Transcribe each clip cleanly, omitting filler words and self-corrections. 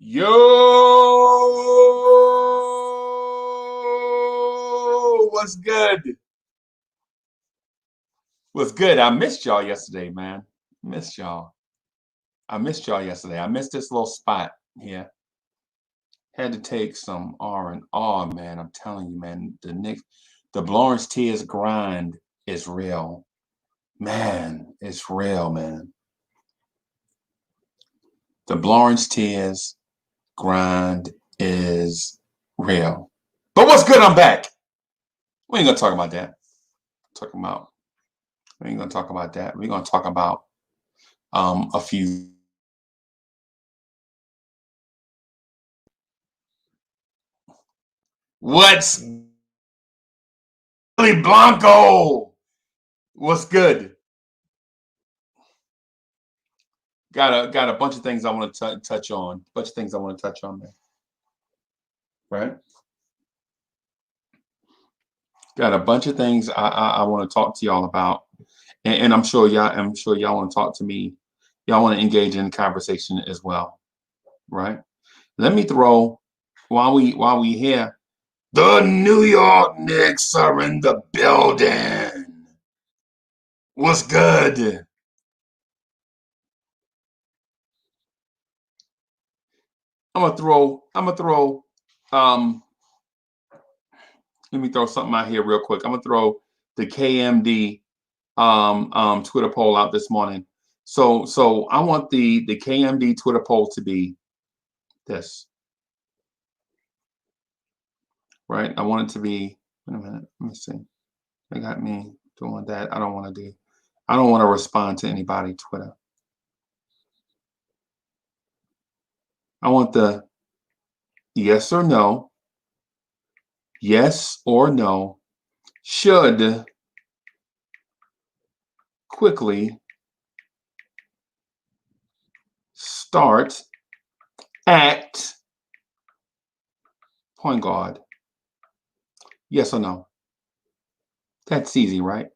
Yo, what's good? What's good? I missed y'all yesterday, man. Missed y'all. I missed y'all yesterday. I missed this little spot here. Had to take some R&R, man. I'm telling you, man. The Lawrence Tears grind is real. Man, it's real, man. The Lawrence Tears grind is real. But what's good? I'm back. We ain't gonna talk about that. Talking about We ain't gonna talk about that. We're gonna talk about a few. What's Billy Blanco? What's good? Got a bunch of things I want to touch on. Bunch of things I want to touch on, man. Right? Got a bunch of things I want to talk to y'all about, and I'm sure y'all want to talk to me. Y'all want to engage in conversation as well, right? Let me throw while we here. The New York Knicks are in the building. What's good? I'm gonna throw um let me throw something out here real quick. I'm gonna throw the KMD Twitter poll out this morning. So I want the KMD Twitter poll to be this, right? I want it to be, wait a minute, let me see. They got me doing that. I don't want to respond to anybody Twitter. I want the yes or no, should quickly start at point guard. Yes or no? That's easy, right?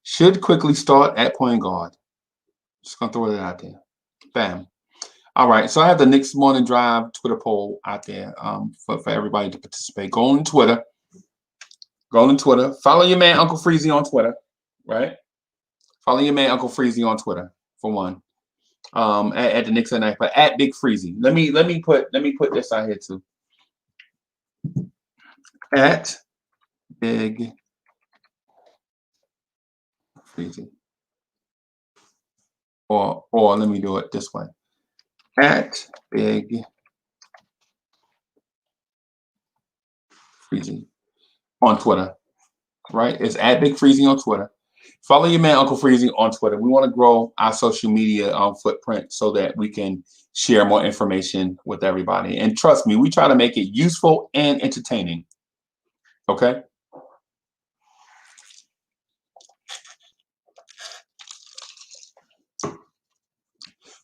Should quickly start at point guard. Just gonna throw that out there. Bam. All right. So I have the Knicks Morning Drive Twitter poll out there for everybody to participate. Go on Twitter. Go on Twitter. Follow your man Uncle Freezy on Twitter. Right? Follow your man Uncle Freezy on Twitter for one. At the Knicks at night, but at Big Freezy. Let me put this out here too. At Big Freezy. Or let me do it this way. At Big Freezy on Twitter. Right? It's at Big Freezy on Twitter. Follow your man Uncle Freezy on Twitter. We want to grow our social media footprint so that we can share more information with everybody. And trust me, we try to make it useful and entertaining. Okay?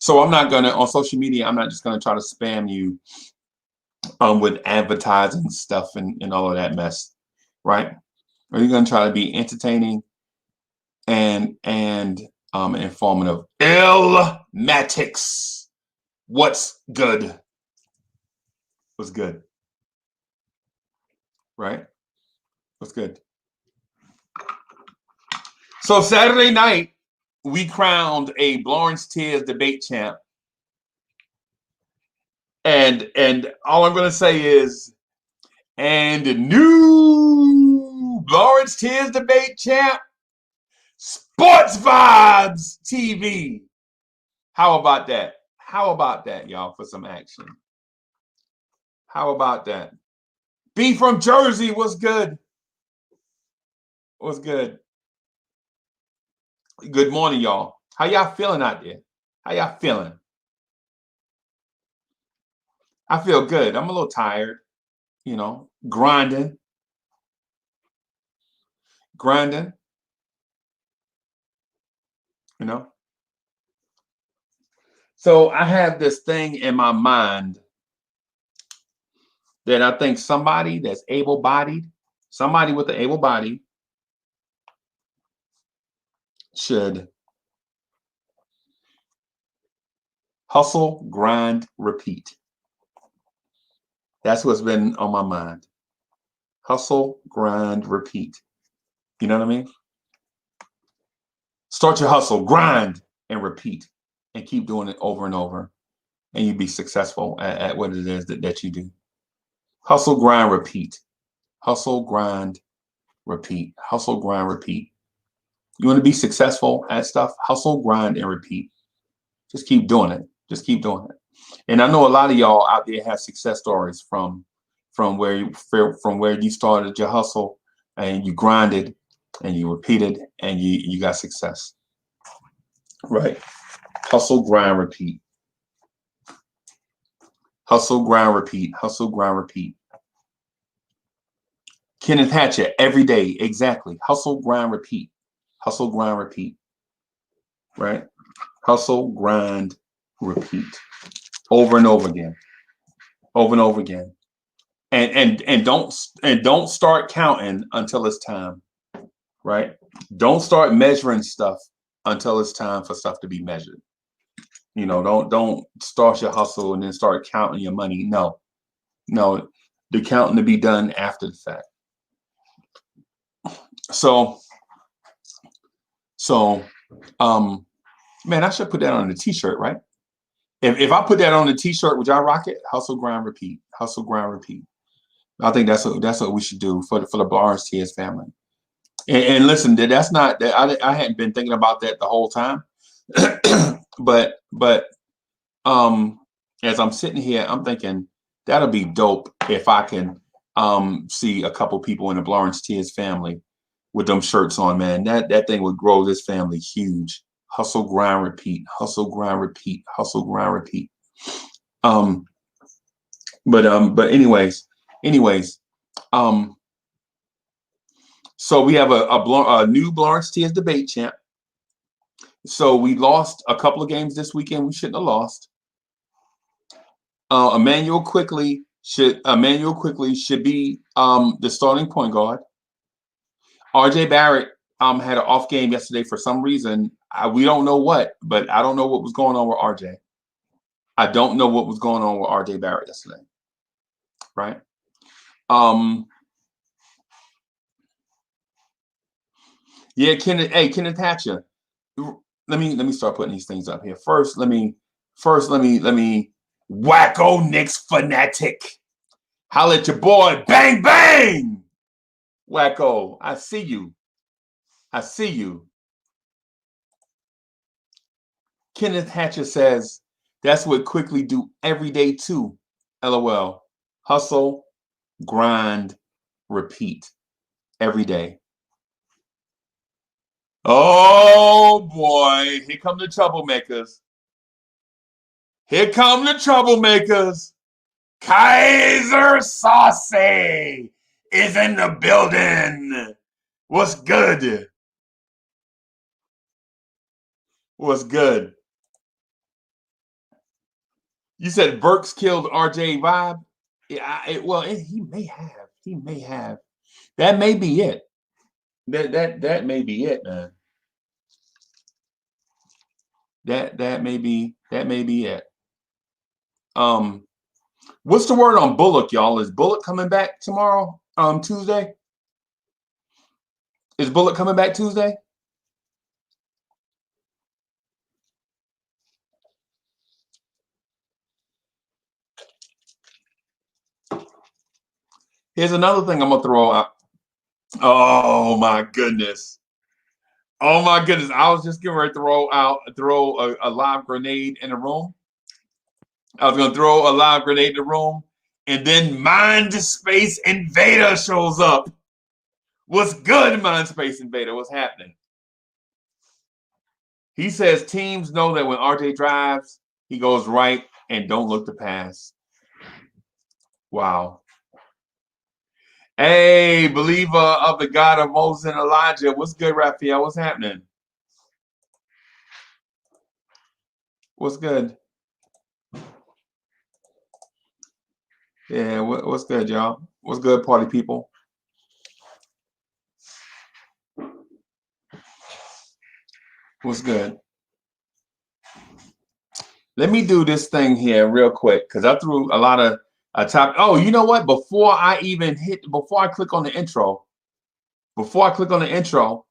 So on social media, I'm not just gonna try to spam you with advertising stuff and all of that mess, right? Are you gonna try to be entertaining and informative? Illmatics. What's good? What's good? Right? What's good? So Saturday night, we crowned a Lawrence Tears debate champ. And all I'm gonna say is, and the new Lawrence Tears debate champ, Sports Vibes TV. How about that? How about that, y'all, for some action? How about that? B from Jersey, what's good? What's good? Good morning, y'all. How y'all feeling out there? How y'all feeling? I feel good. I'm a little tired, grinding, grinding, you know. So I have this thing in my mind that I think somebody that's able-bodied, somebody with an able body should hustle, grind, repeat. That's what's been on my mind. Hustle, grind, repeat. You know what I mean? Start your hustle, grind, and repeat, and keep doing it over and over, and you'll be successful at what it is that you do. Hustle, grind, repeat. Hustle, grind, repeat. Hustle, grind, repeat. You want to be successful at stuff? Hustle, grind, and repeat. Just keep doing it. Just keep doing it. And I know a lot of y'all out there have success stories from where you started your hustle and you grinded and you repeated and you got success. Right? Hustle, grind, repeat. Hustle, grind, repeat. Hustle, grind, repeat. Kenneth Hatchett, every day, exactly. Hustle, grind, repeat. Hustle, grind, repeat. Right? Hustle, grind, repeat. Over and over again. Over and over again. And don't start counting until it's time. Right? Don't start measuring stuff until it's time for stuff to be measured. You know, don't start your hustle and then start counting your money. No. No, the counting to be done after the fact. So man, I should put that on a t-shirt, right? If I put that on a t-shirt, would y'all rock it? Hustle, grind, repeat. Hustle, grind, repeat. I think that's what we should do for the Barnes Tears family. And listen, that's not that I hadn't been thinking about that the whole time. but as I'm sitting here, I'm thinking that'll be dope if I can see a couple people in the Lawrence Tears family with them shirts on, man. That thing would grow this family huge. Hustle, grind, repeat. Hustle, grind, repeat. Hustle, grind, repeat. But anyways, um, so we have a new Lawrence Tears debate champ. So we lost a couple of games this weekend. We shouldn't have lost. Emmanuel quickly should be the starting point guard. RJ Barrett had an off game yesterday for some reason. We don't know what, but I don't know what was going on with RJ. I don't know what was going on with RJ Barrett yesterday. Right? Yeah, Kenneth Hatcher. Let me start putting these things up here. First, let me wacko Knicks fanatic. Holla at your boy. Bang bang. Wacko. I see you. I see you. Kenneth Hatcher says that's what Quickly do every day too. LOL. Hustle, grind, repeat every day. Oh boy, here come the troublemakers. Here come the troublemakers. Kaiser Saucy is in the building. What's good? What's good? You said Burks killed RJ Vibe? Yeah, he may have. He may have. That may be it. That may be it, man. That may be it. What's the word on Bullock, y'all? Is Bullock coming back tomorrow? Tuesday? Is Bullock coming back Tuesday? Here's another thing I'm gonna throw out. Oh my goodness. Oh my goodness. I was just getting ready to throw a live grenade in the room. I was gonna throw a live grenade in the room, and then Mind Space Invader shows up. What's good, Mind Space Invader? What's happening? He says teams know that when RJ drives, he goes right and don't look to pass. Wow. Hey, believer of the God of Moses and Elijah. What's good, Raphael? What's happening? What's good? Yeah, what's good, y'all? What's good, party people? What's good? Let me do this thing here real quick because I threw a lot of A top. Oh, you know what? Before I click on the intro, before I click on the intro,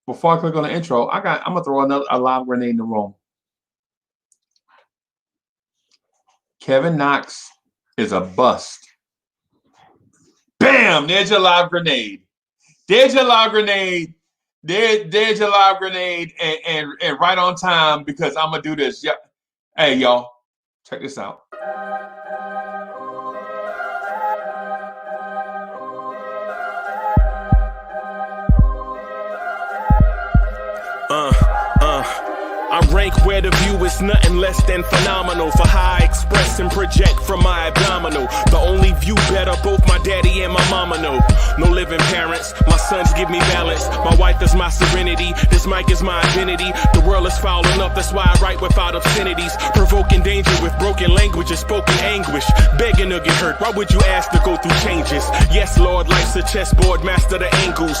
I'm gonna throw a live grenade in the room. Kevin Knox is a bust. Bam! There's your live grenade. There's your live grenade. There's your live grenade, and right on time because I'm gonna do this. Yep. Hey, y'all, check this out. I rank where the view is nothing less than phenomenal for how I express and project from my abdominal. The only view better, both my daddy and my mama know. No living parents, my sons give me balance. My wife is my serenity, this mic is my identity. The world is foul enough, that's why I write without obscenities. Provoking danger with broken language and spoken anguish. Begging to get hurt, why would you ask to go through changes? Yes, Lord, life's a chessboard, master the angles.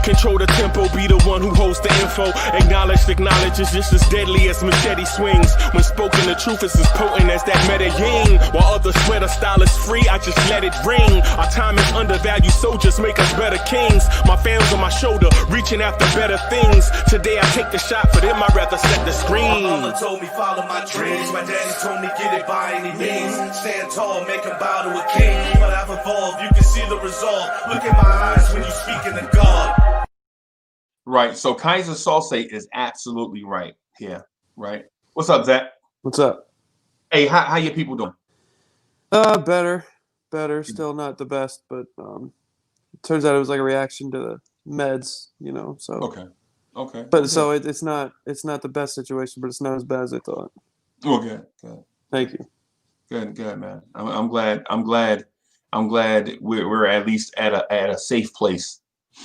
Control the tempo, be the one who holds the info. Acknowledge is just as deadly as machete swings. When spoken, the truth is as potent as that Medellin. While others swear the style is free, I just let it ring. Our time is undervalued, soldiers make us better kings. My family's on my shoulder, reaching after better things. Today I take the shot, but it might rather set the screen. My mama told me follow my dreams. My daddy told me get it by any means. Stand tall, make him bow to a king. But I've evolved, you can see the result. Look in my eyes when you speaking to God. Right. So Kaiser Sose is absolutely right here. Right. What's up, Zach? What's up? Hey, how your people doing? Better. Still not the best, but it turns out it was like a reaction to the meds, so. Okay. But so it's not the best situation, but it's not as bad as I thought. Okay. Good. Thank you. Good, man. I'm glad we're at least at a safe place.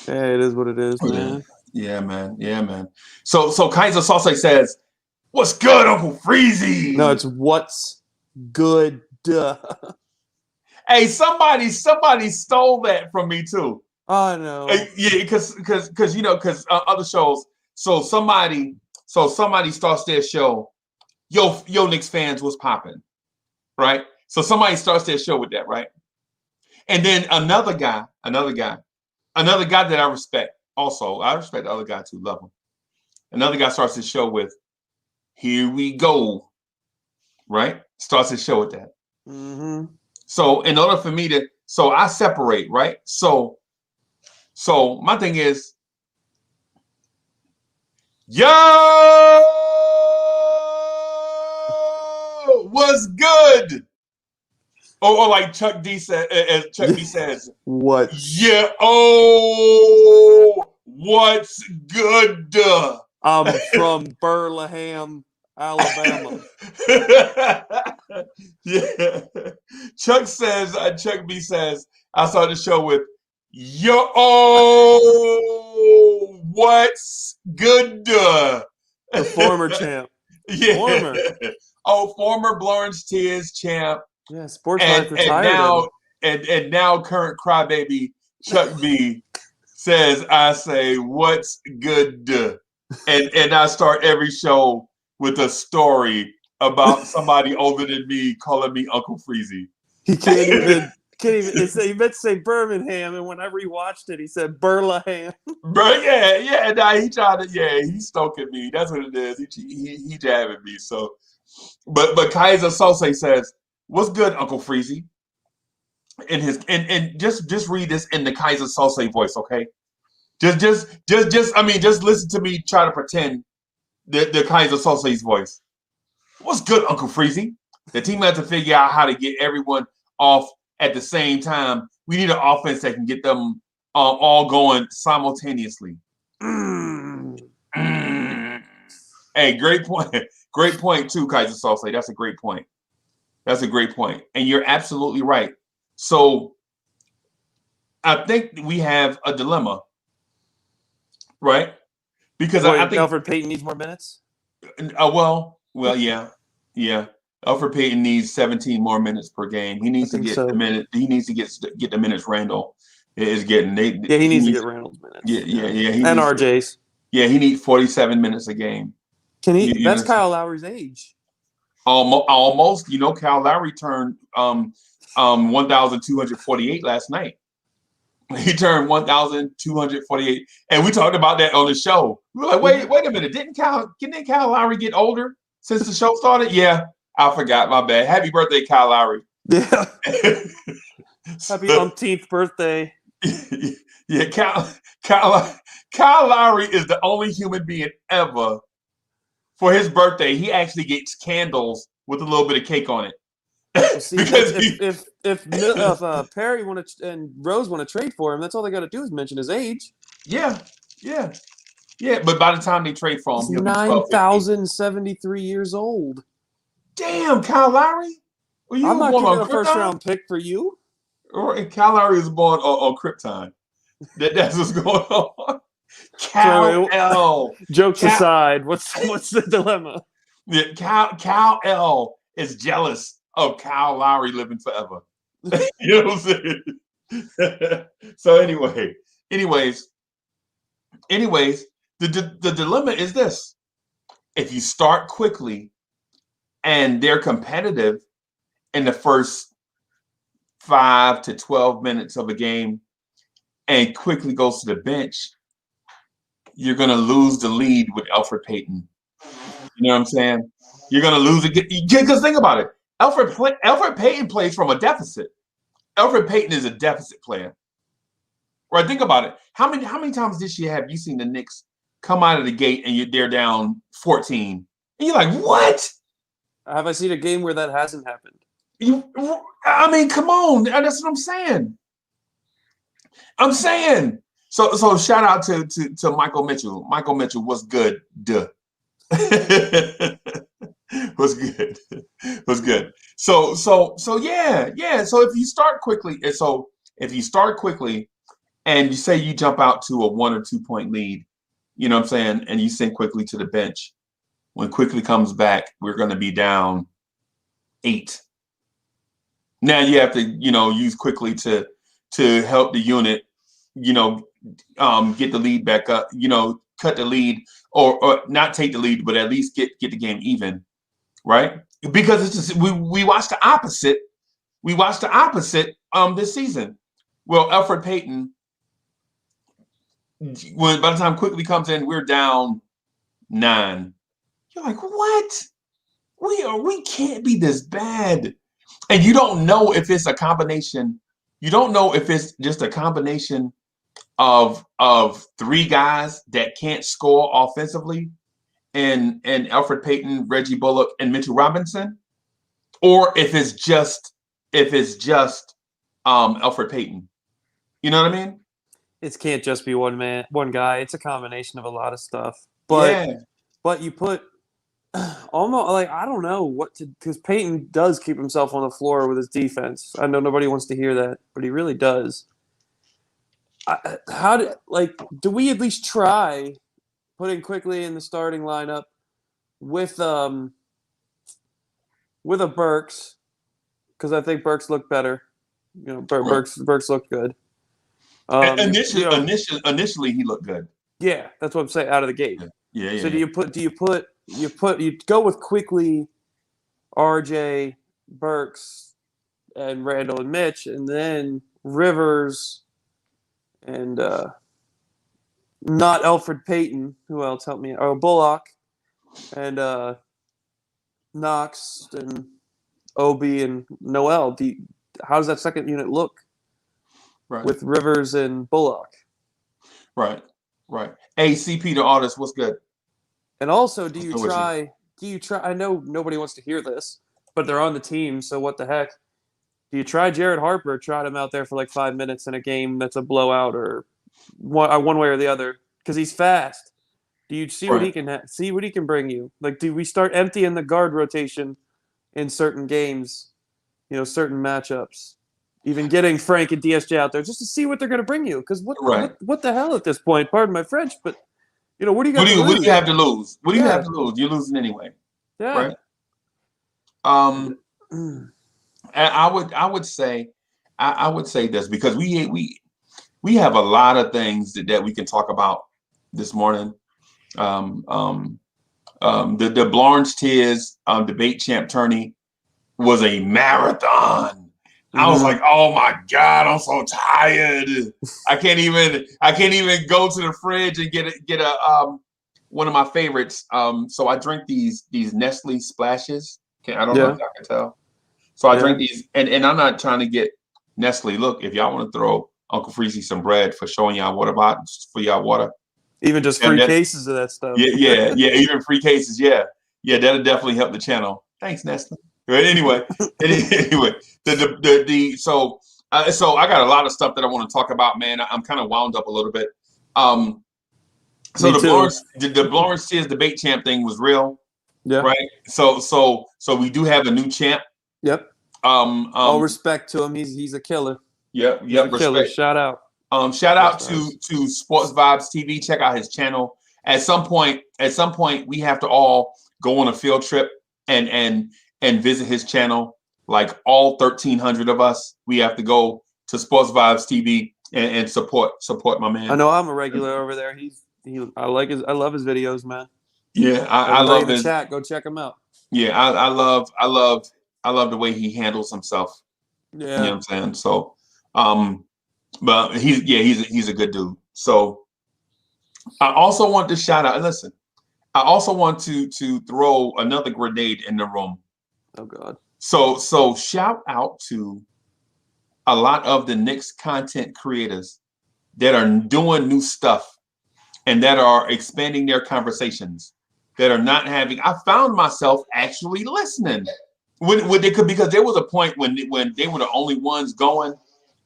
Hey, it is what it is, man. Yeah, man. So Kaiser Sose says, "What's good, Uncle Freezy?" No, it's what's good. Hey, somebody stole that from me too. Oh no. Yeah, because other shows. So somebody starts their show. Yo, Knicks fans, what's popping? Right. So somebody starts their show with that, right? And then another guy that I respect. Also, I respect the other guy too, love him. Another guy starts his show with, "Here we go," right? Starts his show with that. Mm-hmm. So in order for me to, so I separate, right? So my thing is, yo, what's good? Or like Chuck D said, as Chuck D says, what? Yeah. Oh, what's good? I'm from Birmingham, Alabama. Yeah. Chuck B says, I started the show with, yo, oh, what's good? The former champ. Yeah. Former. Oh, former Blowing Tears champ. Yeah, Sports Life retired. And now current crybaby Chuck B says, I say, what's good? And I start every show with a story about somebody older than me calling me Uncle Freezy. He can't even he meant to say Birmingham, and when I rewatched it, he said Burlaham. Bro, yeah. Nah, he tried to, he's stoking me. That's what it is. He jabbing me. So, but Kaiser Sose says, "What's good, Uncle Freezy?" In his and just read this in the Kaiser Sose voice, okay? Just listen to me try to pretend the Kaiser Sose's voice. What's good, Uncle Freezy? The team has to figure out how to get everyone off at the same time. We need an offense that can get them all going simultaneously. Hey, great point. Great point too, Kaiser Sose. That's a great point. And you're absolutely right. So I think we have a dilemma, right? Because I think Alfred Payton needs more minutes. Well, yeah. Alfred Payton needs 17 more minutes per game. He needs to get the minute. He needs to get the minutes Randall is getting. He needs to get Randall's minutes. Yeah. And RJ's. Yeah, he needs 47 minutes a game. Can he? That's Kyle Lowry's age. Almost. Kyle Lowry turned 1,248 last night. He turned 1,248, and we talked about that on the show. We were like, wait a minute, didn't Kyle Lowry get older since the show started? Yeah, I forgot. My bad. Happy birthday, Kyle Lowry. Yeah. Happy umpteenth birthday. Yeah, Kyle Lowry is the only human being ever. For his birthday, he actually gets candles with a little bit of cake on it. Well, see, if Perry and Rose want to trade for him, that's all they got to do is mention his age. Yeah. But by the time they trade for him, He's he'll be 9,073 years old. Damn, Kyle Lowry. Well, I'm not giving a first-round pick for you. Or Kyle Lowry was born on Krypton. That's what's going on. Cal L. Jokes aside, what's the dilemma? Yeah, Cal L. is jealous of Kyle Lowry living forever. You know what I'm saying? So anyways, the dilemma is this: if you start quickly and they're competitive in the first 5 to 12 minutes of a game, and quickly goes to the bench, you're going to lose the lead with Elfrid Payton. You know what I'm saying? You're going to lose it. Because think about it. Elfrid Payton plays from a deficit. Elfrid Payton is a deficit player. Right? Think about it. How many times this year have you seen the Knicks come out of the gate and they're down 14? And you're like, what? Have I seen a game where that hasn't happened? Come on. That's what I'm saying. So shout out to Michael Mitchell. Michael Mitchell was good. Duh. was good. So yeah. So if you start quickly, and you say you jump out to a 1 or 2 point lead, you know what I'm saying, and you send Quickly to the bench. When Quickly comes back, we're going to be down 8. Now you have to, use Quickly to help the unit, get the lead back up, cut the lead or not take the lead, but at least get the game even, right? Because it's just we watched the opposite. We watched the opposite this season. Well, Elfrid Payton, by the time Quickly comes in, we're down 9. You're like, what? We can't be this bad. And you don't know if it's a combination. You don't know if it's just a combination of 3 guys that can't score offensively, and Elfrid Payton, Reggie Bullock, and Mitchell Robinson, or if it's just Elfrid Payton. You know what I mean? It can't just be one guy. It's a combination of a lot of stuff. But you put almost like I don't know what to, because Payton does keep himself on the floor with his defense. I know nobody wants to hear that, but he really does. Do we at least try putting Quickly in the starting lineup with a Burks, because I think Burks looked better. Burks looked good. Initially he looked good. Yeah, that's what I'm saying out of the gate. Yeah. So do you go with Quickly, RJ, Burks, and Randall and Mitch, and then Rivers and not Elfrid Payton. Who else helped me? Oh, Bullock and Knox and Obi and Noel. How does that second unit look? Right. With Rivers and Bullock. Right. Hey, CP the artist, what's good? And also, do you try? I know nobody wants to hear this, but they're on the team, so what the heck? Do you try Jared Harper? Trot him out there for like 5 minutes in a game that's a blowout, or one way or the other, because he's fast. Do you see what he can see what he can bring you? Like, do we start emptying the guard rotation in certain games? Certain matchups. Even getting Frank and DSJ out there just to see what they're going to bring you. Because what the hell at this point? Pardon my French, but what do you got to lose? What do you have to lose? What do you have to lose? You're losing anyway. Yeah. Right. I would say this, because we have a lot of things that we can talk about this morning. The Blarnes Tiz debate champ tourney was a marathon. I was like, oh my God, I'm so tired. I can't even go to the fridge and get a one of my favorites. So I drink these Nestle splashes. I don't know if y'all can tell. So I drink these, and I'm not trying to get Nestle. Look, if y'all want to throw Uncle Freezy some bread for showing y'all water bottles for y'all water. Even just free cases of that stuff. Yeah, even free cases, yeah, that'll definitely help the channel. Thanks, Nestle. But anyway, so I got a lot of stuff that I want to talk about, man. I'm kind of wound up a little bit. So the Lawrence Sears debate champ thing was real, right? So we do have a new champ. Yep. All respect to him. He's a killer. Yep. He's a killer. Shout out. Shout out to Sports Vibes TV. Check out his channel. At some point, we have to all go on a field trip and visit his channel. Like all 1,300 of us, we have to go to Sports Vibes TV and support my man. I know I'm a regular over there. I love his videos, man. Yeah, I love his chat. Go check him out. Yeah, I love the way he handles himself. Yeah, you know what I'm saying. So, but he's a good dude. So, I also want to shout out. Listen, I also want to throw another grenade in the room. Oh God. So shout out to a lot of the Knicks content creators that are doing new stuff and that are expanding their conversations. That are not having. I found myself actually listening when they could, because there was a point when they were the only ones going.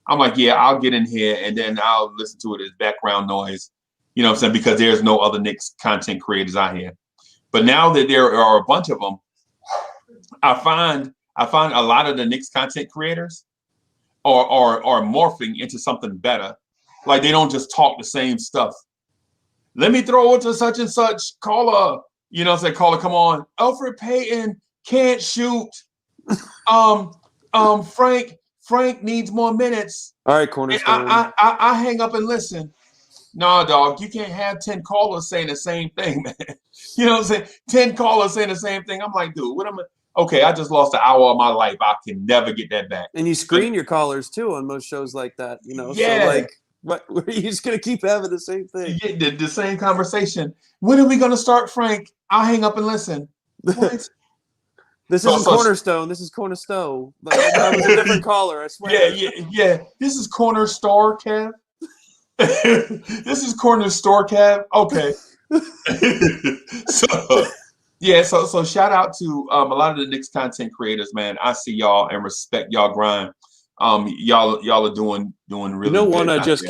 I'm like, yeah, I'll get in here and then I'll listen to it as background noise. You know what I'm saying? Because there's no other Knicks content creators out here. But now that there are a bunch of them, I find a lot of the Knicks content creators are morphing into something better. Like they don't just talk the same stuff. Let me throw it to such and such. Caller, you know what I'm saying? Caller, come on. Alfred Payton can't shoot. Frank needs more minutes. All right, Cornerstone. I hang up and listen. No, dog, you can't have 10 callers saying the same thing, man. You know what I'm saying? 10 callers saying the same thing. I'm like, dude, okay, I just lost an hour of my life. I can never get that back. And you screen your callers too on most shows like that, you know. Yeah. So like, what are you just gonna keep having the same thing? You get the same conversation. When are we gonna start, Frank? I'll hang up and listen. What? This isn't Cornerstone. This is Cornerstone. Like, that was a different caller, I swear. Yeah. This is Corner Store, Kev. This is Corner Store, Kev. Okay. So shout out to a lot of the Knicks content creators, man. I see y'all and respect y'all grind. Y'all are doing really. You know, good one I just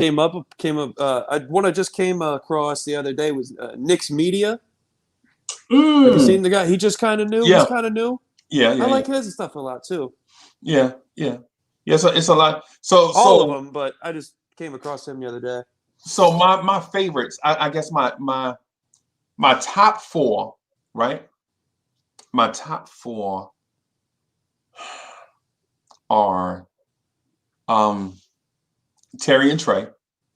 came across the other day was Knicks Media. Have you seen the guy? He just kind of new. Yeah. He's kind of new. Yeah. I like his stuff a lot too. Yeah. So it's a lot. So all of them, but I just came across him the other day. So my favorites, I guess my top four, right? My top four are Terry and Trey.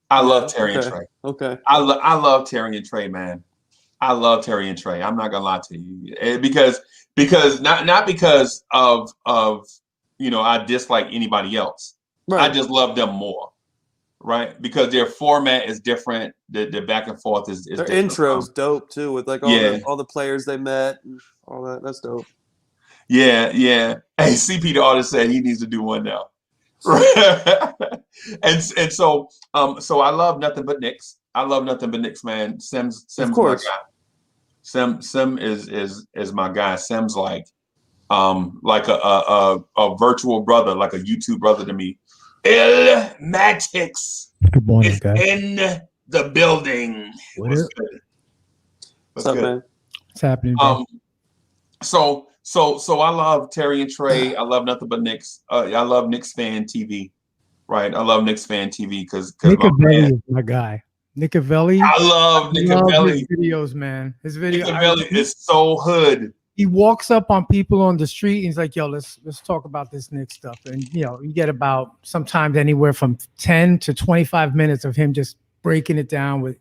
I love Terry and Trey. Okay. I love Terry and Trey, man. I love Terry and Trey. I'm not gonna lie to you, because not because of I dislike anybody else. Right. I just love them more, right? Because their format is different. The back and forth is their intro's dope too, with like all the players they met and all that. That's dope. Yeah. Hey, CP the artist said he needs to do one now. and so I love nothing but Knicks. I love nothing but Knicks, man. Sim's my guy. Sim is my guy. Sim's like a virtual brother, like a YouTube brother to me. Matix is in the building. What's good? What's up, man? What's happening, bro? So I love Terry and Trey. I love nothing but Knicks. I love Knicks Fan TV, right? I love Knicks Fan TV because Nicovelli is my guy. Nicovelli. I love Nicovelli. His videos, man. His video. Nicovelli is so hood. He walks up on people on the street and he's like, "Yo, let's talk about this Knicks stuff." And you get about sometimes anywhere from 10 to 25 minutes of him just breaking it down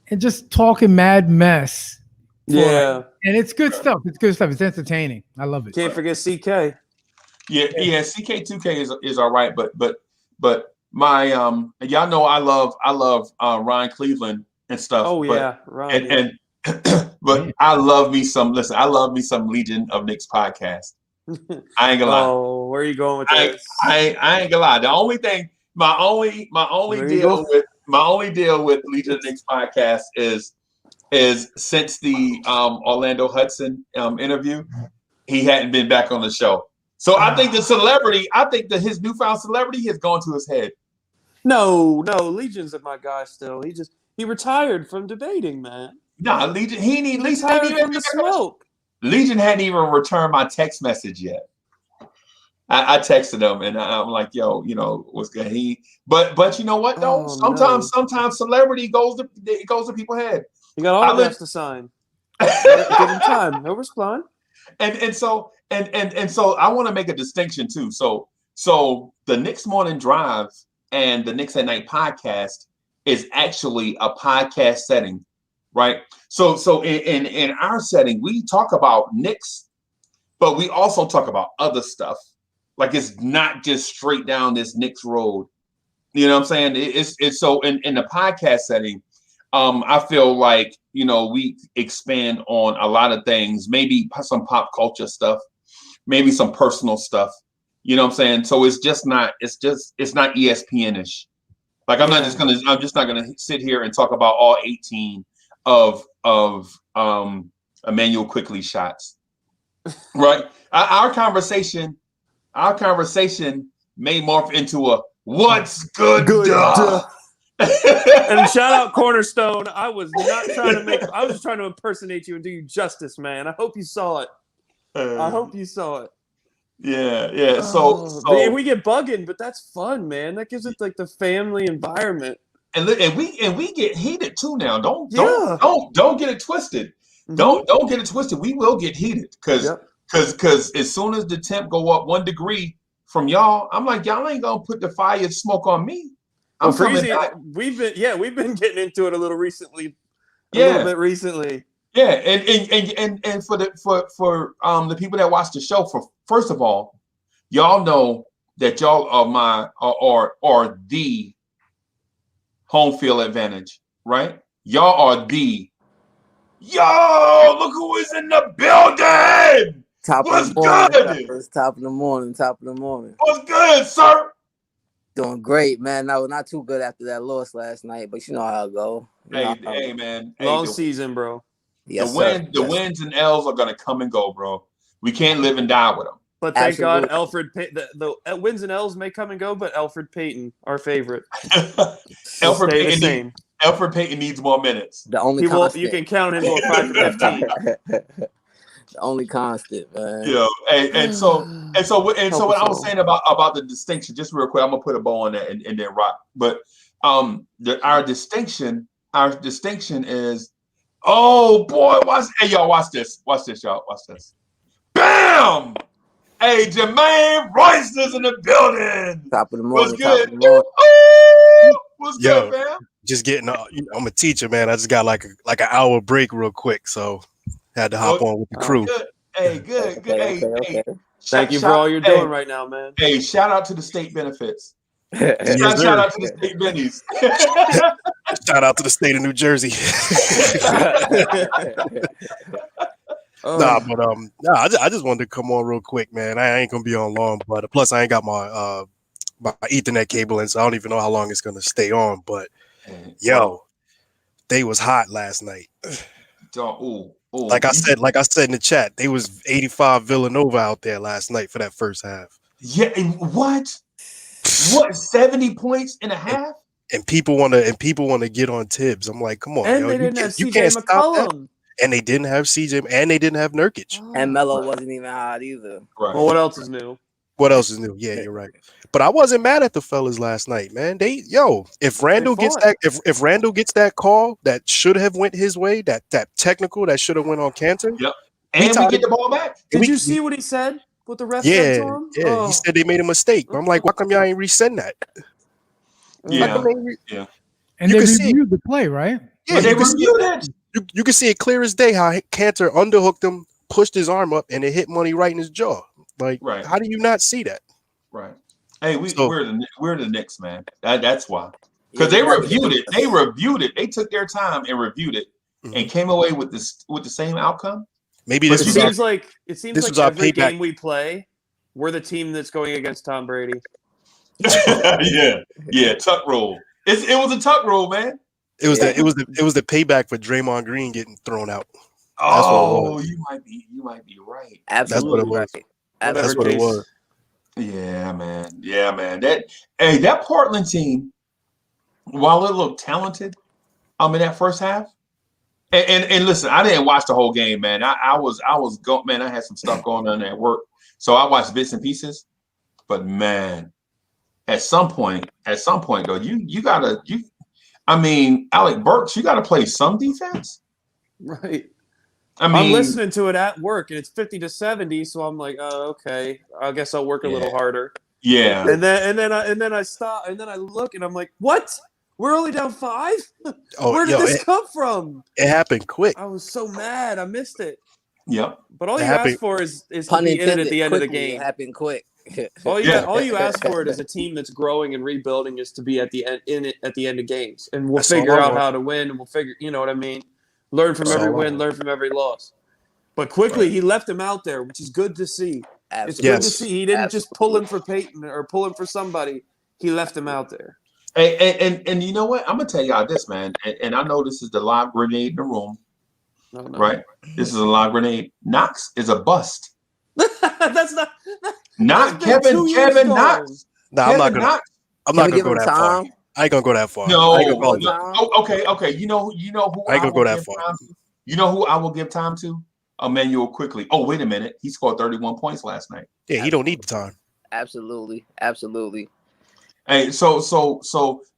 and just talking mad mess. Yeah. And it's good stuff. It's good stuff. It's entertaining. I love it. Can't forget CK. Yeah. CK2K is all right, but my y'all know I love Ryan Cleveland and stuff, Oh but yeah, Ryan. Yeah. and but I love me some. Listen, I love me some Legion of Knicks podcast. I ain't gonna lie. Oh, where are you going with I this? I ain't gonna lie. The only thing, my only deal with Legion of Knicks podcast is since the Orlando Hudson interview, he hadn't been back on the show. So I think that his newfound celebrity has gone to his head. No, Legion's my guy still. He retired from debating, man. Nah, Legion. He retired from the smoke. Legion hadn't even returned my text message yet. I texted him and I'm like, yo, what's good? But you know what though? Sometimes celebrity goes to people's head. You got autographs to sign. Give him time. He'll respond. And so I want to make a distinction too. So the Knicks Morning Drive and the Knicks at Night podcast is actually a podcast setting, right? So in our setting, we talk about Knicks, but we also talk about other stuff. Like it's not just straight down this Knicks road. You know what I'm saying? It's so in the podcast setting, I feel like, we expand on a lot of things, maybe some pop culture stuff, maybe some personal stuff. You know what I'm saying? So it's not ESPN-ish. Like I'm just not gonna sit here and talk about all 18 of Emmanuel Quickly shots. Right? Our conversation may morph into a what's good duh. And shout out Cornerstone. I was just trying to impersonate you and do you justice, man. I hope you saw it. Yeah. So we get bugging, but that's fun, man. That gives it like the family environment. And we get heated too now. Don't get it twisted. Mm-hmm. Don't get it twisted. We will get heated because as soon as the temp go up 1 degree from y'all, I'm like, y'all ain't gonna put the fire smoke on me. I'm coming back. We've been getting into it a little recently. Little bit recently. Yeah, and for the people that watch the show, first of all, y'all know that y'all are the home field advantage, right? Y'all are look who is in the building. What's good? It's top of the morning. What's good, sir? Doing great, man. No, not too good after that loss last night, but you know how it go. Hey, man. Long season, bro. Yes, the wins and L's are gonna come and go, bro. We can't live and die with them. But thank God, Alfred. The wins and L's may come and go, but Alfred Payton, our favorite, Alfred Payton needs more minutes. The only you can count him going 5 to 15. The only constant, man. Yeah, and so what I was saying about the distinction, just real quick, I'm gonna put a bow on that and then rock. But our distinction is, oh boy, watch this, y'all, watch this. Bam! Hey, Jermaine Royster's in the building. Top of the morning. What's good? What's good, fam? Just getting, I'm a teacher, man. I just got like an hour break real quick, so had to hop on with the crew. Good. Hey, good. Okay. Thank you for all you're doing right now, man. Hey, shout out to the state benefits. Yes, shout out to the state bennies. Shout out to the state of New Jersey. I just wanted to come on real quick, man. I ain't gonna be on long, but plus I ain't got my Ethernet cable in, so I don't even know how long it's gonna stay on. But they was hot last night. Like I said in the chat, they was 85 Villanova out there last night for that first half. Yeah, what 70 points in a half? And people want to get on Tibbs. I'm like, come on, and they didn't have CJ McCollum. And they didn't have CJ, and they didn't have Nurkic. And Melo wasn't even hot either. Right. Well, what else is new? Yeah, you're right. But I wasn't mad at the fellas last night, man. If Randall gets that call that should have went his way, that technical that should have went on Cantor. Yep. And we get the ball back. Did you see what he said? What the ref said to him? Yeah. Oh. He said they made a mistake. I'm like, why come y'all ain't resend that? Yeah. And they reviewed the play, right? Yeah, they reviewed it. You can see it clear as day how Cantor underhooked him, pushed his arm up, and it hit Money right in his jaw. Like, Right. how do you not see that? Right. Hey, So- we're the Knicks, man. That's why. Yeah, Because they you reviewed it. They reviewed it. They took their time and reviewed it and Mhm. came away with the same outcome. Maybe But this It was our, seems like this like was our every payback. game we play, we're the team that's going against Tom Brady. yeah, tuck roll. It was a tuck roll, man. It was the payback for Draymond Green getting thrown out. That's what it Oh, was. you might be right. Absolutely That's what it was. right. Whatever That's what it case. was. Yeah, man. That Portland team, while it looked talented, in that first half. And listen, I didn't watch the whole game, man. I had some stuff going on at work, so I watched bits and pieces. But man, at some point though, you gotta Alec Burks, you gotta play some defense. Right. I'm I'm listening to it at work, and it's 50-70, so I'm like, oh, okay. I guess I'll work a little harder. Yeah. And then I stop, and then I look, and I'm like, what? We're only down 5? Oh, Where did this come from? It happened quick. I was so mad. I missed it. Yep. But all It you happened- ask for is to Pun be in it intended. at the end of the Quickly, game. It happened quick. All you ask for it as a it. team that's growing and rebuilding is to be at the end at the end of games, and we'll That's all figure I out want. how to win, and we'll figure, you know what I mean? Learn from That's every all I win, want. learn from every loss. But quickly, he left him out there, which is good to see. It's Absolutely. good Yes. to see. He didn't just pull him for Peyton or pull him for somebody. He left him out there. And you know what? I'm gonna tell y'all this, man. And I know this is the live grenade in the room, No. right? This is a live grenade. Knox is a bust. That's not. Not That's been 2 years Kevin ago. Knox. Nah, Kevin I'm not Knox. gonna Can we go give him that far. time? I ain't gonna go that far. No. I ain't gonna One go, time? Okay. You know who I ain't gonna go that give far. time to? You know who I will give time to? Emmanuel quickly. Oh, wait a minute. He scored 31 points last night. Yeah, he don't need the time. Absolutely. Hey, so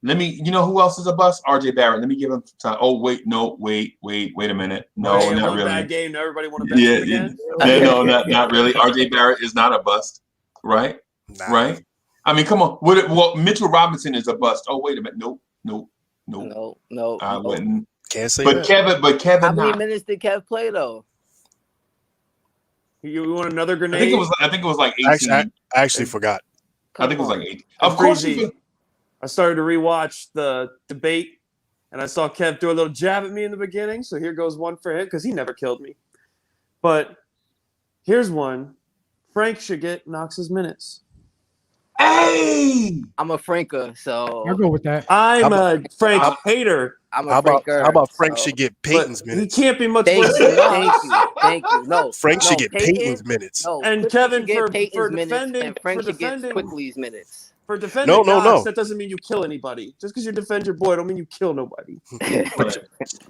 let me. You know who else is a bust? RJ Barrett. Let me give him time. Oh, wait a minute. No, Hey, not one really. bad game. Now everybody want to bench Yeah, him again. no, not really. RJ Barrett is not a bust, right? Nah. Right? I mean, come on. Well, Mitchell Robinson is a bust. Oh, wait a minute. Nope. No. I wouldn't. Can't say But that. Kevin How many Knox. minutes did Kev play though? You want another I grenade? think it was like 18. I actually forgot. I think it was Come like 18. And Of course Breezy, you can. I started to rewatch the debate, and I saw Kev do a little jab at me in the beginning. So here goes one for him because he never killed me. But here's one: Frank should get Knox's minutes. Hey! I'm a Franker, so I'll go with that. I'm How a Frank hater, I'm How a about Franker. Frank so- should get but Peyton's he minutes? can't be much Thank worse you, than Knox. thank you. No, Frank should get Peyton- Peyton's minutes. No, And Quickly Kevin should get for Peyton's minutes, defending- and Frank for should get defending- Quickly's minutes. For defending No. Knox, that doesn't mean you kill anybody. Just because you defend your boy, don't mean you kill nobody. Right.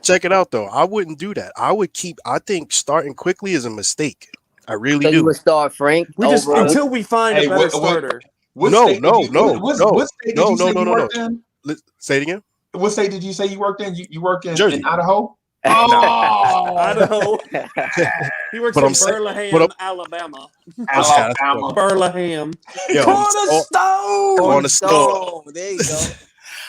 Check it out though. I wouldn't do that. I think starting quickly is a mistake. I really So you do. would start Frank We just over. until we find Hey, a better what- starter. What No, state no, did you, no, what, no, what state did no, you no, say no, you no, worked in? Say it again. What state did you say you worked in? You work in Jersey. Idaho? Oh, Idaho. He works But in I'm saying- Burlingame, but I'm- Alabama. Alabama. Burlingame. Yo, Cornerstone. on the store. There you go.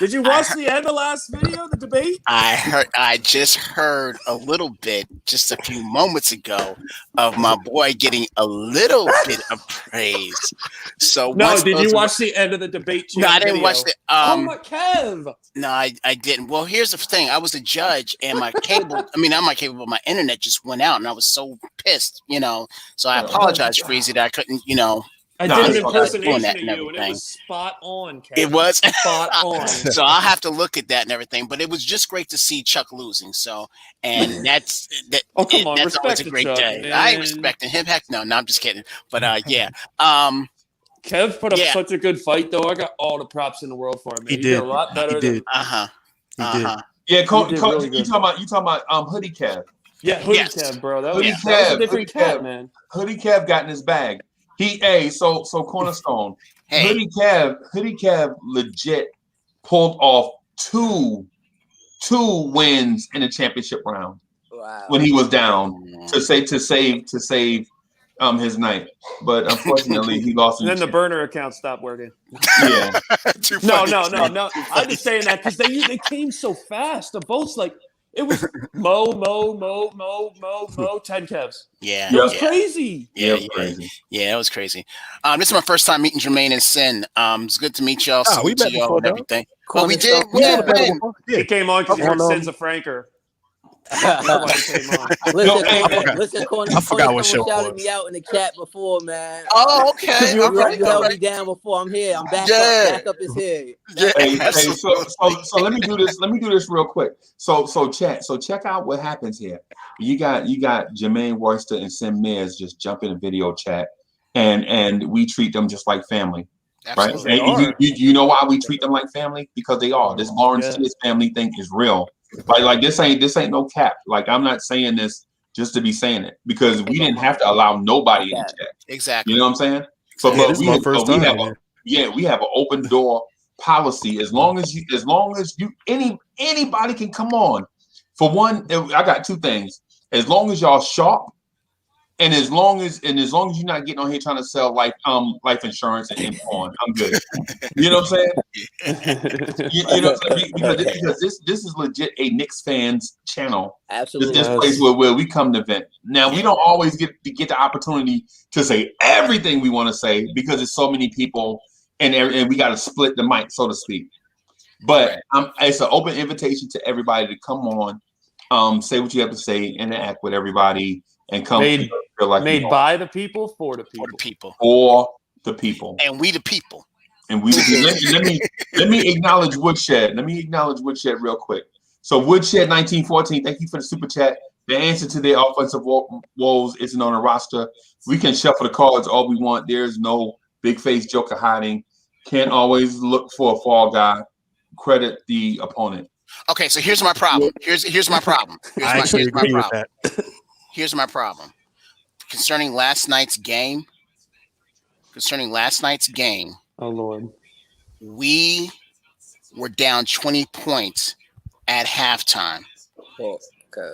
Did you watch the end of the last video, the debate? I just heard a little bit just a few moments ago of my boy getting a little bit of praise. So No, once did those you were- watch the end of the debate? No, I didn't video? watch the. Oh my Kev! No, I didn't. Well, here's the thing. I was a judge, and my cable. I mean, not my cable, but my internet just went out, and I was so pissed. So I apologize, Freezy, that I couldn't. I No, did it's an all right. impersonation Doing of that you, and and it everything. was spot on, Kev. It was spot on. So I'll have to look at that and everything. But it was just great to see Chuck losing. So, and that's that. Oh, come on, that's always respect a great Chuck, day. man. I ain't respecting him. Heck no, I'm just kidding. But yeah. Kev put up Yeah. such a good fight, though. I got all the props in the world for him. Man. He He did. did a lot better. He did. He did. Yeah, He did really you good. talking about Hoodie Kev. Yeah, Hoodie Yes. Kev, bro. That Hoodie was, that was a Kev, different Hoodie cat, Kev. man. Hoodie Kev got in his bag. So Cornerstone. Hey. Hoodie Kev legit pulled off two wins in the championship round Wow. when he was down to save his night. But unfortunately he lost in And then the burner account stopped working. yeah. Too No. funny. I'm just saying that because they came so fast. The votes, like, It was Mo, 10 Kevs. Yeah. It was crazy. Yeah, it was crazy. This is my first time meeting Jermaine and Sin. It's good to meet y'all. we Salute to met y'all before, and dog. everything. Oh, we did? Yeah. He came on because he heard Sin's a Franker. That's why he came on. Listen, Corner. I forgot what show Someone it shouted was. me out in the chat before, man. Oh, okay. You held me down before. I'm here. I'm back up. Back up is here. So let me do this. Let me do this real quick. So check out what happens here. You got Jermaine Royster and Sim Mears just jump in a video chat, and we treat them just like family. Absolutely. Right? And you know why we treat them like family? Because they are. This Lawrence Spears family thing is real. Like this ain't no cap. Like I'm not saying this just to be saying it, because we didn't have to allow nobody in the chat. Exactly. You know what I'm saying? This is my first time. We have an open door policy. As long as anybody can come on. For one, I got two things. As long as y'all sharp, and as long as you're not getting on here trying to sell life insurance and porn, I'm good. You know what I'm saying? You know what I'm saying? Because this is legit a Knicks fans channel. Absolutely. This place where we come to vent. Now we don't always get the opportunity to say everything we want to say, because there's so many people and we got to split the mic, so to speak. But it's an open invitation to everybody to come on, say what you have to say, interact with everybody, and come made by the people, for the people. For the people. And we the people. And we let me acknowledge Woodshed. Let me acknowledge Woodshed real quick. So Woodshed 1914, thank you for the super chat. The answer to their offensive woes isn't on a roster. We can shuffle the cards all we want. There's no big face joker hiding. Can't always look for a fall guy. Credit the opponent. Okay, so here's my problem. Here's my problem. I actually agree with that. Here's my problem. Concerning last night's game. Oh Lord. We were down 20 points at halftime.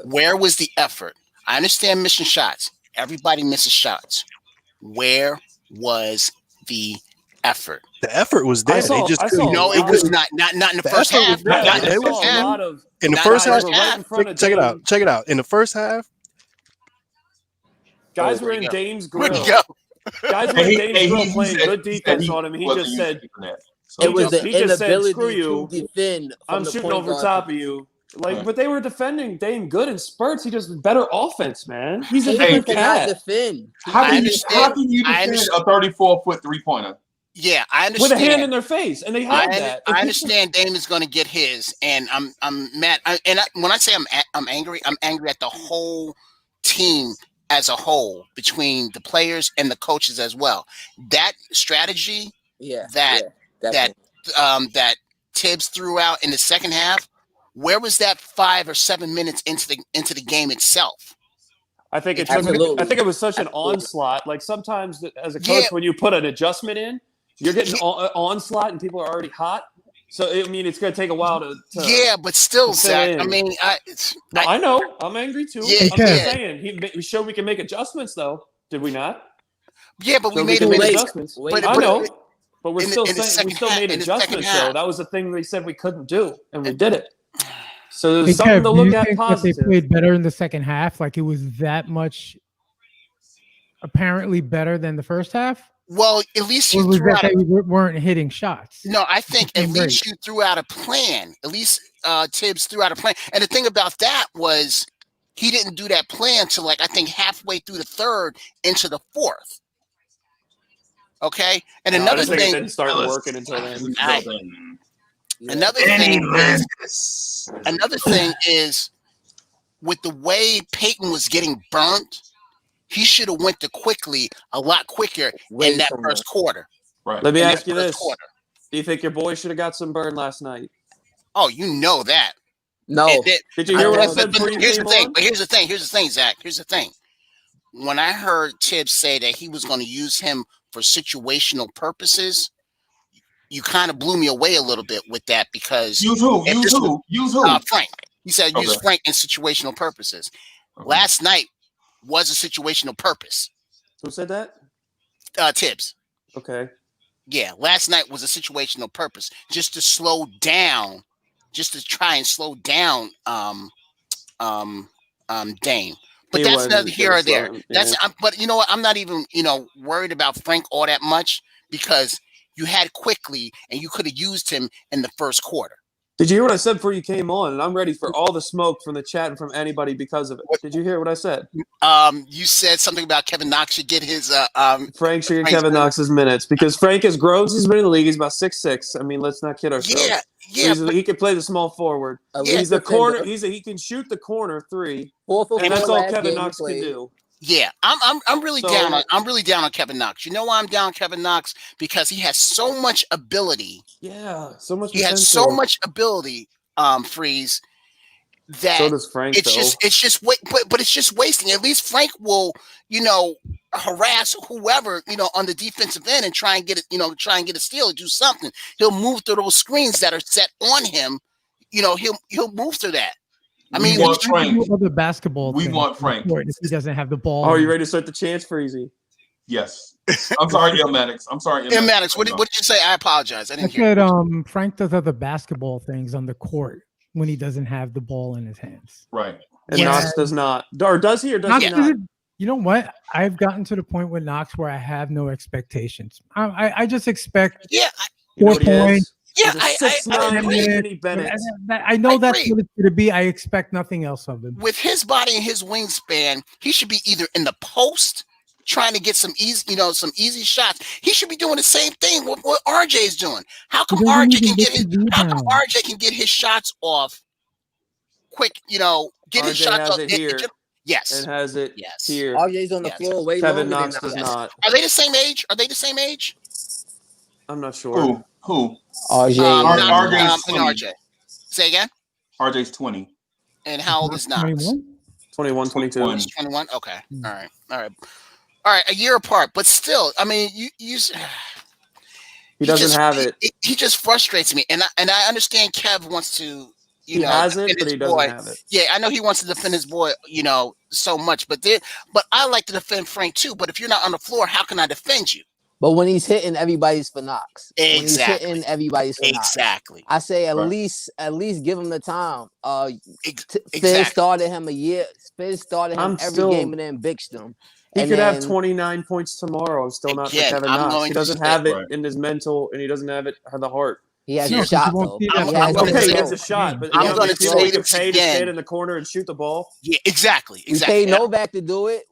Where was the effort? I understand missing shots. Everybody misses shots. Where was the effort? The effort was there. No, it was not. Not in the first half. Not in the first half. In the first half, check it out. In the first half, guys were in Dame's grill. Where'd he go? Guys were in Dame's grill playing good defense on him. He just said it was the inability "Screw you, to defend. I'm shooting over top of you." But they were defending Dame good in spurts. He just better offense, man. He's a different cat. Defend. How can you defend a 34-foot 3-pointer? Yeah, I understand. With a hand in their face, and they had that. I understand Dame is going to get his, and I'm mad. When I say I'm angry at the whole team as a whole, between the players and the coaches as well. That strategy, that Tibbs threw out in the second half. Where was that 5 or 7 minutes into the game itself? I think it was such an onslaught. Like sometimes as a coach, when you put an adjustment in, you're getting onslaught and people are already hot. So it's going to take a while to but still, Zach. I mean, I know. I'm angry too. Yeah, I'm just saying. We showed we can make adjustments, though. Did we not? Yeah, but we made adjustments. I know. But we're still saying we still made adjustments, though. That was the thing they said we couldn't do, and we did it. So there's something to look at positive. That they played better in the second half? Like it was that much apparently better than the first half? Well, at least you weren't hitting shots. No, I think at least you threw out a plan. At least Tibbs threw out a plan. And the thing about that was he didn't do that plan till I think halfway through the third into the fourth. Okay? And another thing, it didn't start working until then. Another thing is with the way Peyton was getting burnt, he should have went a lot quicker in that first quarter. Right. Let me ask you this. Do you think your boy should have got some burn last night? Oh, you know that. No. Did you hear what I said? Here's the thing, Zach. Here's the thing. When I heard Tibbs say that he was going to use him for situational purposes, you kind of blew me away a little bit with that because use who? Frank. He said use Frank in situational purposes. Last night was a situational purpose. Who said that? Tibbs. Okay. Yeah, last night was a situational purpose, just to try and slow down Dame. But He that's wasn't neither here gonna or there. slow him, That's yeah. but you know what? I'm not even worried about Frank all that much because you had Quickly and you could have used him in the first quarter. Did you hear what I said before you came on? And I'm ready for all the smoke from the chat and from anybody because of it. Did you hear what I said? You said something about Kevin Knox should get his Frank should get Frank's Kevin minutes. Knox's minutes because Frank is gross. He's been in the league. He's about 6'6". I mean, let's not kid ourselves. Yeah, but He can play the small forward. Elite He's the defender. corner. He can shoot the corner 3, 4 for 4 and that's all last Kevin game he Knox can played. do. Yeah, I'm really So- down on Kevin Knox. You know why I'm down on Kevin Knox? Because he has so much ability. Yeah, so much He has potential. so much ability, Freeze, that So does Frank. it's just but it's just wasting. At least Frank will, harass whoever, on the defensive end and try and get a steal or do something. He'll move through those screens that are set on him. He'll move through that. I mean, we want Frank. Do other basketball. We things want Frank. if he doesn't have the ball. Oh, are you ready to start the chance, Freezy? Yes. I'm sorry, Maddox. I'm sorry, Maddox. What did you say? I apologize. I I didn't hear. said Frank does other basketball things on the court when he doesn't have the ball in his hands. Right. And Yes. Knox does not. Or does he or does Knox he not? doesn't- You know what? I've gotten to the point with Knox where I have no expectations. I just expect Yeah, You know 4 what he is? points. yeah. He's a I 6'9" agree. Anthony Bennett. I know I that's agree. what it's going to be. I expect nothing else of him. With his body and his wingspan, he should be either in the post trying to get some easy shots. He should be doing the same thing what RJ is doing. How come doesn't RJ even can get get his the how come rebound. RJ can get his shots off quick, get his RJ shots has off. it here. Yes. And has it Yes. here. RJ's on the Yes. floor way Kevin longer Knox than does Knox. not. Are they the same age? I'm not sure. Who? RJ. RJ's And 20. RJ. Say again? RJ's 20. And how old is Knox? 21? 21, 22. 21. He's 21. Okay. All right. A year apart, but still, I mean, He doesn't have it. He just frustrates me, and I understand Kev wants to, He has it, defend but his he doesn't boy. have it. Yeah, I know he wants to defend his boy, so much, but I like to defend Frank too. But if you're not on the floor, how can I defend you? But when he's hitting, everybody's for Knox. When he's Exactly. hitting, everybody's for Knox. Exactly. I say at Right. least give him the time. Fizz Exactly. started him a year. Fizz started him every game and then bitched him. He And could have then- 29 points tomorrow. I'm still not for Again, Kevin I'm Knox. going He to doesn't say- have it Right. in his mental, and he doesn't have it in the heart. He has No, a 'cause you shot won't though. see that He I'm has gonna no Okay, he say- control. has a shot, but I'm you know, gonna people say get this paid to again. stand in the corner and shoot the ball. Yeah, exactly. We paid And- Novak to do it.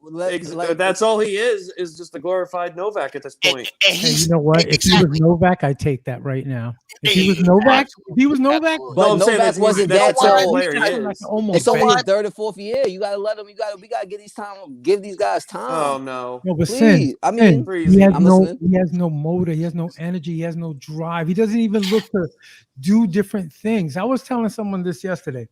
That's all he is just a glorified Novak at this point. and Hey, he's you know what? If he exactly. was Novak, I'd take that right now. If he was Novak, But No, I'm saying Novak that's wasn't that's that the type of tall. player he like is. almost It's only what? his third or fourth year. You gotta let him. We gotta give these time. Give these guys Oh time. no. No, but Please. Sin, I mean, Freezy. he has I'm no, listening. he has no motor, he has no energy, he has no drive. He doesn't even look to do different things. I was telling someone this yesterday.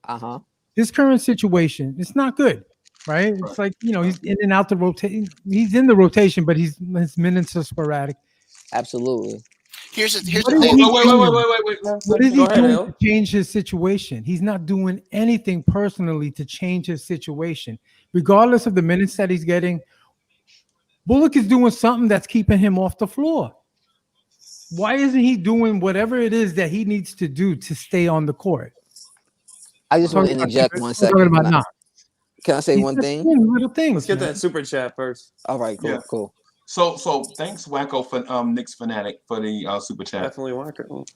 His current situation, it's not good, right? It's like he's in and out the rotation. He's in the rotation, but his minutes are sporadic. Absolutely. Here's the What thing. is he Wait. What is he Go ahead, doing Al. to change his situation? He's not doing anything personally to change his situation, regardless of the minutes that he's getting. Bullock is doing something that's keeping him off the floor. Why isn't he doing whatever it is that he needs to do to stay on the court? I just want to interject 1 second. Can I say one thing? Little things. Let's get that super chat first. All right, cool, Yeah. cool. So thanks, Wacko Knicks fanatic for the super chat. Definitely Wacko.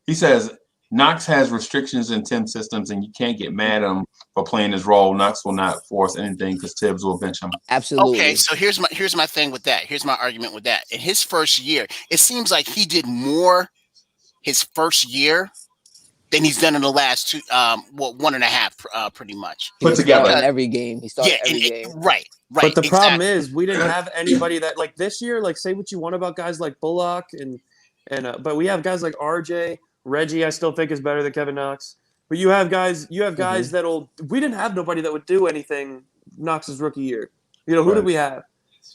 He says Knox has restrictions in Tim's systems, and you can't get mad at him for playing his role. Knox will not force anything because Tibbs will bench him. Absolutely. Okay, so here's my thing with that. Here's my argument with that. In his first year, it seems like he did more his first year than he's done in the last 1.5, pretty much. Put together. In every game. He started Yeah, every game. right. But the problem exactly. is we didn't have anybody that like this year. Like say what you want about guys like Bullock and but we have guys like RJ, Reggie. I still think is better than Kevin Knox. But you have guys that'll. We didn't have nobody that would do anything Knox's rookie year. Who Right. did we have?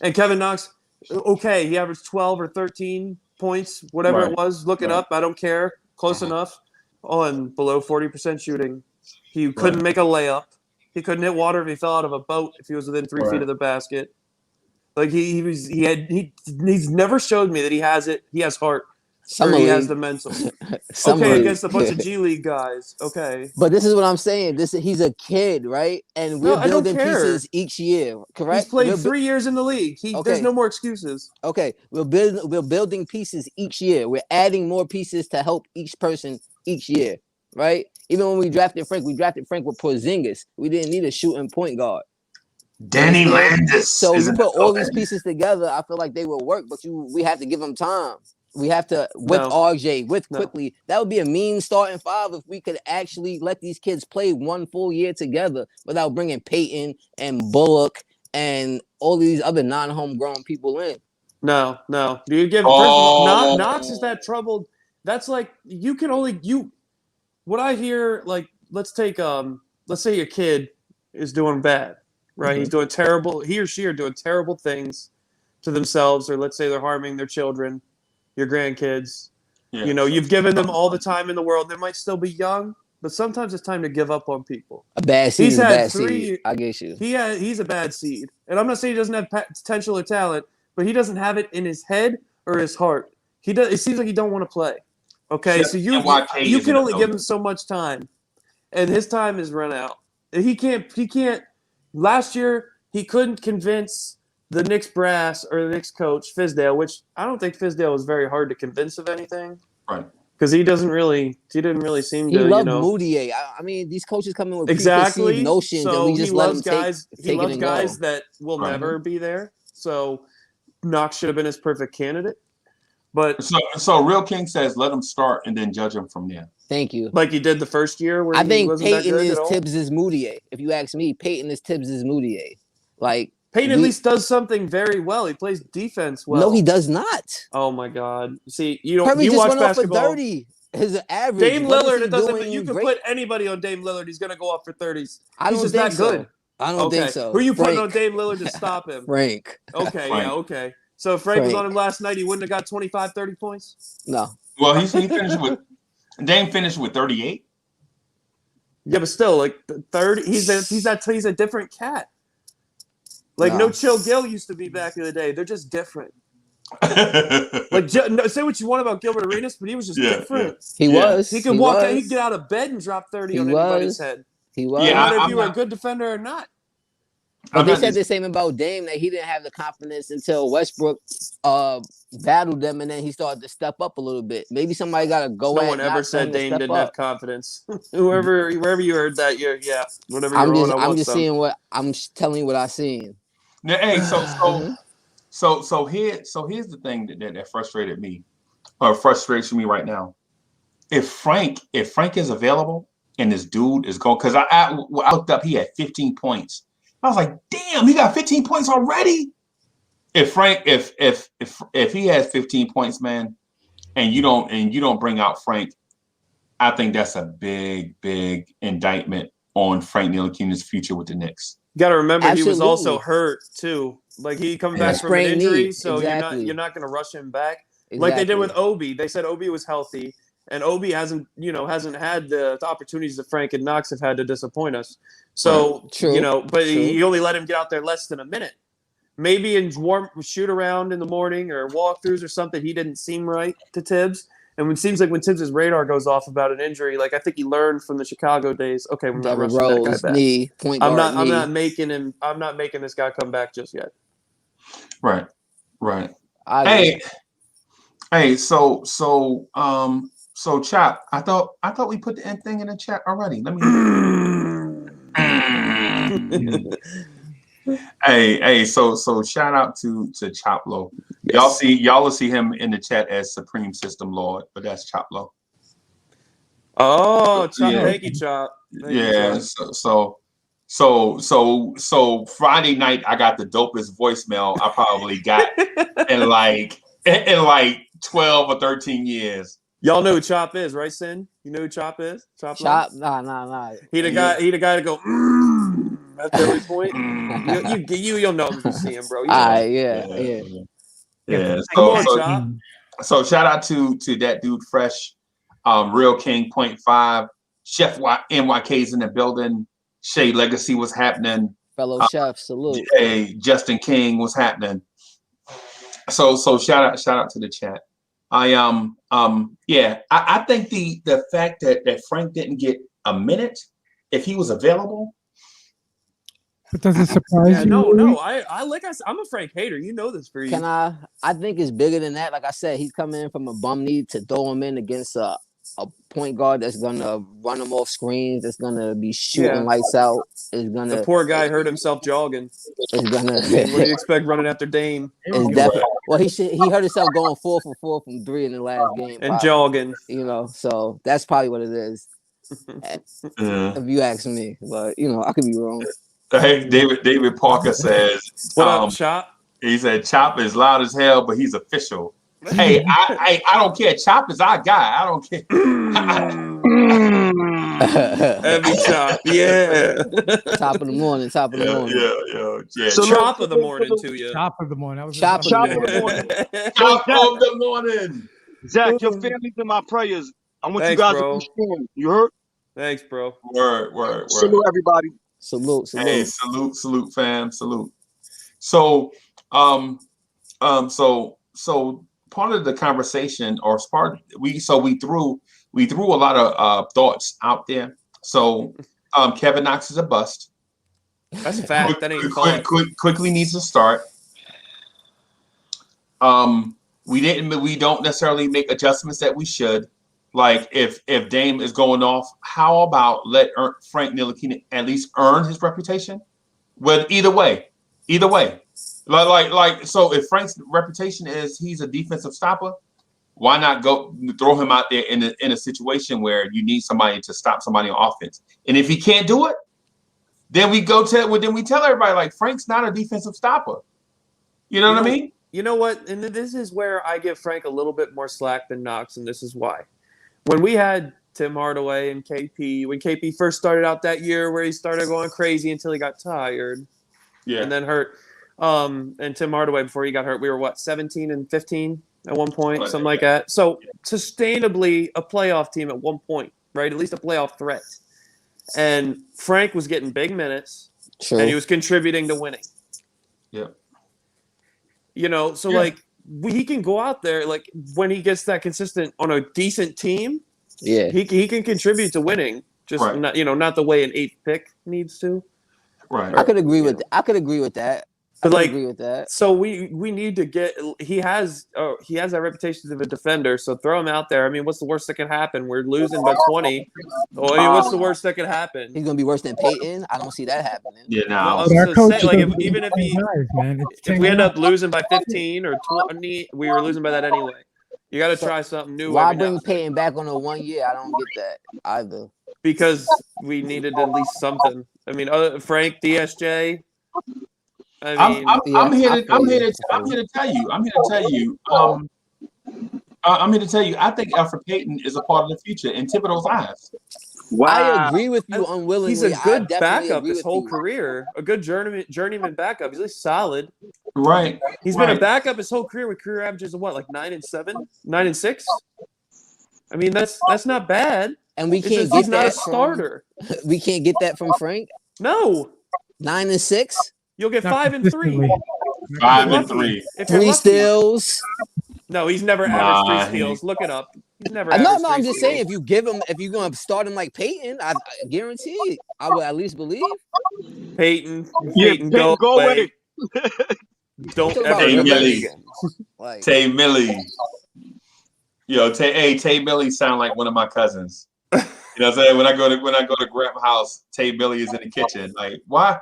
And Kevin Knox, okay, he averaged 12 or 13 points, whatever Right. it was. Look it Right. up. I don't care. Close enough. On below 40% shooting. He couldn't make a layup. He couldn't hit water if he fell out of a boat if he was within 3 feet of the basket. Like he's never showed me that he has it. He has heart. Summer he has league. the mental. Summer Okay, league. against a bunch of G League guys. Okay. But this is what I'm saying. He's a kid, right? And No, we're I don't building care. pieces each year, He's correct? played 3 years in the league. There's no more excuses. Okay, we're building pieces each year. We're adding more pieces to help each person each year, right? Even when we drafted Frank with Porzingis. We didn't need a shooting point guard. Danny Landis. So you put all these pieces together, I feel like they will work, but we have to give them time. We have to RJ, quickly. That would be a mean starting five if we could actually let these kids play one full year together without bringing Peyton and Bullock and all these other non-homegrown people in. No. Do you give first of all, Knox is that troubled? That's like what I hear, like let's say your kid is doing bad, right? Mm-hmm. He's doing terrible, he or she are doing terrible things to themselves, or let's say they're harming their children, your grandkids. Yeah, you've given them all the time in the world. They might still be young, but sometimes it's time to give up on people. A bad seed is a bad seed. I get you. He's a bad seed. And I'm not saying he doesn't have potential or talent, but he doesn't have it in his head or his heart. It seems like he don't want to play. Okay, so you can only give him so much time, and his time is run out. He can't. Last year, he couldn't convince the Knicks brass or the Knicks coach Fizdale, which I don't think Fizdale was very hard to convince of anything, right? Because he didn't really seem to. He loved Moutier. I mean, these coaches come in with preconceived notions, and we just let them take he loves it guys that will never be there. So Knox should have been his perfect candidate. But so Real King says let him start and then judge him from there. Thank you. Like he did the first year where I think Peyton is Tibbs' Moutier. If you ask me, Peyton is Tibbs' Moutier. Like Peyton at least does something very well. He plays defense well. No, he does not. Oh my God! See, you don't. Kirby you just watch went basketball. Off for 30. His average. Dame Lillard, it doesn't. You can put anybody on Dame Lillard. He's going to go off for 30s. He's just that good. I don't think so. Who are you putting on Dame Lillard to stop him? Frank. Okay, yeah, okay. So if Frank was on him last night, he wouldn't have got 25, 30 points? No. Well, he finished with Dame finished with 38. Yeah, but still, like 30. He's a different cat. Like No Chill Gil used to be back in the day. They're just different. Like say what you want about Gilbert Arenas, but he was just different. He was. He could walk out. He could get out of bed and drop 30 on anybody's head. He was. Yeah, whether you were a good defender or not. But they said the same about Dame, that he didn't have the confidence until Westbrook battled them, and then he started to step up a little bit. Maybe somebody got to go. No one ever said Dame didn't have confidence. Wherever you heard that, whatever. I'm just seeing what I'm telling you what I seen. Now, hey, so here's the thing that frustrated me, or frustrates me right now. If Frank is available and this dude is going, because I looked up, he had 15 points. I was like, damn, he got 15 points already. If he has 15 points, man, and you don't bring out Frank, I think that's a big indictment on Frank Ntilikina's future with the Knicks. You got to remember, he was also hurt too. Like he coming back from an injury, so you're not going to rush him back like they did with Obi. They said Obi was healthy, and Obi hasn't had the opportunities that Frank and Knox have had to disappoint us. So he only let him get out there less than a minute. Maybe in warm shoot around in the morning or walkthroughs or something, he didn't seem right to Tibbs. And it seems like when Tibbs' radar goes off about an injury, like I think he learned from the Chicago days. Okay, we're not rushing that guy back. Knee, point guard, I'm not making this guy come back just yet. Right. Hey, so Chop, I thought we put the end thing in the chat already. Let me. Hey, so shout out to Choplo. Yes. Y'all will see him in the chat as Supreme System Lord, but that's Choplo. Oh, Chop, thank you, Chop. So Friday night I got the dopest voicemail I probably got in like 12 or 13 years. Y'all know who Chop is, right, Sin? You know who Chop is? Chop? Nah. He the guy to go, at every point. You'll know if you see him, bro. Yeah. So shout out to that dude, Fresh, Real King, 0.5, Chef NYK's in the building. Shea Legacy was happening. Fellow chef, salute. Hey, Justin King was happening. So shout out to the chat. I think the fact that Frank didn't get a minute if he was available. But does it surprise you? No. I'm a Frank hater. You know this for you. I think it's bigger than that. Like I said, he's coming in from a bum knee to throw him in against a point guard that's gonna run him off screens, that's gonna be shooting lights out. Is gonna. The poor guy hurt himself jogging. Is gonna. What do you expect running after Dame? Well, he hurt himself going 4 for 4 from 3 in the last game and jogging. So that's probably what it is. If you ask me, but I could be wrong. Hey, David Parker says, "What up, Chop?" He said, "Chop is loud as hell, but he's official." Hey, I don't care. Chop is our guy. I don't care. Heavy Chop, yeah. Top of the morning. Yeah. So Chop of the morning to you. Top of the morning. That was Chop of the morning. Zach, your family's in my prayers. I want you Thanks, guys bro. to understand. You heard? Thanks, bro. Word. Salute everybody. Salute. Hey, salute, fam. Salute. So, so part of the conversation, or we threw a lot of thoughts out there. So, Kevin Knox is a bust. That's a fact. That ain't fun. Quickly needs to start. We don't necessarily make adjustments that we should. Like if Dame is going off, how about let Frank Ntilikina at least earn his reputation? Well, either way. Like so if Frank's reputation is he's a defensive stopper, why not go throw him out there in a situation where you need somebody to stop somebody on offense? And if he can't do it, then we tell everybody like Frank's not a defensive stopper. You know what I mean? You know what? And this is where I give Frank a little bit more slack than Knox, and this is why. When we had Tim Hardaway and KP, when KP first started out that year where he started going crazy until he got tired and then hurt, and Tim Hardaway before he got hurt, we were 17 and 15 at one point, something like that. So sustainably a playoff team at one point, right? At least a playoff threat. And Frank was getting big minutes, and he was contributing to winning. Yeah. He can go out there like when he gets that consistent on a decent team. Yeah, he can contribute to winning. Just not the way an 8th pick needs to. Right. I could agree with that. Agree with that. So we need to get. He has that reputation of a defender. So throw him out there. I mean, what's the worst that can happen? We're losing by 20. What's the worst that could happen? He's gonna be worse than Peyton. I don't see that happening. Yeah, no. If we end up losing by 15 or 20, we were losing by that anyway. You got to try something new. Why bring Peyton back on a 1 year? I don't get that either. Because we needed at least something. I mean, Frank, DSJ. I'm here to tell you. I think Alfred Payton is a part of the future in Thibodeau's eyes. Wow. I agree with you unwillingly. He's a good backup his whole career. A good journeyman backup. He's really solid. Right. He's been a backup his whole career with career averages of 9 and 7, 9 and 6. I mean, that's not bad. And we can't get he's not that a starter. We can't get that from Frank. No. 9 and 6. You'll get 5 and 3. 5 and 3. 3 steals. No, he's never averaged 3 steals. Look it up. He's never. No, I'm just saying if you're going to start him like Peyton, I guarantee I would at least believe. Peyton, go away. Don't ever Tay Millie. Like, Tay Millie. Yo, Tay Millie sound like one of my cousins. You know what I'm saying? When I go to Grandma's house, Tay Millie is in the kitchen. Like, why?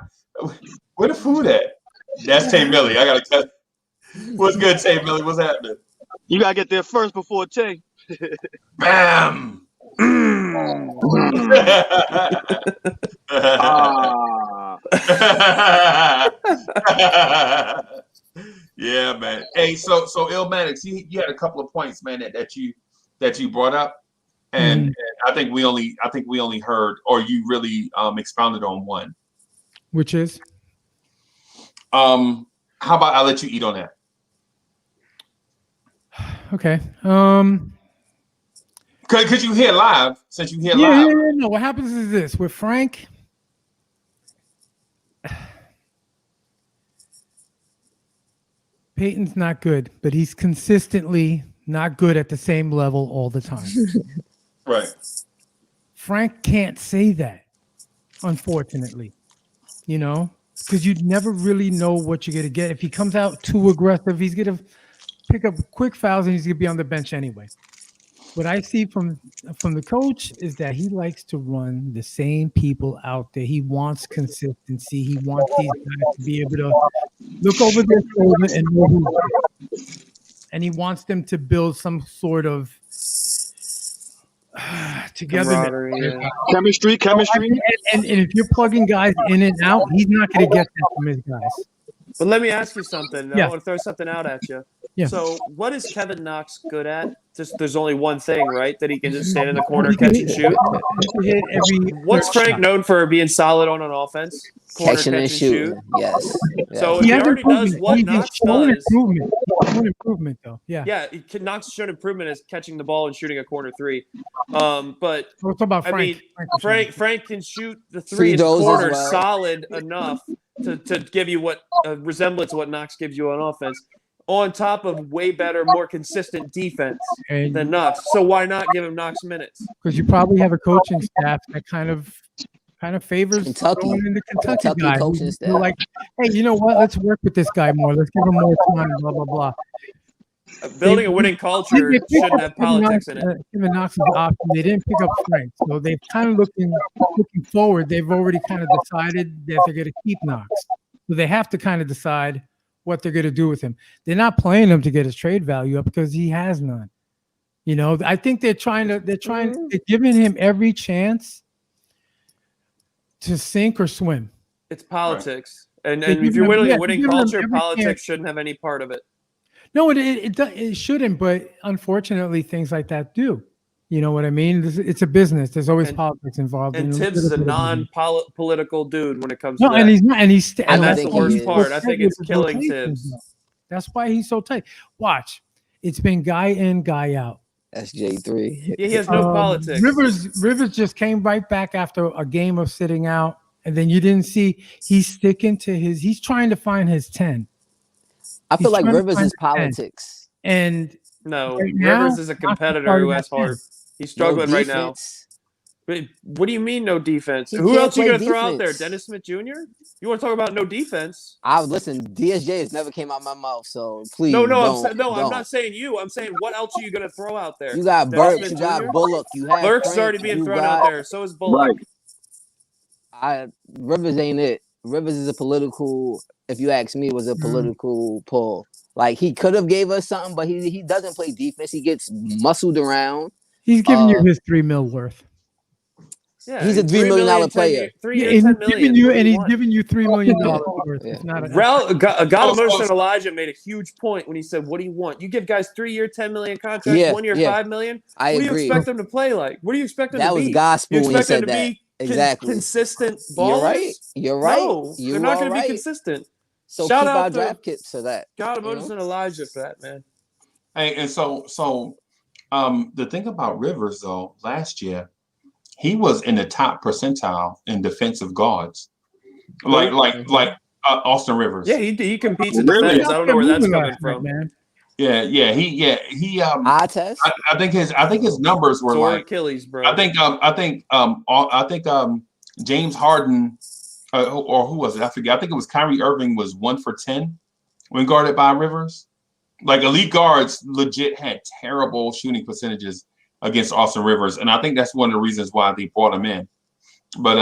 Where the food at? That's Tay Millie. I gotta tell. What's good, Tay Millie? What's happening? You gotta get there first before Tay. Bam. Yeah, man. Hey, so Illmatic, you had a couple of points, man, that you brought up, and I think we only heard, or you really expounded on one, which is how about I let you eat on that? Okay. Because you hear live, since you hear live. Yeah. No, what happens is this with Frank. Peyton's not good, but he's consistently not good at the same level all the time. Right. Frank can't say that, unfortunately, because you never really know what you're going to get. If he comes out too aggressive, he's going to pick up quick fouls and he's going to be on the bench anyway. What I see from the coach is that he likes to run the same people out there. He wants consistency. He wants these guys to be able to look over their shoulder and know who's, and he wants them to build some sort of togetherness. Chemistry. And if you're plugging guys in and out, he's not going to get that from his guys. But let me ask you something. Yeah. I want to throw something out at you. Yeah. So what is Kevin Knox good at? Just there's only one thing, right? That he can just stand in the corner, catch and shoot. What's Frank known for being solid on an offense? Corner, Catching and shooting. Yes. So if he already does what Knox does. Improvement. He's shown improvement, though. Yeah. Yeah, Knox showed improvement as catching the ball and shooting a corner three. But we'll talk about Frank. I mean, Frank can shoot the three in the corner solid enough to give you what a resemblance of what Knox gives you on offense, on top of way better, more consistent defense than Knox. So why not give him Knox minutes? Because you probably have a coaching staff that kind of favors throwing in the Kentucky guy. Coaching staff. You're like, hey, you know what? Let's work with this guy more. Let's give him more time. Blah blah blah. Building a winning culture shouldn't have politics in it. Kevin Knox's option. They didn't pick up Frank, so they've kind of looking forward. They've already kind of decided that they're going to keep Knox, so they have to kind of decide what they're going to do with him. They're not playing him to get his trade value up because he has none. I think they're giving him every chance to sink or swim. It's politics, and if you're winning a winning culture, politics shouldn't have any part of it. No, it shouldn't, but unfortunately, things like that do. You know what I mean? It's a business. There's always politics involved. And Tibbs is a non-political dude when it comes to that. And he's not. And that's the worst part. I think it's killing Tibbs. That's why he's so tight. Watch, it's been guy in, guy out. That's J3. Yeah, he has no politics. Rivers just came right back after a game of sitting out, and then you didn't see he's sticking to his. He's trying to find his 10. I feel like Rivers is politics. And no, Rivers is a competitor who has heart. He's struggling right now. But what do you mean no defense? Who else are you going to throw out there? Dennis Smith Jr.? You want to talk about no defense? Listen, DSJ has never came out of my mouth, so please. I'm not saying you. I'm saying what else are you going to throw out there? You got Burks, you got Bullock, you have Burks already being thrown out there. So is Bullock. Rivers ain't it. Rivers is a political. If you ask me, was a political pull. Like he could have gave us something, but he doesn't play defense. He gets muscled around. He's giving you his $3 million worth. Yeah, he's a $3 million player. He's giving you $3 million worth. It's not God Emotion Elijah made a huge point when he said, "What do you want? You give guys 3-year, $10 million contracts, 1 year, $5 million. What do you expect them to play like? What do you expect them to be? That was gospel you when he expect said them to that. be Exactly. Consistent ballers? You're right. No, they're not going to be consistent. So shout keep out our draft kits for that. God Emotion and Elijah for that, man. Hey, and so the thing about Rivers though, last year he was in the top percentile in defensive guards, like Austin Rivers. Yeah, he competes in defense. I don't know where that's coming from, man. He eye test. I think his numbers were sore like Achilles, bro. I think James Harden or who was it? I forget. I think it was Kyrie Irving was 1 for 10 when guarded by Rivers. Like elite guards legit had terrible shooting percentages against Austin Rivers, and I think that's one of the reasons why they brought him in. But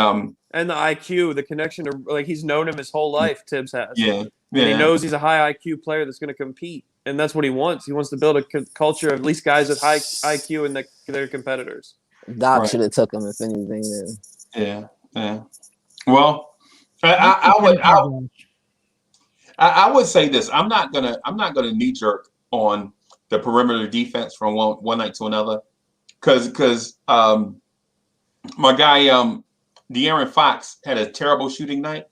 and the IQ, the connection to like he's known him his whole life. Tibbs has. Yeah. And he knows he's a high IQ player that's going to compete, and that's what he wants. He wants to build a culture of at least guys with high IQ and their competitors. Doc should have took him if anything. Then. Yeah. Well, I would say this. I'm not gonna knee jerk on the perimeter defense from one night to another, because my guy De'Aaron Fox had a terrible shooting night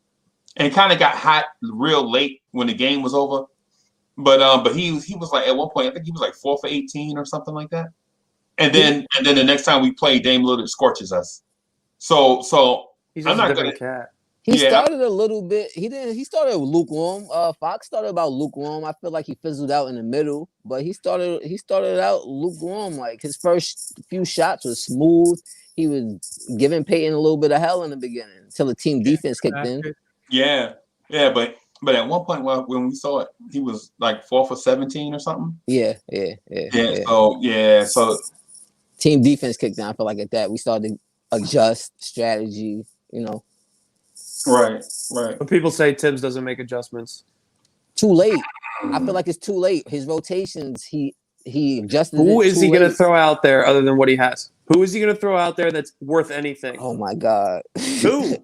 and kind of got hot real late when the game was over. But he was like at one point I think he was like 4 for 18 or something like that. And then the next time we play, Dame Lillard scorches us. So he's I'm not gonna. Cat. He started a little bit. He started lukewarm. Fox started about lukewarm. I feel like he fizzled out in the middle, but he started out lukewarm. Like his first few shots was smooth. He was giving Peyton a little bit of hell in the beginning until the team defense kicked in. Yeah, but at one point when we saw it, he was like 4 for 17 or something. Yeah. So team defense kicked in. I feel like at that we started to adjust strategy. You know. Right. But people say Tibbs doesn't make adjustments. Too late. I feel like it's too late. His rotations, he adjusted. Who is he going to throw out there other than what he has? Who is he going to throw out there that's worth anything? Oh my God. Who?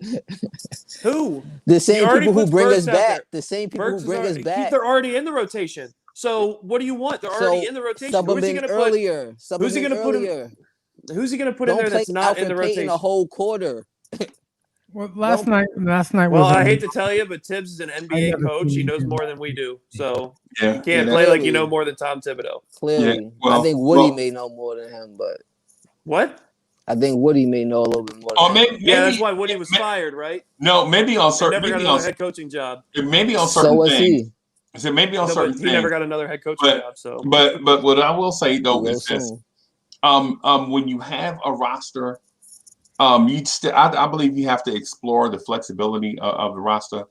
The same people who bring us back. The same people who bring us back. They're already in the rotation. So what do you want? They're already in the rotation. Who's he going to put? Who's he going to put in? Who's he going to put in there that's not in the rotation? A whole quarter. Well, last night. Well, I hate to tell you, but Tibbs is an NBA coach. He knows more than we do, so you can't play like you know more than Tom Thibodeau. Clearly, I think Woody may know more than him, but what? I think Woody may know a little bit more. Maybe, that's why Woody was fired, right? No, maybe on certain. Never got another head coaching job. Maybe on certain things. He. I said maybe on certain things. He never got another head coaching job. So, but what I will say though is this: when you have a roster. I believe you have to explore the flexibility of the roster.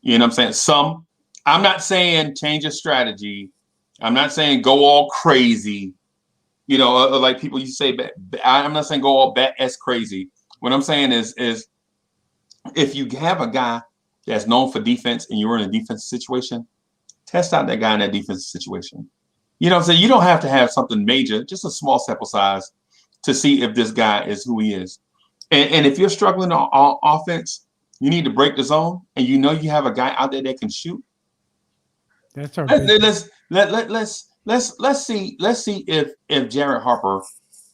You know what I'm saying? I'm not saying change your strategy. I'm not saying go all crazy. You know, like people used to say, I'm not saying go all bat-esque crazy. What I'm saying is if you have a guy that's known for defense and you're in a defensive situation, test out that guy in that defensive situation. You know what I'm saying? You don't have to have something major, just a small sample size to see if this guy is who he is. And if you're struggling on offense, you need to break the zone, and you know you have a guy out there that can shoot. That's our. Let's see if Jared Harper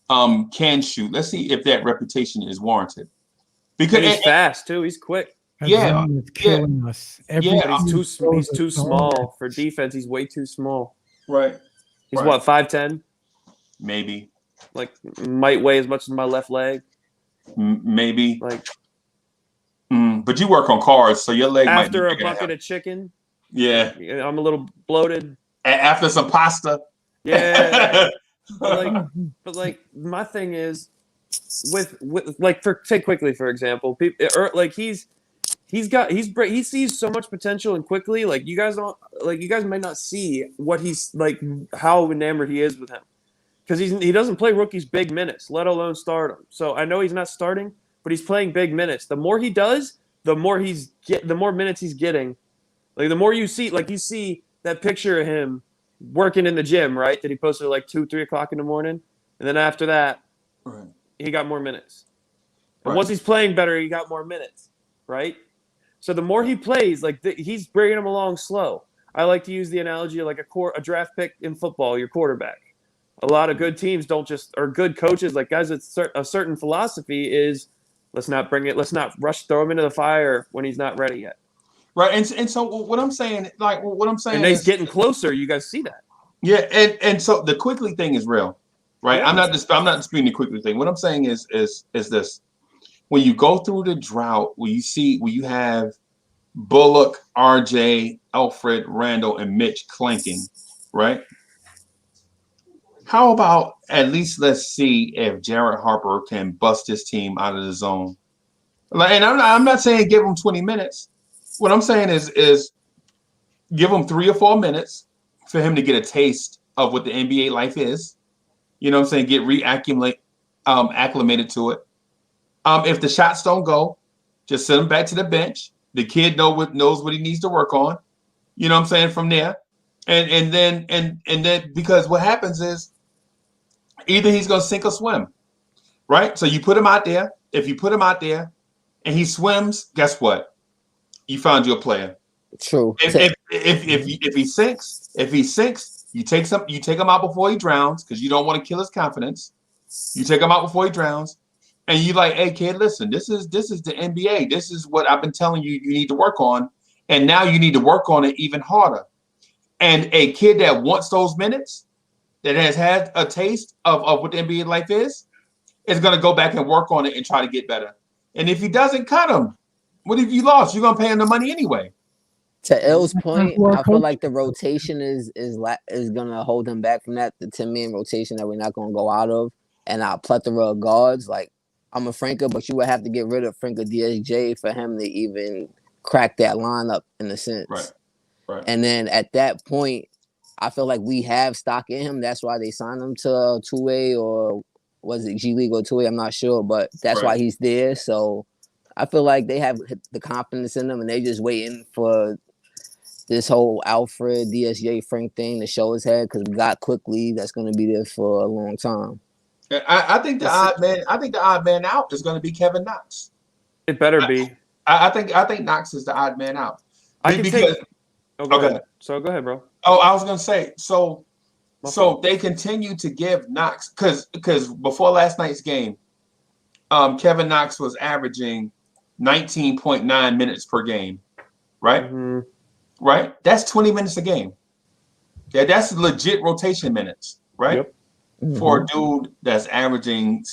can shoot. Let's see if that reputation is warranted. Because he's fast too. He's quick. It's killing us. He's too small for defense. He's way too small. Right. He's what, 5'10"? Maybe. Like might weigh as much as my left leg. Maybe. But you work on cars, so your leg after a bucket of chicken. Yeah. I'm a little bloated. After some pasta. Yeah. but my thing is with like say quickly, for example, like he sees so much potential and quickly. Like you guys might not see what he's like, how enamored he is with him. Because he doesn't play rookies big minutes, let alone start them. So I know he's not starting, but he's playing big minutes. The more he does, the more minutes he's getting. Like the more you see that picture of him working in the gym, right? That he posted at like 2-3 o'clock in the morning, and then after that, he got more minutes. And once he's playing better, he got more minutes, right? So the more he plays, he's bringing him along slow. I like to use the analogy of like a draft pick in football, your quarterback. A lot of good teams or good coaches, like guys with a certain philosophy is let's not throw him into the fire when he's not ready yet. Right. And so what I'm saying, and he's getting closer. You guys see that. Yeah. And so the quickly thing is real, right? Yeah. I'm not disputing the quickly thing. What I'm saying is this: when you go through the drought, where you have Bullock, RJ, Alfred, Randall, and Mitch clanking, right? How about at least let's see if Jared Harper can bust his team out of the zone. And I'm not saying give him 20 minutes. What I'm saying is give him 3 or 4 minutes for him to get a taste of what the NBA life is. You know what I'm saying? Get acclimated to it. If the shots don't go, just send him back to the bench. The kid knows what he needs to work on. You know what I'm saying? From there. And then because what happens is either he's going to sink or swim, right? So you put him out there. If you put him out there and he swims, guess what? You found your player. True. If he sinks, you take him out before he drowns because you don't want to kill his confidence. You take him out before he drowns, and you like, hey kid, listen, this is the NBA. This is what I've been telling you need to work on, and now you need to work on it even harder. And a kid that wants those minutes, that has had a taste of what the NBA life is going to go back and work on it and try to get better. And if he doesn't, cut him. What if you lost? You're gonna pay him the money anyway. To L's point, for our I feel coach. like the rotation is gonna hold him back from that. The 10-man rotation that we're not gonna go out of, and our plethora of guards. Like I'm a Franker, but you would have to get rid of Franker DSJ for him to even crack that lineup in a sense. Right. And then at that point, I feel like we have stock in him. That's why they signed him to two-way, or was it G League or two-way? I'm not sure, but that's why he's there. So I feel like they have the confidence in him, and they just waiting for this whole Alfred DSJ Frank thing to show his head, because we got quickly that's going to be there for a long time. I think the odd man. I think the odd man out is going to be Kevin Knox. It better be. I think Knox is the odd man out. Go ahead. So go ahead, bro. Oh, I was going to say so they continue to give Knox because before last night's game, Kevin Knox was averaging 19.9 minutes per game, right? Mm-hmm. Right? That's 20 minutes a game. Yeah, that's legit rotation minutes, right? Yep. For a dude that's averaging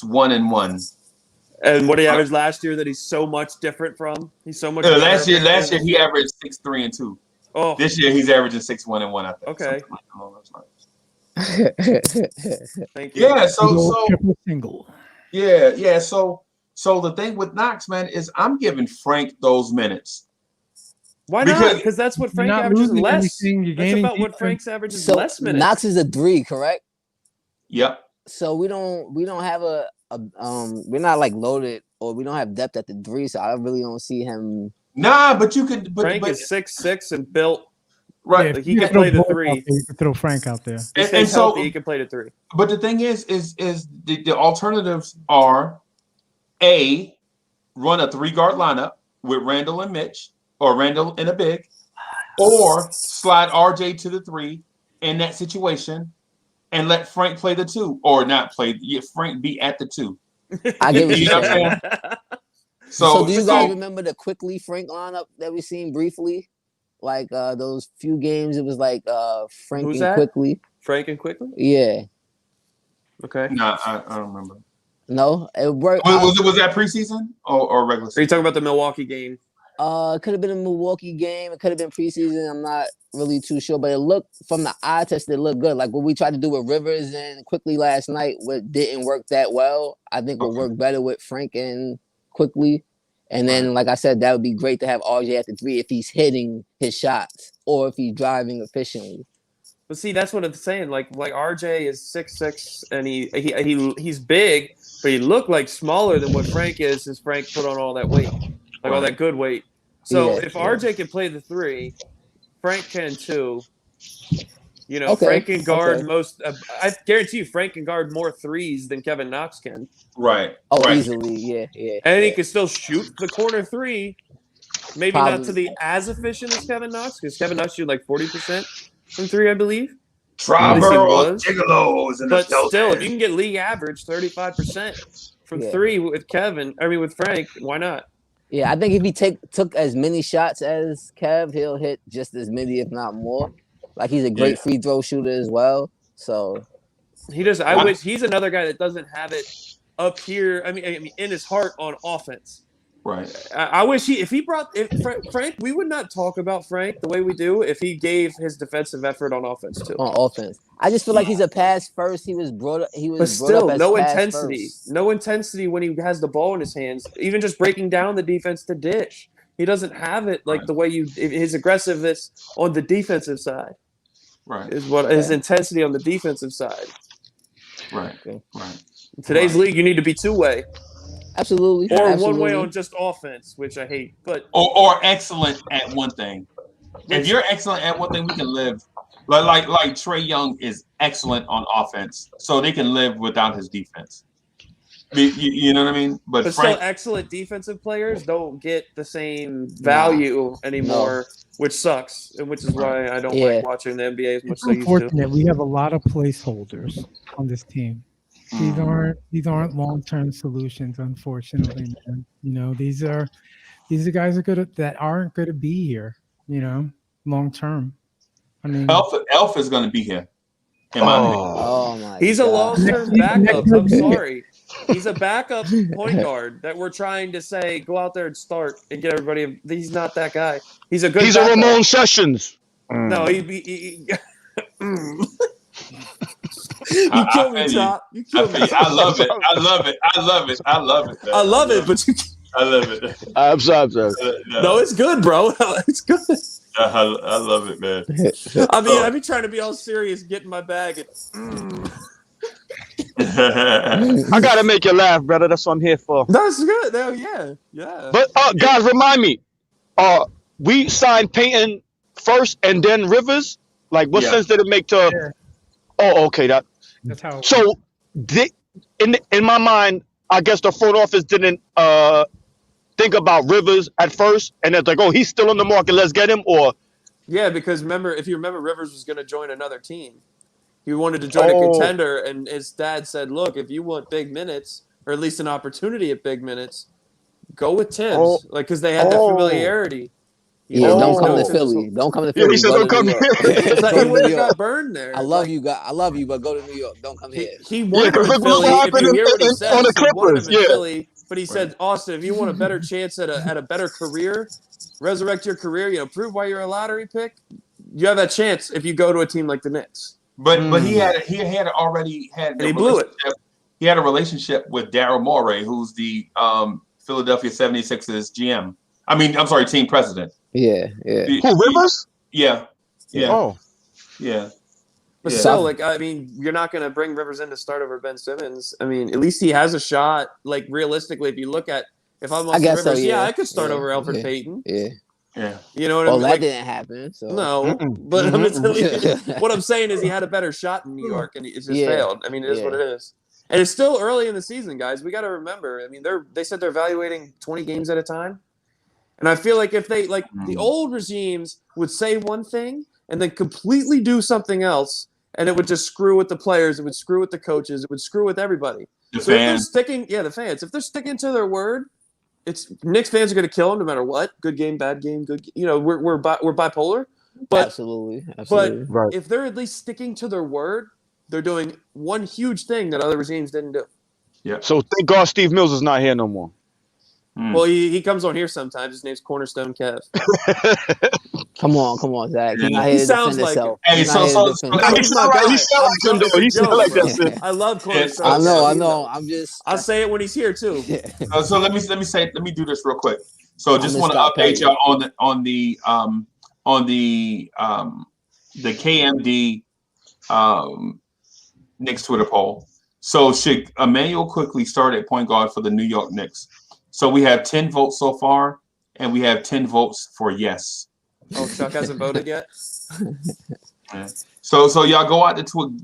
1 and 1. And what he averaged last year that he's so much different from? He's so much last year he averaged 6, 3, and 2. Oh. This year he's averaging 6, 1, and 1, I think. Okay. Thank you. Yeah, so triple single. Yeah. So the thing with Knox, man, is I'm giving Frank those minutes. Why not? Because that's what Frank averages less. That's about what Frank's averages less minutes. Knox is a 3, correct? Yep. So we don't have we're not like loaded, or we don't have depth at the 3. So I really don't see him. Nah, but you could. Frank is 6'6" and built. Right, Yeah, like he can play the 3. You can throw Frank out there. And so he can play the 3. But the thing is the alternatives are A, run a 3-guard lineup with Randall and Mitch, or Randall and a big, or slide RJ to the 3 in that situation and let Frank play the 2, or not play. Frank be at the 2. I get what you you're know saying. what I'm saying? So do you guys remember the quickly Frank lineup that we seen briefly? Like those few games, it was like Frank Who's and that? Quickly. Frank and Quickly? Yeah. Okay. No, I don't remember. No, it worked. Was that preseason or regular season? Are you talking about the Milwaukee game? It could have been a Milwaukee game. It could have been preseason. I'm not really too sure, but it looked, from the eye test, it looked good. Like what we tried to do with Rivers and Quickly last night, what didn't work that well, I think will work better with Frank and Quickly. And then, like I said, that would be great to have RJ at the 3 if he's hitting his shots or if he's driving efficiently. But see, that's what I'm saying. Like RJ is 6'6", and he's big, but he looked like smaller than what Frank is. Since Frank put on all that weight, all that good weight. So if RJ can play the 3, Frank can too. You know, Frank can guard most. I guarantee you, Frank can guard more 3s than Kevin Knox can. Right. Oh, right. easily, yeah. And he can still shoot the corner 3. Maybe not to the as efficient as Kevin Knox, because Kevin Knox shoots like 40% from 3, I believe. Triborough Gigolos, but still, if you can get league average 35% from 3 with with Frank, why not? Yeah, I think if he took as many shots as Kev, he'll hit just as many, if not more. Like he's a great free throw shooter as well. So he does. I wish he's another guy that doesn't have it up here. I mean, in his heart on offense. Right. I wish if Frank, we would not talk about Frank the way we do if he gave his defensive effort on offense too. On offense, I just feel like he's a pass first. He was brought up. But still, as no pass intensity. First. No intensity when he has the ball in his hands. Even just breaking down the defense to dish. He doesn't have it like the way his aggressiveness on the defensive side. Right. Is what his intensity on the defensive side. Right. Right. In today's league, you need to be 2-way. Absolutely. Or 1-way on just offense, which I hate. But or excellent at one thing. If you're excellent at one thing, we can live. Like Trey Young is excellent on offense, so they can live without his defense. You know what I mean? But still, excellent defensive players don't get the same value anymore, which sucks, and which is why I don't like watching the NBA as much as I used to. Unfortunate, we have a lot of placeholders on this team. These aren't long-term solutions, unfortunately, man. You know, these are guys that aren't going to be here, you know, long term. I mean, Elf is going to be here. In my oh my! He's a long-term backup. I'm sorry. He's a backup point guard that we're trying to say go out there and start and get everybody. He's not that guy. He's a good. He's backup. a Ramon Sessions. No, he you killed me, Chop. You killed me. I love it. I love it. I love it. I love it. Man. I love it, but you. I love it. I'm sorry. No, it's good, bro. It's good. I love it, man. I mean, I've been trying to be all serious, getting my bag. I gotta make you laugh, brother. That's what I'm here for. That's good. Yeah. But guys, remind me. We signed Payton first and then Rivers. Like, what sense did it make to? Yeah. Oh, okay. That's how. So, in my mind, I guess the front office didn't think about Rivers at first, and it's like, oh, he's still on the market. Let's get him. Or yeah, because if you remember, Rivers was going to join another team. He wanted to join a contender, and his dad said, "Look, if you want big minutes, or at least an opportunity at big minutes, go with Tibbs, because they had that familiarity." Yeah, don't come to Philly. Don't come to Philly. Yeah, he said don't come here. It's like he would have got burned there. I love you, but go to New York. Don't come here. He wanted him in Philly. If you hear what he said, on the he wanted him in Clippers, Philly, but he said, Austin, if you want a better chance at a better career, resurrect your career, prove why you're a lottery pick, you have that chance if you go to a team like the Knicks. But he already had and he blew it. He had a relationship with Daryl Morey, who's the Philadelphia 76ers GM. Team president. Yeah. Who, Rivers? Yeah. Oh. Yeah. But still, you're not going to bring Rivers in to start over Ben Simmons. I mean, at least he has a shot. Like, realistically, if you look at, if I'm Austin Rivers, I could start over Alfred Payton. Yeah. You know what I mean? Well, that didn't happen. So. No. But what I'm saying is he had a better shot in New York, and it just failed. I mean, it is what it is. And it's still early in the season, guys. We got to remember. I mean, they said they're evaluating 20 games at a time. And I feel like if they, the old regimes would say one thing and then completely do something else, and it would just screw with the players, it would screw with the coaches, it would screw with everybody. The fans. The fans. If they're sticking to their word, Knicks fans are going to kill them no matter what. Good game, bad game, good. We're bipolar. But, absolutely. But if they're at least sticking to their word, they're doing one huge thing that other regimes didn't do. Yeah. So thank God Steve Mills is not here no more. Well, he comes on here sometimes. His name's Cornerstone Kev. Come on, Zach. He sounds like it. Hey, he sounds like that. I love Cornerstone. I know. I'll say it when he's here too. So let me do this real quick. So just want to update y'all on the KMD Knicks Twitter poll. So should Emmanuel quickly start at point guard for the New York Knicks? So we have 10 votes so far, and we have 10 votes for yes. Oh, Chuck hasn't voted yet. Yeah. So y'all go out to Twitter,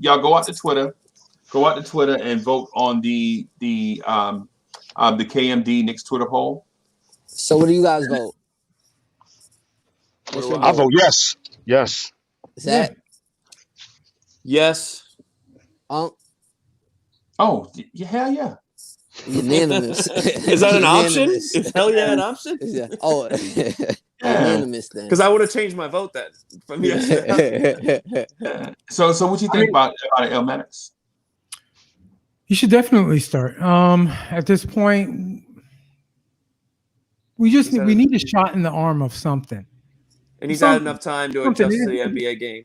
and vote on the KMD Knicks Twitter poll. So what do you guys vote? I vote yes. Yes. Zach? Yes. Oh, hell yeah. Unanimous. Is that an option? Is hell yeah an option? Oh, unanimous then. Because I would have changed my vote then. From yes. So what you think about El Maddox? You should definitely start. At this point, we need a shot in the arm of something. And he's had enough time to adjust to the NBA game.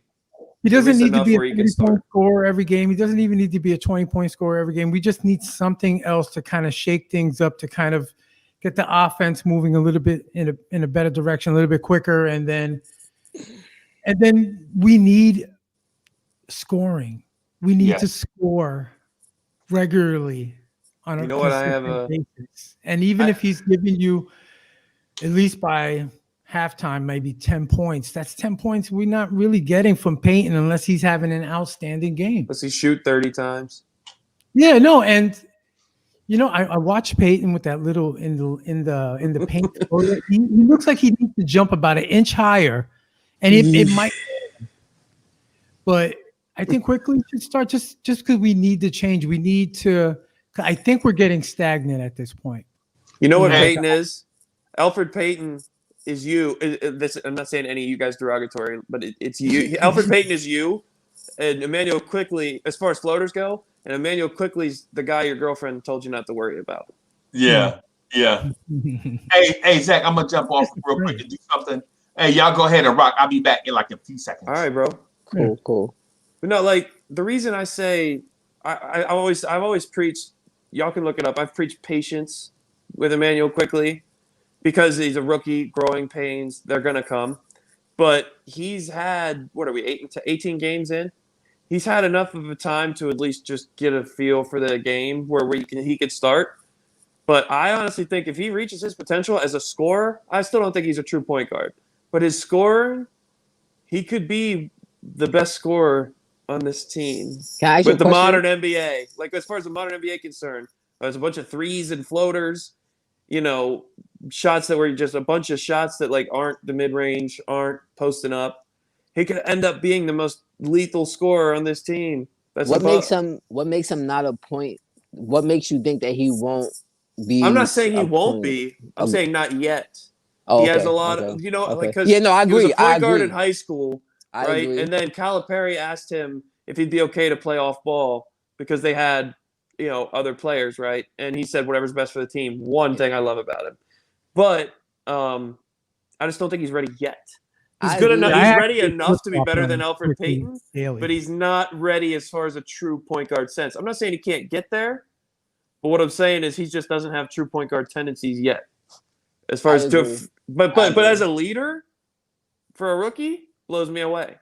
He doesn't need to be a 30-point scorer every game. He doesn't even need to be a 20-point scorer every game. We just need something else to kind of shake things up, to kind of get the offense moving a little bit in a better direction, a little bit quicker, and then we need scoring. We need to score regularly on a basis. And even if he's giving you at least by halftime, maybe 10 points. That's 10 points we're not really getting from Payton unless he's having an outstanding game. Does he shoot 30 times? Yeah, no, and I watched Payton with that little in the paint. He looks like he needs to jump about an inch higher, and it might. But I think quickly should start just because we need to change. We need to. I think we're getting stagnant at this point. You know what Payton is? Alfred Payton is you. I'm not saying any of you guys derogatory, but it's you. Alfred Payton is you, and Emmanuel quickly, as far as floaters go, and Emmanuel Quickly's the guy your girlfriend told you not to worry about. Yeah. Hey, Zach, I'm gonna jump off real quick and do something. Hey, y'all go ahead and rock. I'll be back in like a few seconds. All right, bro. Cool. But no, like the reason I say I've always preached. Y'all can look it up. I've preached patience with Emmanuel Quickly because he's a rookie, growing pains. They're gonna come, but he's had 18 games in. He's had enough of a time to at least just get a feel for the game where he could start. But I honestly think if he reaches his potential as a scorer, I still don't think he's a true point guard. But his scoring, he could be the best scorer on this team with the modern NBA. Like as far as the modern NBA concerned, there's a bunch of threes and floaters, shots that were just a bunch of shots that like aren't the mid range, aren't posting up. He could end up being the most lethal scorer on this team. What makes him not a point? What makes you think that he won't be? I'm not saying he won't be. I'm saying not yet. Oh, he has a lot of, because I agree. He was a point guard in high school, I right? agree. And then Calipari asked him if he'd be okay to play off ball because they had, other players, right? And he said whatever's best for the team. One thing I love about him, but I just don't think he's ready yet. He's good enough. He's ready enough to be better than Elfrid Payton, but he's not ready as far as a true point guard sense. I'm not saying he can't get there, but what I'm saying is he just doesn't have true point guard tendencies yet. As far as but as a leader for a rookie, blows me away.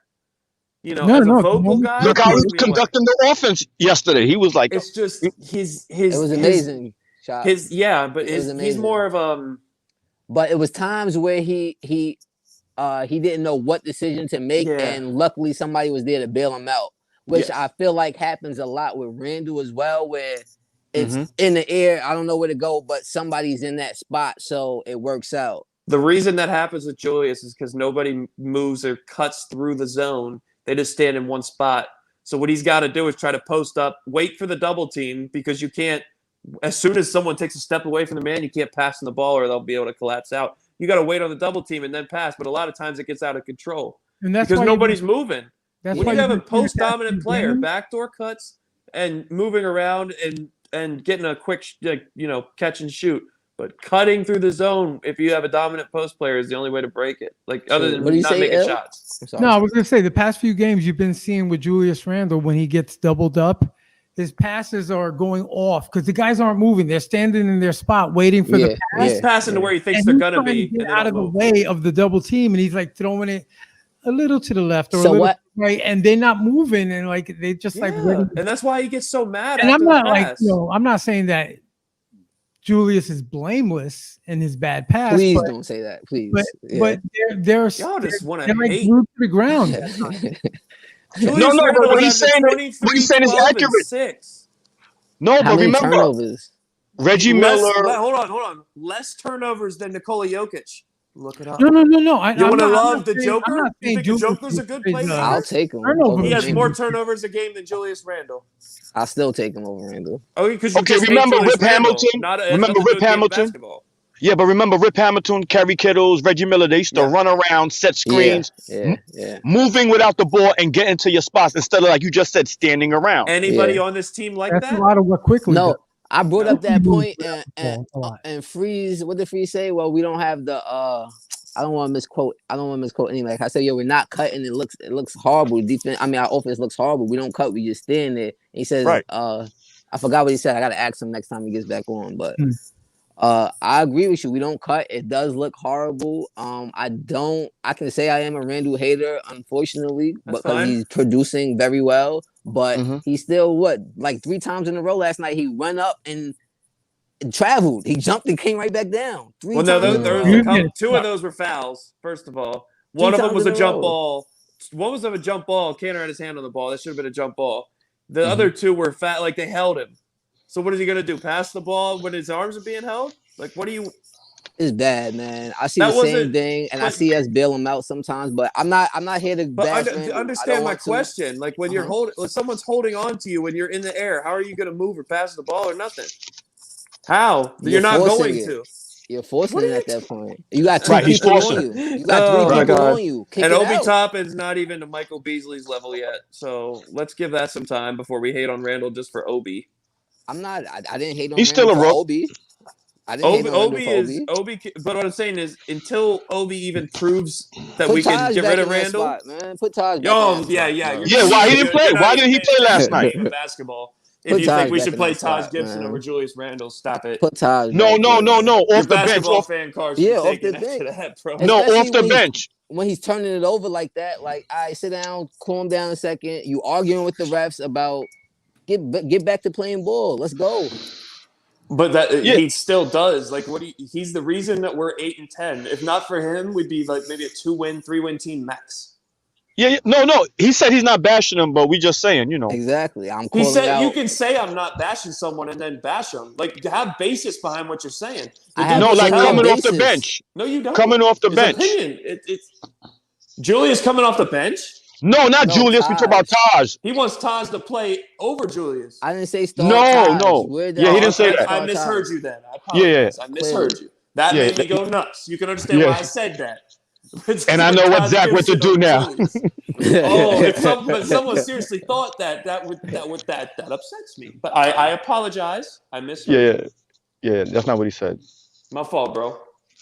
As a vocal guy. Look how he was conducting the offense yesterday. He was like, it's just his. It was amazing. He's more of But it was times where he didn't know what decision to make, and luckily somebody was there to bail him out, which I feel like happens a lot with Randall as well, where it's in the air, I don't know where to go, but somebody's in that spot, so it works out. The reason that happens with Julius is because nobody moves or cuts through the zone. They just stand in one spot. So what he's got to do is try to post up, wait for the double team, because you can't, as soon as someone takes a step away from the man, you can't pass him the ball or they'll be able to collapse out. You got to wait on the double team and then pass, but a lot of times it gets out of control because nobody's moving. When you have a post-dominant player, backdoor cuts and moving around and getting a quick, catch and shoot, but cutting through the zone, if you have a dominant post player, is the only way to break it. Like other than not making shots. No, I was going to say the past few games you've been seeing with Julius Randle when he gets doubled up, his passes are going off because the guys aren't moving. They're standing in their spot waiting for the pass. He's passing to where he thinks they're going to be. Get out of the way of the double team, and he's like throwing it a little to the left or a little to the right, and they're not moving, and like they just and that's why he gets so mad. And I'm not I'm not saying that Julius is blameless in his bad pass. Please don't say that, please. But they're y'all just want to hate glued to the ground. No, but what he's saying is accurate. 6. No, but remember, turnovers. Reggie Miller. Hold on. Less turnovers than Nikola Jokic. Look it up. No. You want to love the Joker? You think the Joker's a good player? I'll take him. He has more turnovers a game than Julius Randle. I'll still take him over Randle. Okay, remember Rip Hamilton? Remember Rip Hamilton? Yeah, but remember Rip Hamilton, Kerry Kittles, Reggie Miller, they used to run around, set screens, moving without the ball and getting to your spots instead of, like you just said, standing around. Anybody on this team like That's that? a lot of what quickly. No, I brought up that point and Freeze. What did Freeze say? Well, we don't have the I don't want to misquote anything. Like I said, we're not cutting. It looks horrible. Defense. I mean, our offense looks horrible. We don't cut. We just stand there. And he says, I forgot what he said. I got to ask him next time he gets back on. But I agree with you. We don't cut. It does look horrible. I can say I am a Randall hater, unfortunately, because he's producing very well. But he still like 3 times in a row last night. He went up and traveled. He jumped and came right back down. 3 times. 2 of those were fouls. First of all, one of them was a jump ball. One was a jump ball. Cantor had his hand on the ball. That should have been a jump ball. The other 2 were fat. Like they held him. So what is he gonna do? Pass the ball when his arms are being held? Like what do you? It's bad, man. I see the same thing, and I see us bail him out sometimes. But I'm not here to. But understand my question. Like when you're when someone's holding on to you when you're in the air, how are you gonna move or pass the ball or nothing? How? You're not going to. You're forcing it at that point. You got two Right, he's people on forcing you. You got three people on you. Kick and it Obi out. Toppin's not even to Michael Beasley's level yet. So let's give that some time before we hate on Randall just for Obi. I'm not. I didn't hate on He's Randall still a for rook. Obi. I didn't hate on Randall for Obi. Obi. But what I'm saying is, until Obi even proves that Put we can Taj get back rid in of that Randall, spot, man. Put Taj back in that spot. Yeah, why he didn't play? Why didn't he play last night? Basketball. If Put you Taj think we back should in play that Taj spot, Gibson man. over Julius Randle, stop it. Put Taj No. back there. Off Your the bench. basketball fan card should Yeah, be off the taken bench. after that, bro. No, Especially off the bench. When he's turning it over like that, like, all right, sit down, calm down a second. You arguing with the refs about get back to playing ball. Let's go. But that he still does. Like, he's the reason that we're 8-10. If not for him, we'd be like maybe a 2-win, 3-win team max. Yeah, no. He said he's not bashing him, but we just saying, you know. Exactly. I'm He calling said out. you can say I'm not bashing someone and then bash them. Like, have basis behind what you're saying. No, like coming off the bench. No, you don't. Coming off the His bench. opinion. It's Julius coming off the bench. No, not Julius. We talk about Taj. He wants Taj to play over Julius. I didn't say start Taj. No. Yeah, he didn't say that. I misheard you then. I apologize. I misheard you. That made me go nuts. You can understand why I said that. And I know what Zach went to do now. If someone seriously thought that upsets me. But I apologize. I misheard. Yeah, that's not what he said. My fault, bro.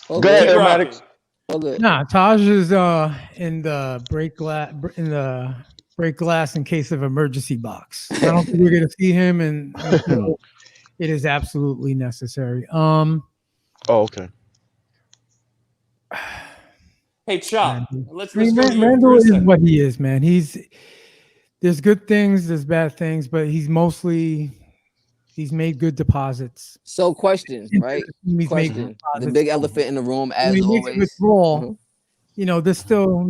Go ahead, Maddox. Nah, Taj is in the break glass in case of emergency box. I don't think we're gonna see him, and it is absolutely necessary. Oh, okay. Hey, Chop. Randall is what he is, man. There's good things, there's bad things, but he's made good deposits. So, question, right? Question. The big elephant in the room, as always. Withdrawal, there's still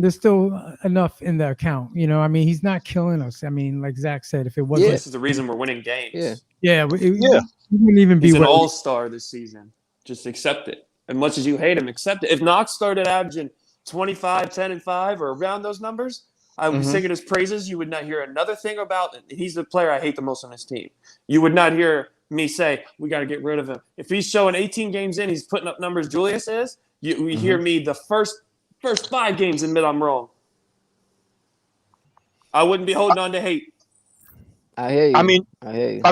enough in the account. I mean, he's not killing us. I mean, like Zach said, if it wasn't, this is the reason we're winning games. He wouldn't even be an all-star this season. Just accept it. As much as you hate him, accept it. If Knox started averaging 25, 10, and 5, or around those numbers, I would be singing his praises. You would not hear another thing about it. He's the player I hate the most on this team. You would not hear me say, we got to get rid of him. If he's showing 18 games in, he's putting up numbers Julius is, we hear me the first 5 games admit I'm wrong. I wouldn't be holding on to hate. I hear you. I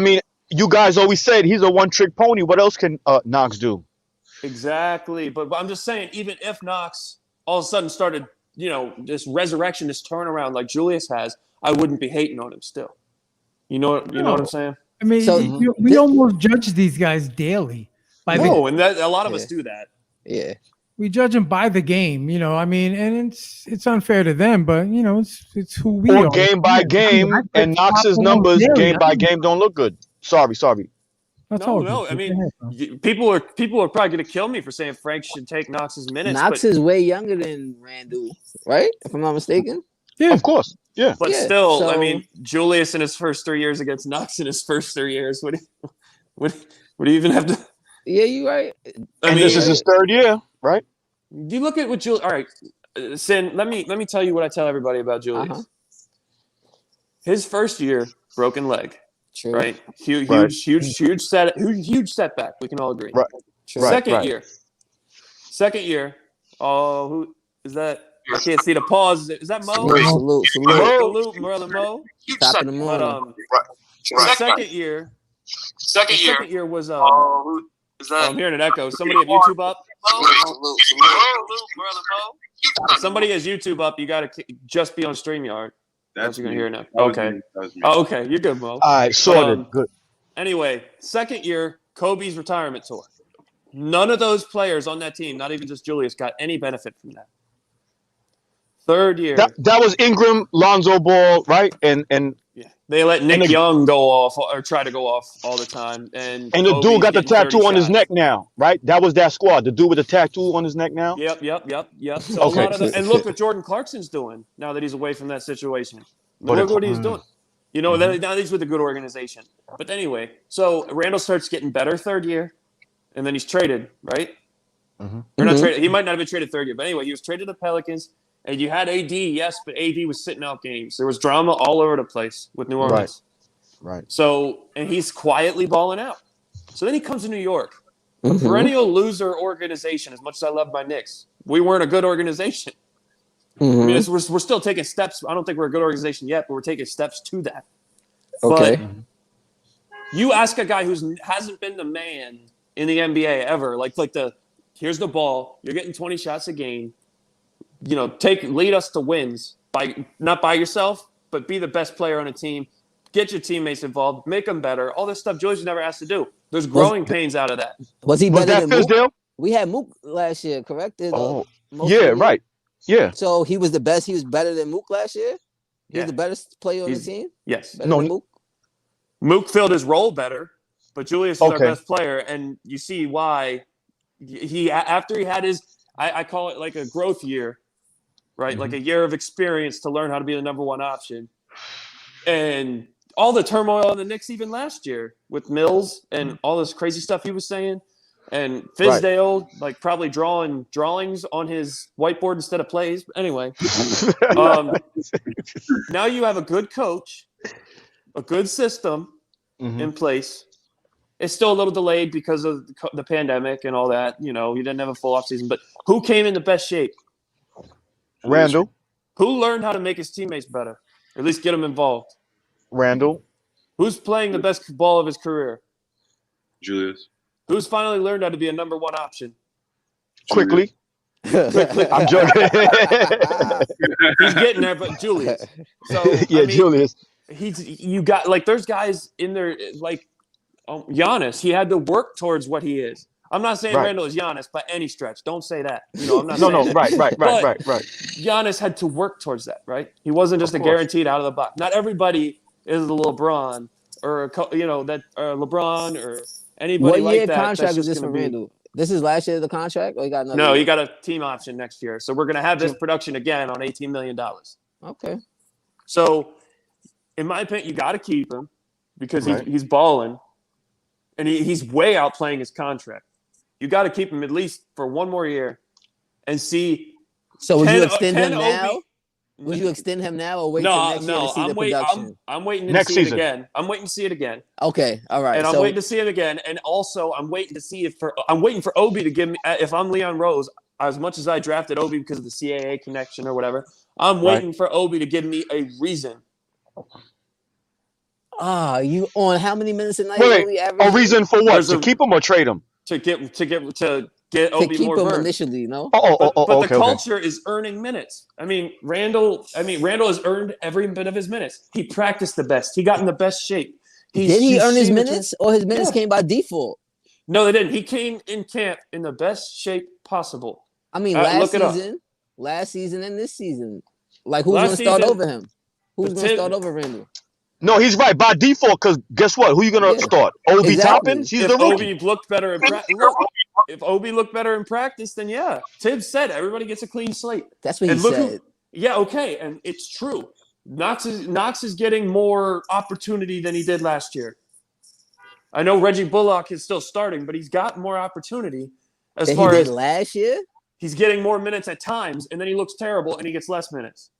mean, you guys always said he's a one-trick pony. What else can Knox do? Exactly. But I'm just saying, even if Knox all of a sudden started, this resurrection, this turnaround like Julius has, I wouldn't be hating on him still. You know what I'm saying? I mean, we almost judge these guys daily. And a lot of us do that. Yeah. We judge them by the game, I mean, and it's unfair to them, but it's who we are. Game by game, and Knox's numbers game by game don't look good. Sorry. No. I mean, people are probably going to kill me for saying Frank should take Knox's minutes. Knox is way younger than Randall, right? If I'm not mistaken. Yeah, of course. Yeah, but still, I mean, Julius in his first 3 years against Knox in his first 3 years. What do you even have to? Yeah, you're right. This is his 3rd year, right? You look at what Julius. All right, Sin. Let me tell you what I tell everybody about Julius. His first year, broken leg. True. Right. Huge setback. We can all agree. Right. Second year. Oh, who is that? I can't see the pause. Is that Mo? Salute. Brother Mo. Top of the morning. Second year was who is that? I'm hearing an echo. Somebody have YouTube up. Salute, Brother Mo. If somebody has YouTube up, you got to just be on StreamYard. That's what you're going to hear now. Okay. Okay. You're good, Mo. All right. Sorted. Good. Anyway, second year, Kobe's retirement tour. None of those players on that team, not even just Julius, got any benefit from that. Third year. That was Ingram, Lonzo Ball, right? And they let Nick Young go off or try to go off all the time. And the dude got the tattoo on his neck now, right? That was that squad. The dude with the tattoo on his neck now? Yep. So a lot of and look what Jordan Clarkson's doing now that he's away from that situation. Look what he's doing. Now he's with a good organization. But anyway, so Randall starts getting better third year, and then he's traded, right? Or not traded. He might not have been traded third year, but anyway, he was traded to the Pelicans. And you had AD, yes, but AD was sitting out games. There was drama all over the place with New Orleans. Right. So, and he's quietly balling out. So then he comes to New York. perennial loser organization. As much as I love my Knicks, we weren't a good organization. I mean, we're still taking steps. I don't think we're a good organization yet, but we're taking steps to that. Okay. But you ask a guy who hasn't been the man in the NBA ever, here's the ball. You're getting 20 shots a game. Lead us to wins not by yourself, but be the best player on a team. Get your teammates involved, make them better. All this stuff Julius never asked to do. There's growing pains out of that. Was he better than Mook? We had Mook last year, correct? Right. Yeah. So he was the best. He was better than Mook last year. He was the best player on the team. Yes. Better than Mook. Mook filled his role better, but Julius is our best player, and you see why. After he had his, I call it like a growth year, right? Like a year of experience to learn how to be the number one option, and all the turmoil on the Knicks even last year with Mills and all this crazy stuff he was saying, and Fizdale probably drawing drawings on his whiteboard instead of plays. But anyway, now you have a good coach, a good system in place. It's still a little delayed because of the pandemic and all that. You didn't have a full offseason. But who came in the best shape? Randall. Who learned how to make his teammates better? Or at least get them involved? Randall. Who's playing the best ball of his career? Julius. Who's finally learned how to be a number one option? Quickly. I'm joking. He's getting there, but Julius. So Julius. There's guys in there Giannis. He had to work towards what he is. I'm not saying Randall is Giannis by any stretch. Don't say that. I'm not saying that. Right. Giannis had to work towards that, right? He wasn't just a guaranteed out of the box. Not everybody is the LeBron or LeBron or anybody like that. What year contract is this for Randall? This is last year of the contract, or you got another? No, year? you got a team option next year. So we're going to have this production again on $18 million. Okay. So, in my opinion, you got to keep him because he's balling, and he's way outplaying his contract. You got to keep him at least for one more year and see. So would you extend him now? Would you extend him now or wait till next year to see the production? I'm waiting to see it again. I'm waiting to see it again. Okay, all right. And I'm waiting to see it again. And also, I'm waiting to see I'm waiting for Obi to give me. If I'm Leon Rose, as much as I drafted Obi because of the CAA connection or whatever, I'm waiting for Obi to give me a reason. You on how many minutes a night? Wait, a reason for what? To keep him or trade him? To get Obi keep more him burn. initially, no. But the culture is earning minutes. I mean, Randall has earned every bit of his minutes. He practiced the best. He got in the best shape. Did he earn his minutes, or his minutes came by default? No, they didn't. He came in camp in the best shape possible. I mean, last season and this season. Like, who's going to start over him? Who's going to start over Randall? No, he's right by default. Because guess what? Who you gonna start? Obi Toppin? He's the rookie. If Obi looked better in practice, then yeah. Tibbs said everybody gets a clean slate. That's what he said. Okay, and it's true. Knox is getting more opportunity than he did last year. I know Reggie Bullock is still starting, but he's got more opportunity as far as last year. He's getting more minutes at times, and then he looks terrible, and he gets less minutes.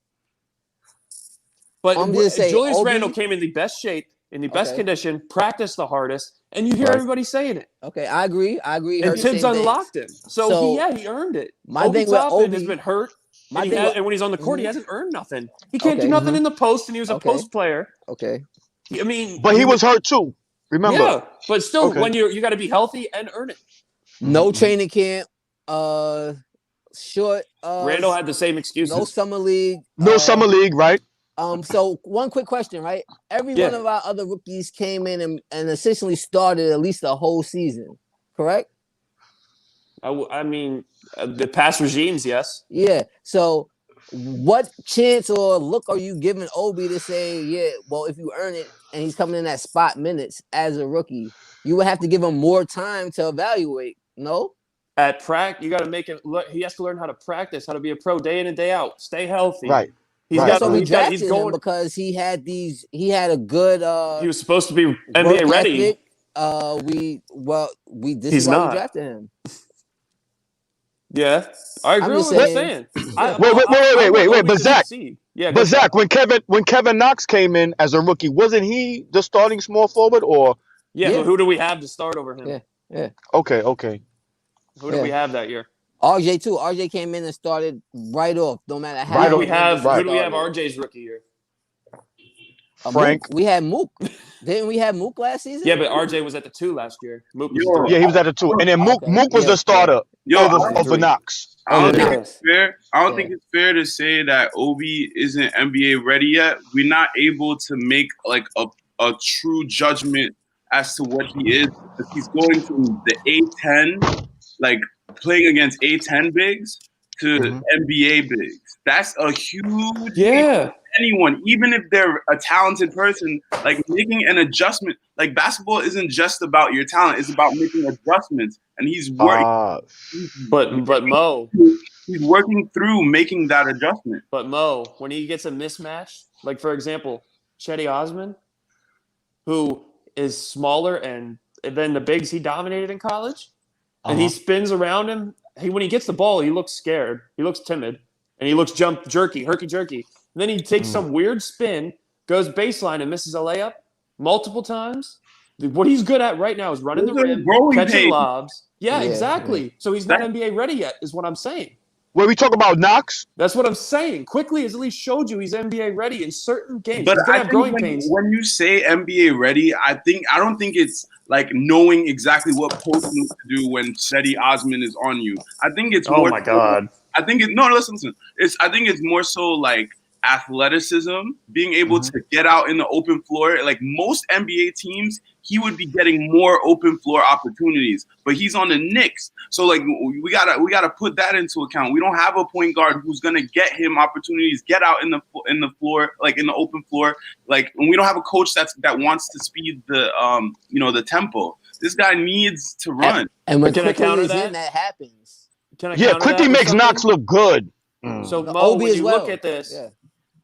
But Julius Randle came in the best shape, in the best condition, practiced the hardest, and you hear everybody saying it. Okay, I agree. And Tibbs unlocked him. So he earned it. My thing with Obi has been hurt, and when he's on the court, he hasn't earned nothing. He can't do nothing in the post, and he was a post player. Okay. I mean, but he was hurt too. Remember? Yeah, but still, when you got to be healthy and earn it. No training camp. Short. Randall had the same excuses. No summer league. No summer league, right? So one quick question, right? Every one of our other rookies came in and essentially started at least a whole season, correct? I mean, the past regimes, yes. Yeah. So what chance or look are you giving Obi to say, well, if you earn it and he's coming in at spot minutes as a rookie, you would have to give him more time to evaluate, no? At practice, you got to make it. He has to learn how to practice, how to be a pro day in and day out, stay healthy. Right. We drafted him because he had a good. He was supposed to be NBA ready. This is why we drafted him. Yeah, I agree with what you're saying. Wait, but Zach, when Kevin Knox came in as a rookie, wasn't he the starting small forward or? Yeah, but who do we have to start over him? Yeah. Okay. Who do we have that year? RJ too. RJ came in and started right off. No matter how. Right Who on. do we have? Right. Who do we have? RJ's rookie year. Frank. Mook. We had Mook. Didn't we have Mook last season? Yeah, but RJ was at the 2 last year. Mook was Yo, the 3. Yeah, he was at the 2, and then Mook was the starter over Knox. I don't think Yeah. it's fair. I don't think it's fair to say that Obi isn't NBA ready yet. We're not able to make like a true judgment as to what he is. If he's going from the A10, like playing against A10 bigs, to NBA bigs. That's a huge yeah. Anyone, even if they're a talented person, like making an adjustment. Like basketball isn't just about your talent; it's about making adjustments. And he's working. But Mo, he's working through making that adjustment. But Mo, when he gets a mismatch, like for example, Cedi Osman, who is smaller and than the bigs he dominated in college, and he spins around him. When he gets the ball, he looks scared. He looks timid, and he looks herky jerky. And then he takes some weird spin, goes baseline, and misses a layup multiple times. What he's good at right now is running the rim, catching lobs. Yeah, exactly. Yeah. So he's not NBA ready yet, is what I'm saying. When we talk about Knox? That's what I'm saying. Quickly has at least showed you he's NBA ready in certain games. But he's going to have growing pains. When you say NBA ready, I don't think it's like knowing exactly what post moves to do when Cedi Osman is on you. I think it's more. Oh my God. I think it's no. Listen. I think it's more so like athleticism, being able to get out in the open floor. Like most NBA teams, he would be getting more open floor opportunities, but he's on the Knicks. So like we gotta put that into account. We don't have a point guard who's gonna get him opportunities, get out in the floor, like in the open floor. Like, and we don't have a coach that wants to speed the the tempo. This guy needs to run. And when quickly that happens. Quickly makes Knox look good. So Mo, when you look at this. Yeah.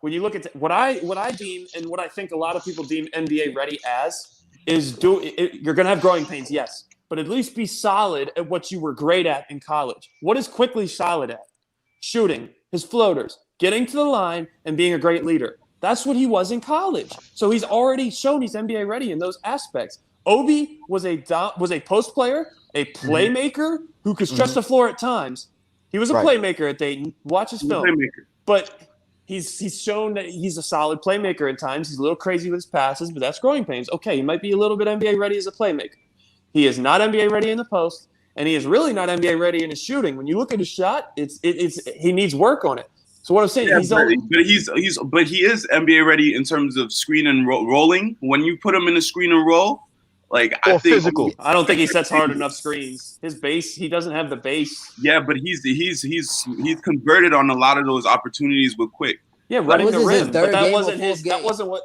When you look at what I deem and what I think a lot of people deem NBA ready as is you're going to have growing pains, yes, but at least be solid at what you were great at in college. What is Quickly solid at? Shooting, his floaters, getting to the line, and being a great leader. That's what he was in college. So he's already shown he's NBA ready in those aspects. Obi was a post player, a playmaker who could stretch the floor at times. He was a playmaker at Dayton. Watch his film. But he's shown that he's a solid playmaker at times. He's a little crazy with his passes, but that's growing pains. Okay, he might be a little bit NBA ready as a playmaker. He is not NBA ready in the post, and he is really not NBA ready in his shooting. When you look at his shot, he needs work on it. So what I'm saying, but he is NBA ready in terms of screen and rolling. When you put him in a screen and roll, like I think physical. I don't think he sets hard enough screens. His base, he doesn't have the base. Yeah, but he's converted on a lot of those opportunities with Quick. Yeah, running the rim, but that wasn't his. That wasn't what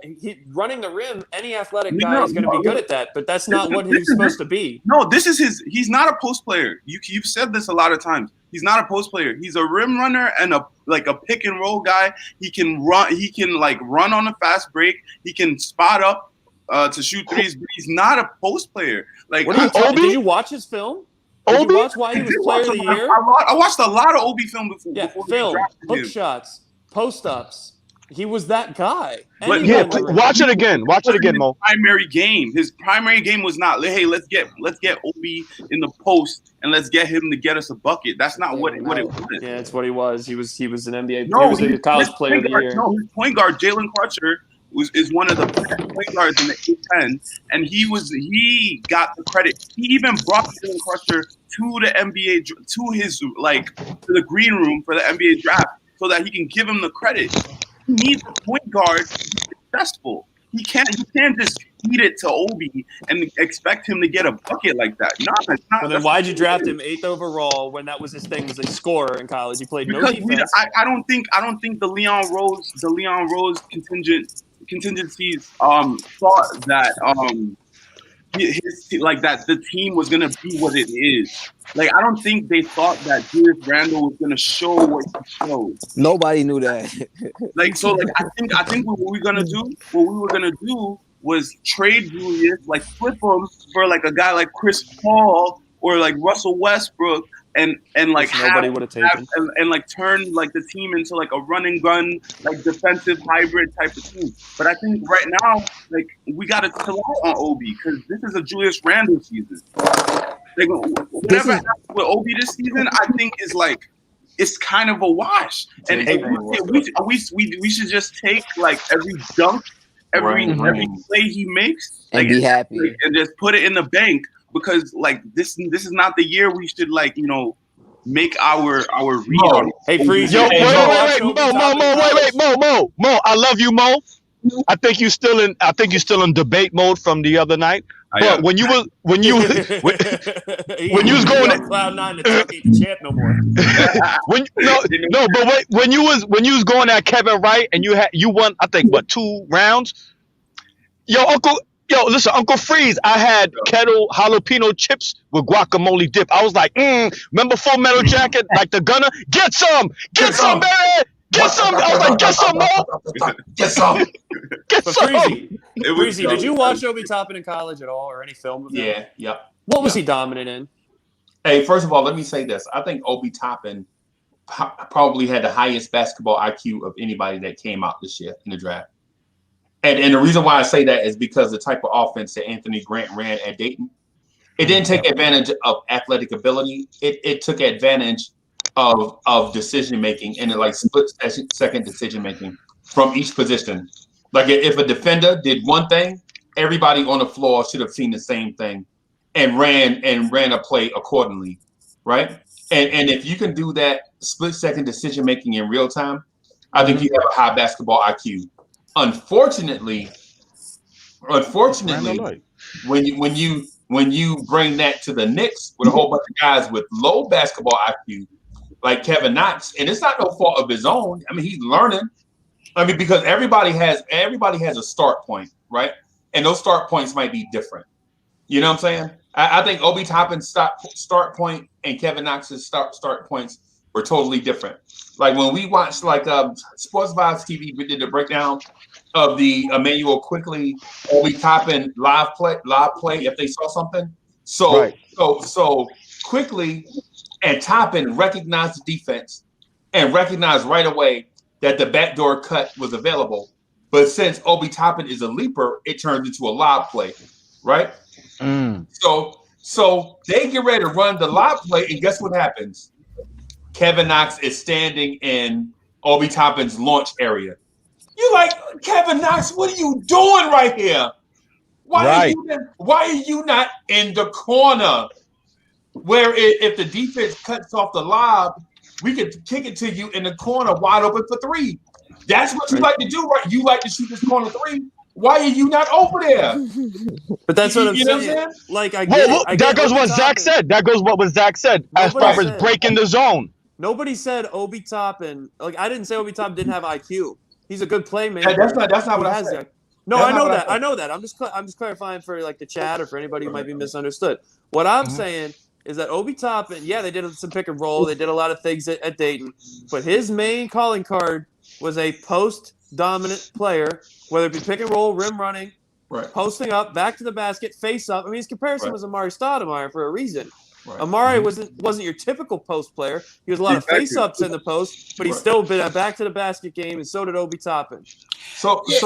running the rim. Any athletic guy is going to be good at that, but that's not what he's supposed to be. No, this is his. He's not a post player. You've said this a lot of times. He's not a post player. He's a rim runner and a pick and roll guy. He can run. He can run on a fast break. He can spot up to shoot threes, but he's not a post player. Like, what are you talking? Did you watch his film? Did you watch why he was player of the year? I watched a lot of Obi film before. Yeah, film, hook shots, post ups. He was that guy. But watch it again. Watch it again, Mo. His primary game was not, hey, let's get Obi in the post and let's get him to get us a bucket. That's not what it was. Yeah, it's what he was. He was an NBA. No, he was a college player of the year. No, his point guard Jalen Crutcher is one of the best point guards in the A10, and he got the credit. He even brought Jalen Crutcher to the NBA, to the green room for the NBA draft, so that he can give him the credit. He needs a point guard to be successful. He can't just feed it to Obi and expect him to get a bucket like that. No, it's not. Well, then why'd you draft him 8th overall when that was his thing? Was a scorer in college. He played no defense. I don't think the Leon Rose contingencies thought that that the team was gonna be what it is. Like, I don't think they thought that Julius Randle was gonna show what he showed. Nobody knew that. I think what we were gonna do was trade Julius, flip him for a guy like Chris Paul or Russell Westbrook, and nobody would have taken and turn the team into a run and gun defensive hybrid type of team. But I think right now we got to chill out on Obi because this is a Julius Randle season. Like whatever happened with Obi this season, I think is like it's kind of a wash. And we should just take like every dunk, every play he makes, and be happy, and just put it in the bank because like this is not the year we should like make our read on. Hey, Freeze. Yo, wait, Mo. I love you, Mo. I think you still in debate mode from the other night. But when you was when you was going to cloud nine, the Chuck ain't the champ no more. when you was going at Kevin Wright and you won, I think 2 rounds. Listen, Uncle Freeze, I had kettle jalapeno chips with guacamole dip. I was like, remember Full Metal Jacket, like the gunner? Get some, baby! Get some! I was like, get some, Mo! Get some! Get some! Freezy, did you watch Obi Toppin in college at all or any film of him? Yeah, yep. What was he dominant in? Hey, first of all, let me say this. I think Obi Toppin probably had the highest basketball IQ of anybody that came out this year in the draft. And the reason why I say that is because the type of offense that Anthony Grant ran at Dayton, it didn't take advantage of athletic ability. It took advantage of decision making and like split second decision making from each position. Like if a defender did one thing, everybody on the floor should have seen the same thing and ran a play accordingly, right? And if you can do that split second decision making in real time, I think you have a high basketball IQ. Unfortunately, when you bring that to the Knicks with a whole bunch of guys with low basketball IQ, like Kevin Knox, and it's not no fault of his own. I mean, he's learning. I mean, because everybody has a start point, right? And those start points might be different. You know what I'm saying? I think Obi Toppin's start point and Kevin Knox's start points were totally different. Like when we watched Sports Vibes TV, we did a breakdown of the Emmanuel Quickly Obi Toppin live play if they saw something. So Quickly and Toppin recognized the defense and recognized right away that the backdoor cut was available. But since Obi Toppin is a leaper, it turns into a lob play, right? So they get ready to run the lob play, and guess what happens? Kevin Knox is standing in Obi Toppin's launch area. You're like, Kevin Knox, what are you doing right here? Why are you not in the corner where if the defense cuts off the lob, we could kick it to you in the corner wide open for 3. That's what you like to do, right? You like to shoot this corner 3. Why are you not over there? But that's what I'm saying. What I'm saying. Like I get it. That goes what Zach said. That goes what Zach said as far as breaking the zone. Nobody said Obi Toppin. Like I didn't say Obi Toppin didn't have IQ. He's a good playmaker. That's not what I said. No, I know that. I know that. I'm just clarifying for like the chat or for anybody who might be misunderstood. What I'm saying is that Obi Toppin, yeah, they did some pick and roll. They did a lot of things at Dayton. But his main calling card was a post-dominant player, whether it be pick and roll, rim running, posting up, back to the basket, face up. I mean, his comparison was Amari Stoudemire for a reason. Right. Amari wasn't your typical post player. He was a lot of face-ups in the post, but he's still been a back-to-the-basket game, and so did Obi Toppin. So they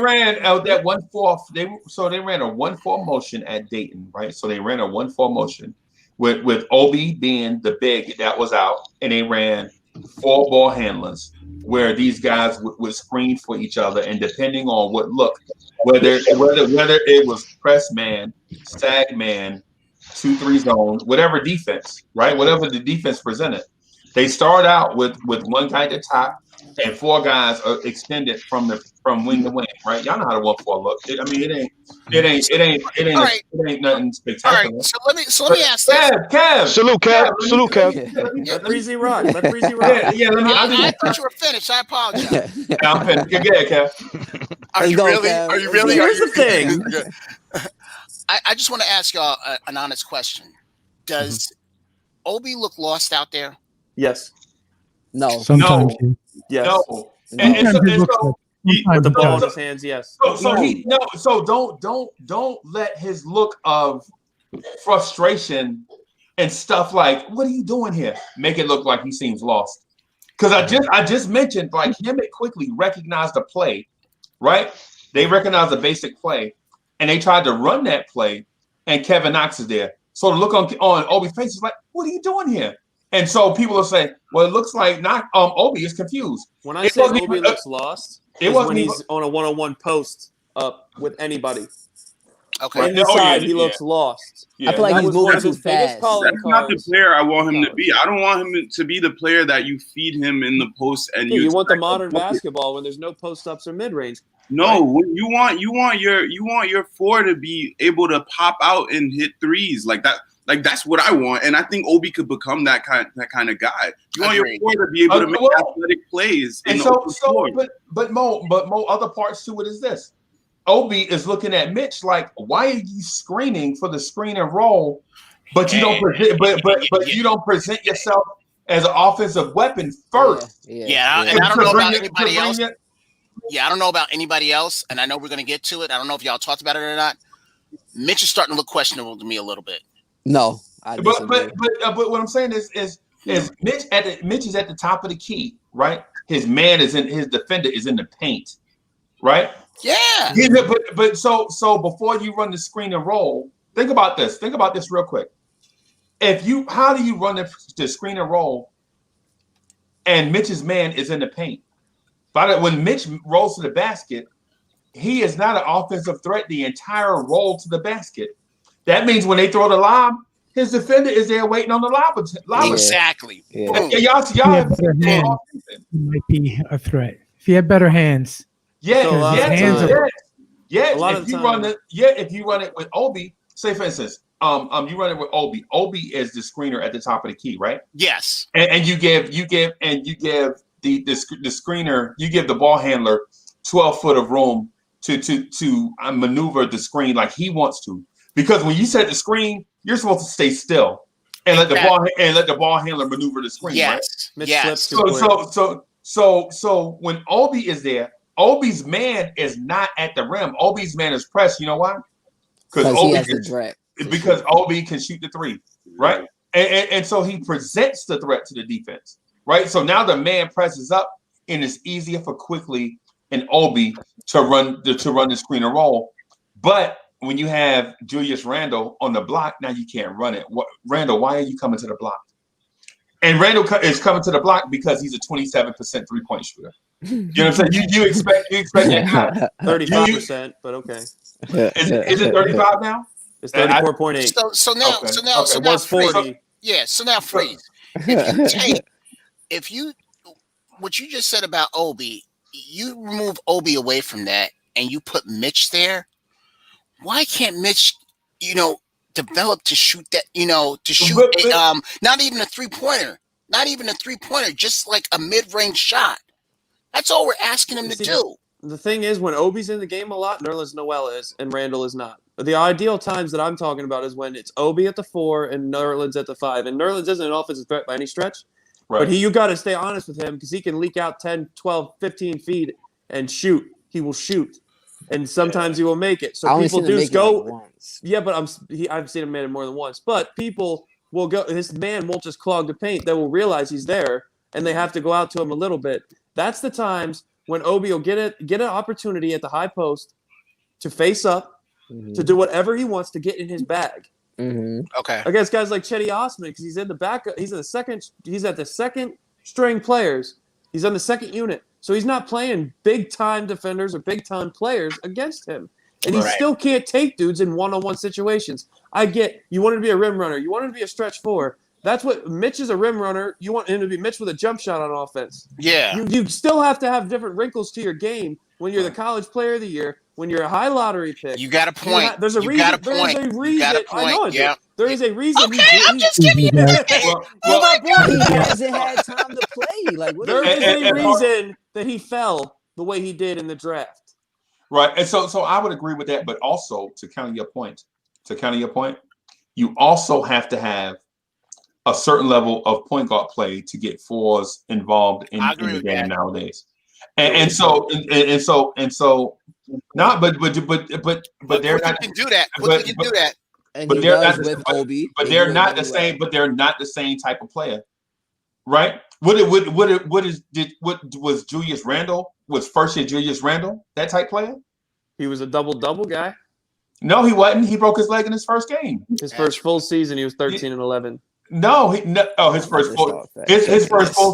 ran out that 1-4. They ran a 1-4 motion at Dayton, right? So they ran a 1-4 motion with Obi being the big that was out, and they ran 4 ball handlers where these guys would screen for each other, and depending on what look, whether it was press man, sag man, 2-3 zone, whatever defense, right? Whatever the defense presented, they start out with one guy at the top and 4 guys are extended from wing to wing, right? Y'all know how the 1-4 look. It ain't nothing spectacular. All right, so let me ask this. Kev. Salute, Kev. Let Breezy rock. I thought you were finished. I apologize. I'm finished. Get it, Kev. Are you really? Here's the thing. I just want to ask y'all an honest question. Does Obi look lost out there? Yes. No. Sometimes. No. Yes. No. And so with the ball in his hands, yes. So don't let his look of frustration and stuff like, what are you doing here? Make it look like he seems lost. Because I just mentioned like him and Quickly recognized the play, right? They recognized the basic play, and they tried to run that play, and Kevin Knox is there. So the look on Obi's face is like, what are you doing here? And so people will say, well, it looks like Obi is confused. When I say Obi looks lost, it was when he's on a one-on-one post up with anybody. Okay. Inside, he looks lost. I feel like he's moving too fast. That's not the player I want him to be. I don't want him to be the player that you feed him in the post and you want the modern basketball when there's no post ups or mid range. No, right? you want your four to be able to pop out and hit threes like that. Like that's what I want, and I think Obi could become that kind of guy. You want your four to be able to make athletic plays. And but Mo, other parts to it is this. Obi is looking at Mitch like, why are you screening for the screen and roll, but you don't present, but you don't present yourself as an offensive weapon first. And I don't know about anybody else. Yeah, I don't know about anybody else, and I know we're going to get to it. I don't know if y'all talked about it or not. Mitch is starting to look questionable to me a little bit. No, but what I'm saying is Mitch is at the top of the key, right? His defender is in the paint, right? Yeah. But so before you run the screen and roll, think about this. Think about this real quick. How do you run the screen and roll and Mitch's man is in the paint? When Mitch rolls to the basket, he is not an offensive threat the entire roll to the basket. That means when they throw the lob, his defender is there waiting on the lob. Exactly. Y'all he might be a threat. If he had better hands. If you run it with Obi, say for instance, you run it with Obi. Obi is the screener at the top of the key, right? Yes. And you give the screener, you give the ball handler 12 foot of room to maneuver the screen like he wants to. Because when you set the screen, you're supposed to stay still and let the ball handler maneuver the screen. Yes. Right? Yes. So when Obi is there, Obi's man is not at the rim. Obi's man is pressed. You know why? Because Obi can shoot the three, right? And so he presents the threat to the defense, right? So now the man presses up, and it's easier for Quickly and Obi to run the screen and roll. But when you have Julius Randle on the block, now you can't run it. Randle, why are you coming to the block? And Randle is coming to the block because he's a 27% 3-point shooter. You know what I'm saying? You expect that 35%, but okay. Is it 35 now? It's 34.8. So now 40. So now freeze. If you what you just said about Obi, you remove Obi away from that and you put Mitch there. Why can't Mitch, develop to shoot that, not even a 3-pointer, just like a mid-range shot. That's all we're asking him to do. The thing is, when Obi's in the game a lot, Nerlens Noel is, and Randall is not. The ideal times that I'm talking about is when it's Obi at the 4 and Nerlens at the 5. And Nerlens isn't an offensive threat by any stretch, but you got to stay honest with him because he can leak out 10, 12, 15 feet and shoot. He will shoot. And sometimes he will make it. So people do go. Like once. Yeah, but I've seen him make it more than once. But people will go. His man won't just clog the paint. They will realize he's there, and they have to go out to him a little bit. That's the times when Obi will get an opportunity at the high post to face up, to do whatever he wants to get in his bag. Okay. Against guys like Cedi Osman because he's in the back. He's at the second string players. He's on the second unit. So he's not playing big-time defenders or big-time players against him. And he still can't take dudes in one-on-one situations. I get you want him to be a rim runner. You want him to be a stretch 4. That's what Mitch is a rim runner. You want him to be Mitch with a jump shot on offense. Yeah. You still have to have different wrinkles to your game when you're the college player of the year, when you're a high lottery pick. You got a point. There's a reason. Got a point. I know. Yeah. There is a reason. Okay, I'm just giving you he hasn't had time to play. Like there is a reason that he fell the way he did in the draft. Right. And so I would agree with that, but also to counter your point, you also have to have a certain level of point guard play to get 4s involved in the game nowadays. And so not but they're not can do that. But can do that. But they're not with Obi. But they're not the same. But they're not the same type of player, right? What was Julius Randle? Was first year Julius Randle that type player? He was a double guy. No, he wasn't. He broke his leg in his first game. His first full season, he was 13-11. No, his first full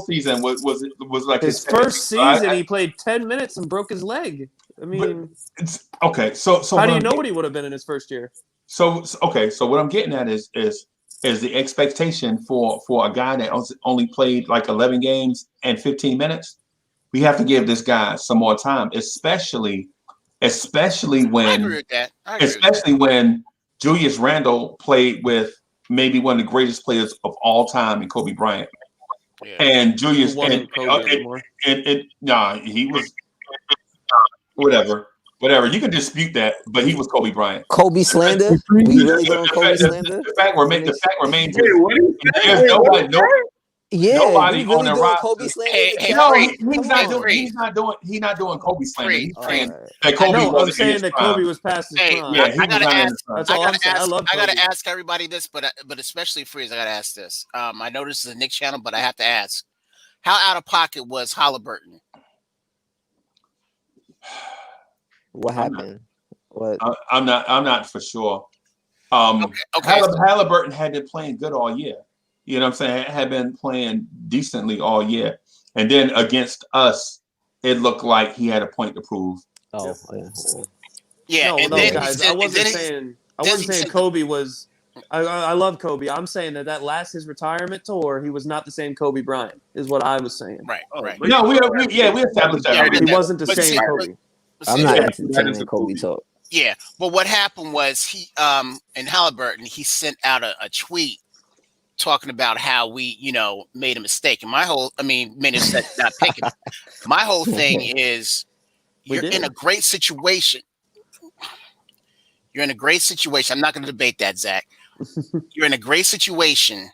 season was like his first season. He played 10 minutes and broke his leg. I mean, okay. So how do you know what he would have been in his first year? So what I'm getting at is the expectation for a guy that only played like 11 games and 15 minutes. We have to give this guy some more time, especially when when Julius Randle played with maybe one of the greatest players of all time in Kobe Bryant. Yeah. And Julius he was whatever. You can dispute that, but he was Kobe Bryant. Kobe slander? We really going Kobe slander? The fact remains. There's nobody on the roster. Kobe slander. He's not doing Kobe slander. He's saying that Kobe was saying that Kobe was past his prime. Yeah, I gotta ask everybody this, but especially Freeze, I gotta ask this. I know this is a Knicks channel, but I have to ask: how out of pocket was Halliburton? What happened? I'm not for sure. Halliburton had been playing good all year. You know what I'm saying? Had been playing decently all year. And then against us, it looked like he had a point to prove. Oh, yeah. Guys, I wasn't saying Kobe was. I love Kobe. I'm saying that last his retirement tour, he was not the same Kobe Bryant. Is what I was saying. Right. No, we established that. He wasn't the same Kobe. I'm not entertaining Kobe talk. Yeah, but what happened was he in Halliburton, he sent out a tweet talking about how we, made a mistake. And made a mistake not picking. My whole thing is you're in a great situation. You're in a great situation. I'm not going to debate that, Zach. You're in a great situation.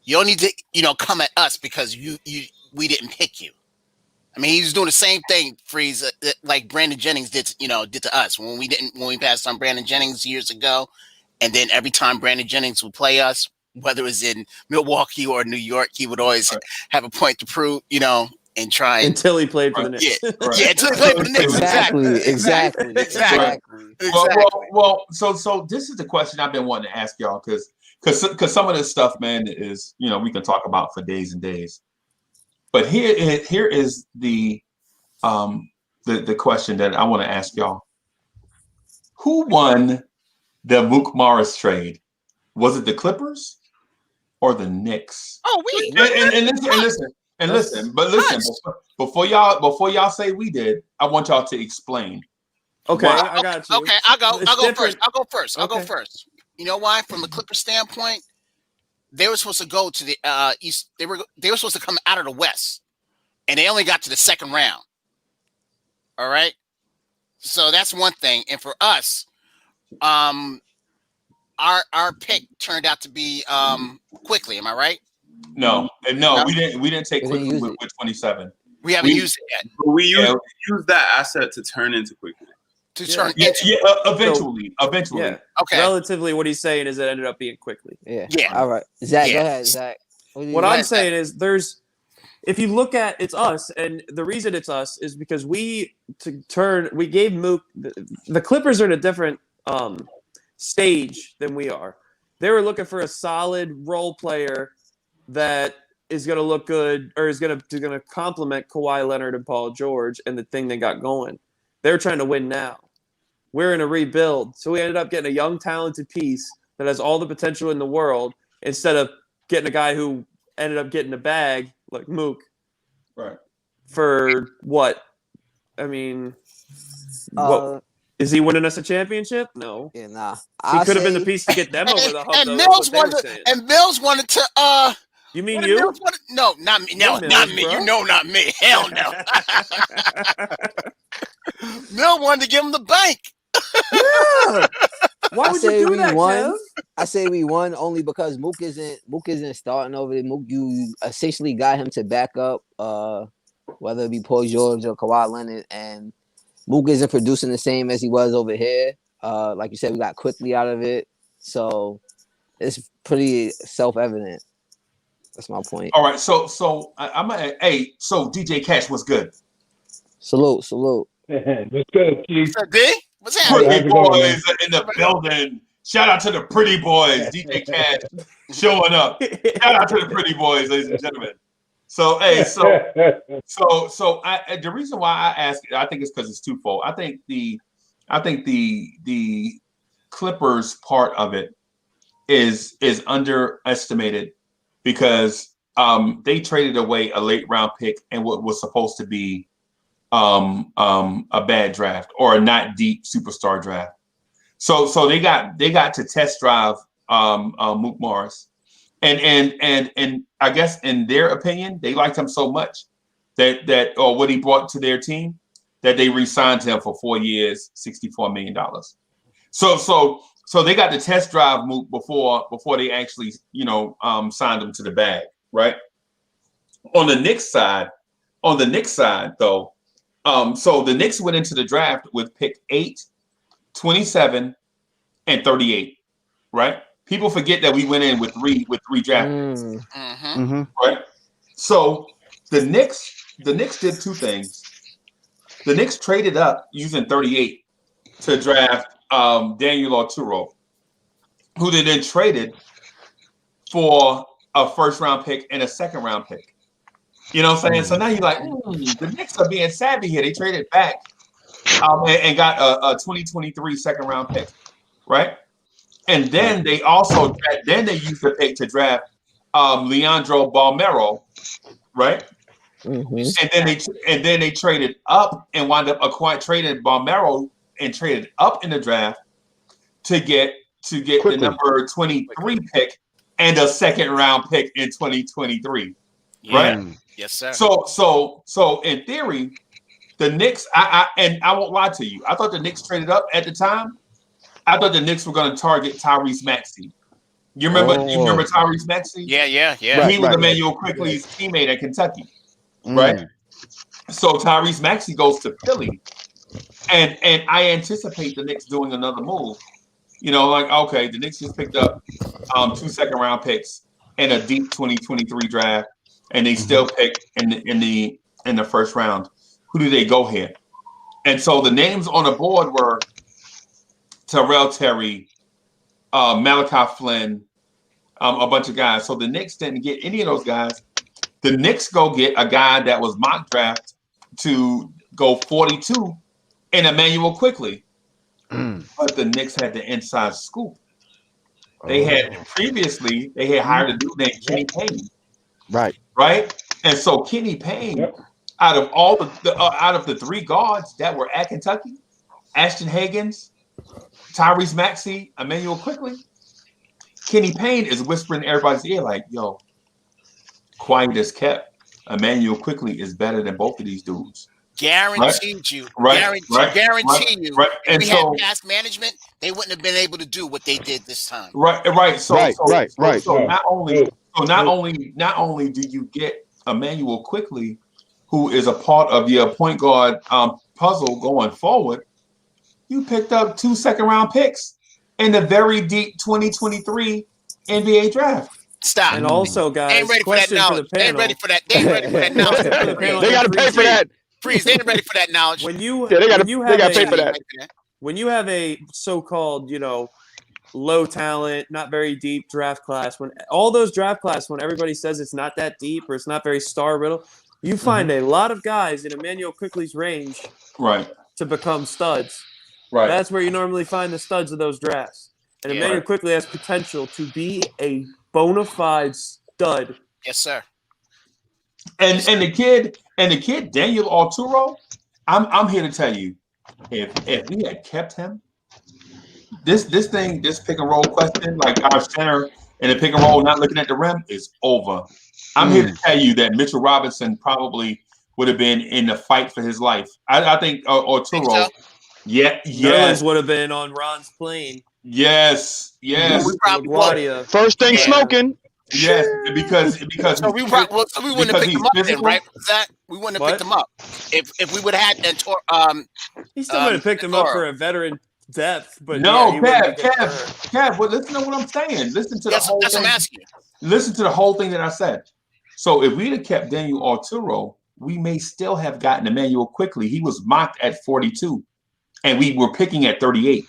You don't need to, come at us because we didn't pick you. I mean, he's doing the same thing, Freeze, like Brandon Jennings did to us when we passed on Brandon Jennings years ago, and then every time Brandon Jennings would play us, whether it was in Milwaukee or New York, he would always have a point to prove, and try until he played for the Knicks. Yeah, until he played for the Knicks. Exactly. Well, so this is the question I've been wanting to ask y'all because some of this stuff, man, is we can talk about for days and days. But here is the question that I want to ask y'all. Who won the Mook Morris trade? Was it the Clippers or the Knicks? Oh, listen. Before y'all say we did, I want y'all to explain. Okay, I got you. Okay, I'll go first. You know why? From the Clippers standpoint, they were supposed to go to the East. They were supposed to come out of the West, and they only got to the second round. All right, so that's one thing. And for us, our pick turned out to be Quickly. Am I right? No, we didn't take Quickly with 27. We haven't used it yet. But we used that asset to turn into Quickly. Eventually. Yeah. Okay. Relatively, what he's saying is it ended up being Quickly. Yeah. All right, Zach. Go ahead, Zach. What I'm saying is if you look at it's us, and the reason it's us is because we gave Mook. The Clippers are in a different stage than we are. They were looking for a solid role player that is going to look good or is going to complement Kawhi Leonard and Paul George and the thing they got going. They're trying to win now. We're in a rebuild. So we ended up getting a young, talented piece that has all the potential in the world instead of getting a guy who ended up getting a bag like Mook. Right. For what? I mean, what is he winning us a championship? No. Yeah, nah. He could have been the piece to get them over the hump. And Mills wanted to You mean you? No, not me. No, not me. Bro. Not me. Hell no. Mill wanted to give him the bank. Yeah. Why would you do that, Kev? I say we won only because Mook isn't starting over there. Mook, you essentially got him to back up, whether it be Paul George or Kawhi Leonard, and Mook isn't producing the same as he was over here. Like you said, we got Quickly out of it, so it's pretty self-evident. That's my point. All right, so I'm so DJ Cash was good. Salute. What's good, Keith? D? What's that? Pretty boys are in the building. Shout out to the pretty boys. DJ Cash showing up. Shout out to the pretty boys, ladies and gentlemen. So, hey, the reason why I ask, I think it's because it's twofold. I think the Clippers part of it is underestimated because they traded away a late round pick and what was supposed to be a bad draft or a not deep superstar draft. So they got to test drive Mook Morris, and I guess in their opinion they liked him so much that or what he brought to their team that they re-signed him for 4 years, $64 million. So they got the test drive Mook before they actually signed him to the bag, right? On the Knicks side though, so the Knicks went into the draft with pick 8, 27, and 38, right? People forget that we went in with three draft picks, right? So the Knicks did two things. The Knicks traded up using 38 to draft Daniel Arturo, who they then traded for a first-round pick and a second-round pick. You know what I'm saying? So now you're like, the Knicks are being savvy here. They traded back and got a 2023 second-round pick, right? And then they also used the pick to draft Leandro Balmero, right? And then they traded up and wound up traded Balmero and traded up in the draft to get the number 23 pick and a second-round pick in 2023, right? Yes, sir. So in theory, the Knicks, I won't lie to you, I thought the Knicks traded up at the time. I thought the Knicks were going to target Tyrese Maxey. You remember Tyrese Maxey? Yeah. He was Emmanuel Quickly's teammate at Kentucky, right? So Tyrese Maxey goes to Philly, and I anticipate the Knicks doing another move. Okay, the Knicks just picked up 2 second-round picks and a deep 2023 draft, and they still pick in the first round. Who do they go here? And so the names on the board were Terrell Terry, Malachi Flynn, a bunch of guys. So the Knicks didn't get any of those guys. The Knicks go get a guy that was mock draft to go 42 in Emmanuel Quickly. But the Knicks had the inside scoop. They had hired a dude named Kenny Payne. Right? And so Kenny Payne, out of the 3 guards that were at Kentucky, Ashton Higgins, Tyrese Maxey, Emmanuel Quickly, Kenny Payne is whispering in everybody's ear like, yo, quiet as kept. Emmanuel Quickly is better than both of these dudes. Guaranteed you. Right. Guarantee you. And if we had past management, they wouldn't have been able to do what they did this time. Right. So not only do you get Emmanuel Quickly, who is a part of your point guard puzzle going forward, you picked up 2 second-round picks in the very deep 2023 NBA draft. Stop. And also, guys, ain't ready for that knowledge. They ain't ready for that. They ain't ready for that knowledge. They got to pay for that. Freeze, they ain't ready for that knowledge. They got to pay for that. When you have a so-called, low talent, not very deep draft class, when all those draft class, when everybody says it's not that deep or it's not very star-riddled, you find a lot of guys in Emmanuel Quickly's range to become studs. Right. That's where you normally find the studs of those drafts. And Emmanuel Quickly has potential to be a bona fide stud. Yes, sir. And the kid Daniel Arturo, I'm here to tell you, if we had kept him, this pick and roll question, like our center in the pick and roll not looking at the rim, is over. I'm here to tell you that Mitchell Robinson probably would have been in the fight for his life. I think Arturo. Nerlens would have been on Ron's plane. Yes. First thing smoking. Yes, because so we wouldn't have picked him up then, right? Zach? We wouldn't have picked him up if we would have had that. He still would have picked him up for a veteran depth, but no, Kev. But listen to what I'm saying. Listen to the whole thing. I'm asking. Listen to the whole thing that I said. So if we'd have kept Daniel Arturo, we may still have gotten Emmanuel Quickly. He was mocked at 42. and we were picking at 38.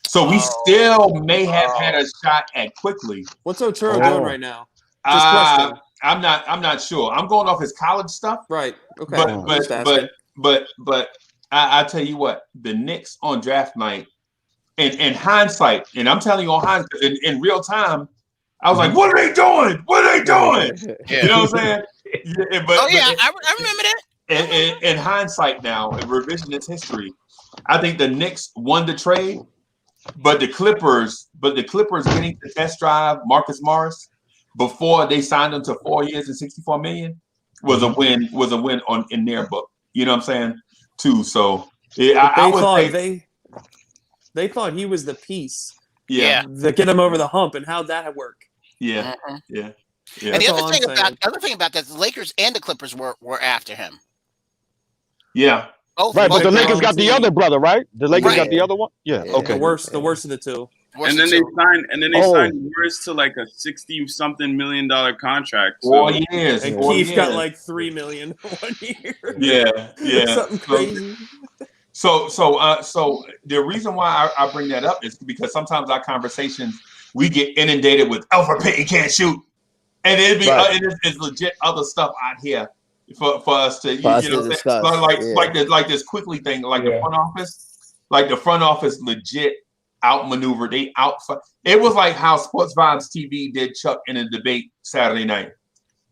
So we still may have had a shot at Quickly. What's Otero doing right now? Just question. I'm not sure. I'm going off his college stuff. Right. Okay. But I tell you what, the Knicks on draft night, in hindsight, and I'm telling you on hindsight, in real time, I was like, what are they doing? What are they doing? Yeah. You know what I'm saying? I remember that. In hindsight now, in revisionist history, I think the Knicks won the trade, but the Clippers getting to test drive Marcus Morris before they signed him to 4 years and $64 million was a win in their book. You know what I'm saying? Too. So they thought he was the piece. Yeah. That get him over the hump, and how'd that work? Yeah. Yeah. And the other thing about that, the Lakers and the Clippers were after him. Yeah. Right, but the Lakers got the other brother, right? The Lakers got the other one. Yeah. Okay. The worst of the two. And then they signed Morris to like a $60-something million contract. So. 4 years. And Keith got like $3 million 1 year. Yeah. Something crazy. So the reason why I bring that up is because sometimes our conversations we get inundated with Elfrid Payton can't shoot, and it's legit other stuff out here for us to discuss. Like this Quickly thing, the front office legit outmaneuvered. It was like how Sports Vibes TV did Chuck in a debate Saturday night.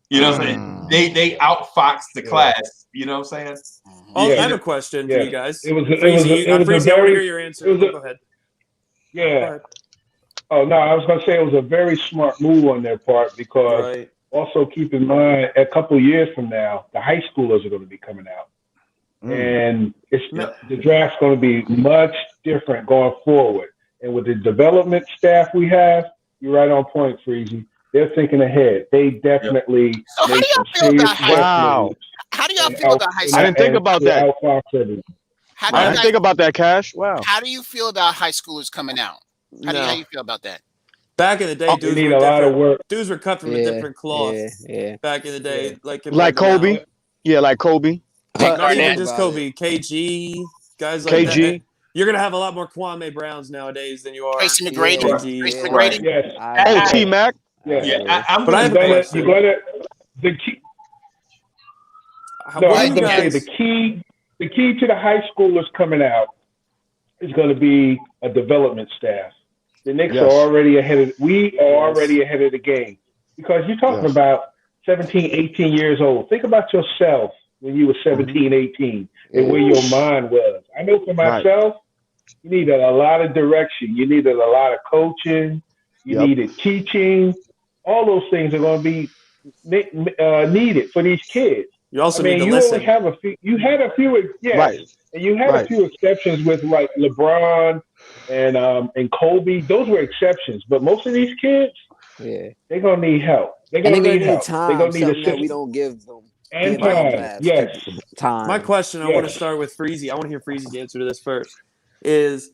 You know what I'm saying? They outfoxed the class. You know what I'm saying? I have a question for you guys. It was Freezy, I want to hear your answer. Go ahead. Yeah. Go ahead. Oh, no, I was going to say it was a very smart move on their part because also keep in mind a couple of years from now, the high schoolers are going to be coming out. And the draft's going to be much different going forward. And with the development staff we have, you're right on point, Freezy. They're thinking ahead. They definitely So how do y'all feel about How do y'all feel about high school? I didn't think about that. I didn't think about that, Cash. Wow. How do you feel about high schoolers coming out? How do you feel about that? Back in the day, dudes need a lot of work. Dudes were cut from a different cloth. Back in the day, like Kobe. Now. Yeah, like Kobe. Not even just Kobe. KG, guys like that. You're gonna have a lot more Kwame Browns nowadays than you are. Tracy McGrady. KG, Tracy McGrady. Yes. T-Mac. Yeah. But I have a question. The key. No, I was going to say the key to the high schoolers coming out is going to be a development staff. The Knicks are already ahead already ahead of the game because you're talking about 17, 18 years old. Think about yourself when you were 17, 18 and where your mind was. I know for myself, you needed a lot of direction. You needed a lot of coaching. You needed teaching. All those things are going to be needed for these kids. You also need to listen. Only have a few. You had a few, and you had a few exceptions with like LeBron and Kobe. Those were exceptions, but most of these kids, they're gonna need help. They're gonna need help. They're gonna need assistance. We don't give them time. Time. My question, I want to start with Freezy. I want to hear Freezy's answer to this first. Is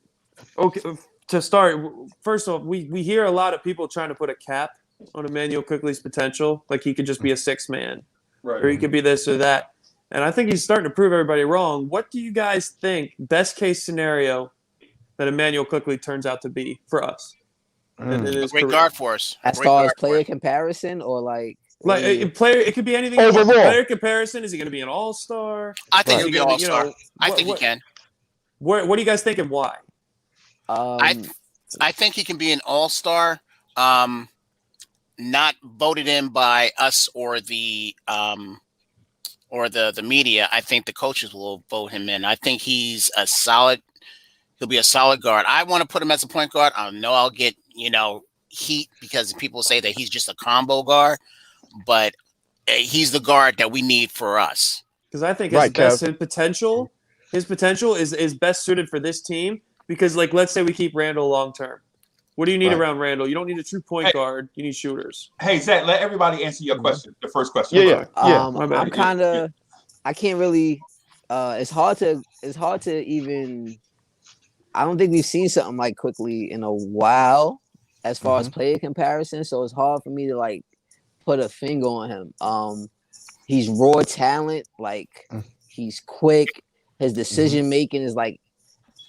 okay to start. First off, we hear a lot of people trying to put a cap on Emmanuel Quickley's potential, like he could just be a sixth man. Right. Or he could be this or that. And I think he's starting to prove everybody wrong. What do you guys think, best case scenario, that Emmanuel Quickley turns out to be for us? A great guard for us. As far as player comparison or like player, it could be anything. Overall. Player comparison, is he going to be an all-star? I think he'll be an all-star. I think he can. What do you guys think and why? I think he can be an all-star. Not voted in by us or the media. I think the coaches will vote him in. I think he'll be a solid guard. I want to put him as a point guard. I know I'll get, heat because people say that he's just a combo guard, but he's the guard that we need for us. Because I think his potential is best suited for this team because, like, let's say we keep Randall long term. What do you need around Randall? You don't need a true point guard. You need shooters. Hey, Zach, let everybody answer your question. The first question. I'm kind of. I can't really. It's hard to even. I don't think we've seen something like Quickley in a while, as far as player comparison. So it's hard for me to like put a finger on him. He's raw talent. Like he's quick. His decision making is like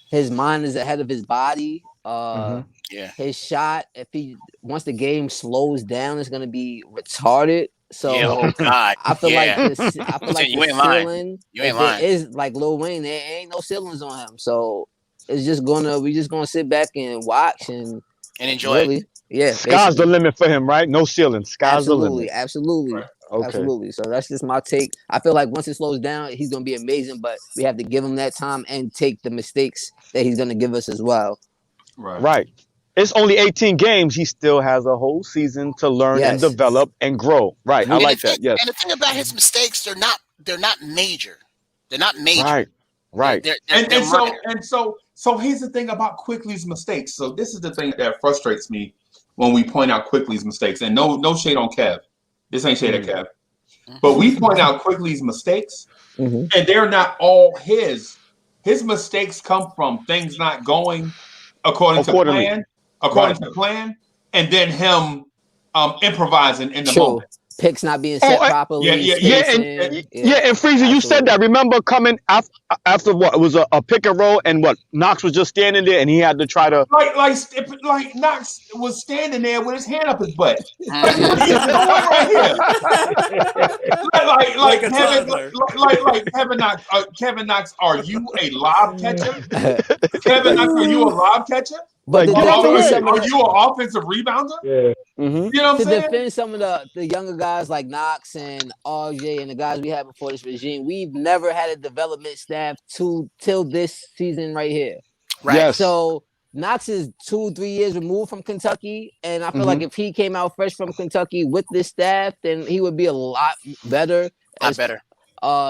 his mind is ahead of his body. Yeah. His shot, if he once the game slows down, it's gonna be retarded. So yeah, oh God, I feel yeah. like this. I feel like You the ain't lying. ceiling. You ain't If lying. it is like Lil Wayne, there ain't no ceilings on him. So it's just we just gonna sit back and watch and enjoy really, it. yeah. Sky's Basically. the limit for him, right? No ceiling. Sky's the limit. Absolutely. Okay. Absolutely. So that's just my take. I feel like once it slows down, he's gonna be amazing, but we have to give him that time and take the mistakes that he's gonna give us as well. Right. It's only 18 games. He still has a whole season to learn and develop and grow. Right. I like that. Yes. And the thing about his mistakes, they're not major. They're not major. Right. So here's the thing about Quickly's mistakes. So this is the thing that frustrates me when we point out Quickly's mistakes. And no shade on Kev. This ain't shade at Kev. But we point out Quickly's mistakes, and they're not all his. His mistakes come from things not going according to plan, and then him improvising in the moment. Picks not being set properly. And Freezer, you said that. Remember coming after what? It was a pick and roll, and what? Knox was just standing there, and he had to try to like Knox was standing there with his hand up his butt. Like, what are you doing right here? like Kevin Knox, are you a lob catcher? Kevin Knox, are you a lob catcher? But are you an offensive rebounder? Yeah. You know what I'm saying? To defend some of the younger guys like Knox and RJ and the guys we had before this regime, we've never had a development staff till this season right here. Right. Yes. So Knox is 2-3 years removed from Kentucky, and I feel like if he came out fresh from Kentucky with this staff, then he would be a lot better.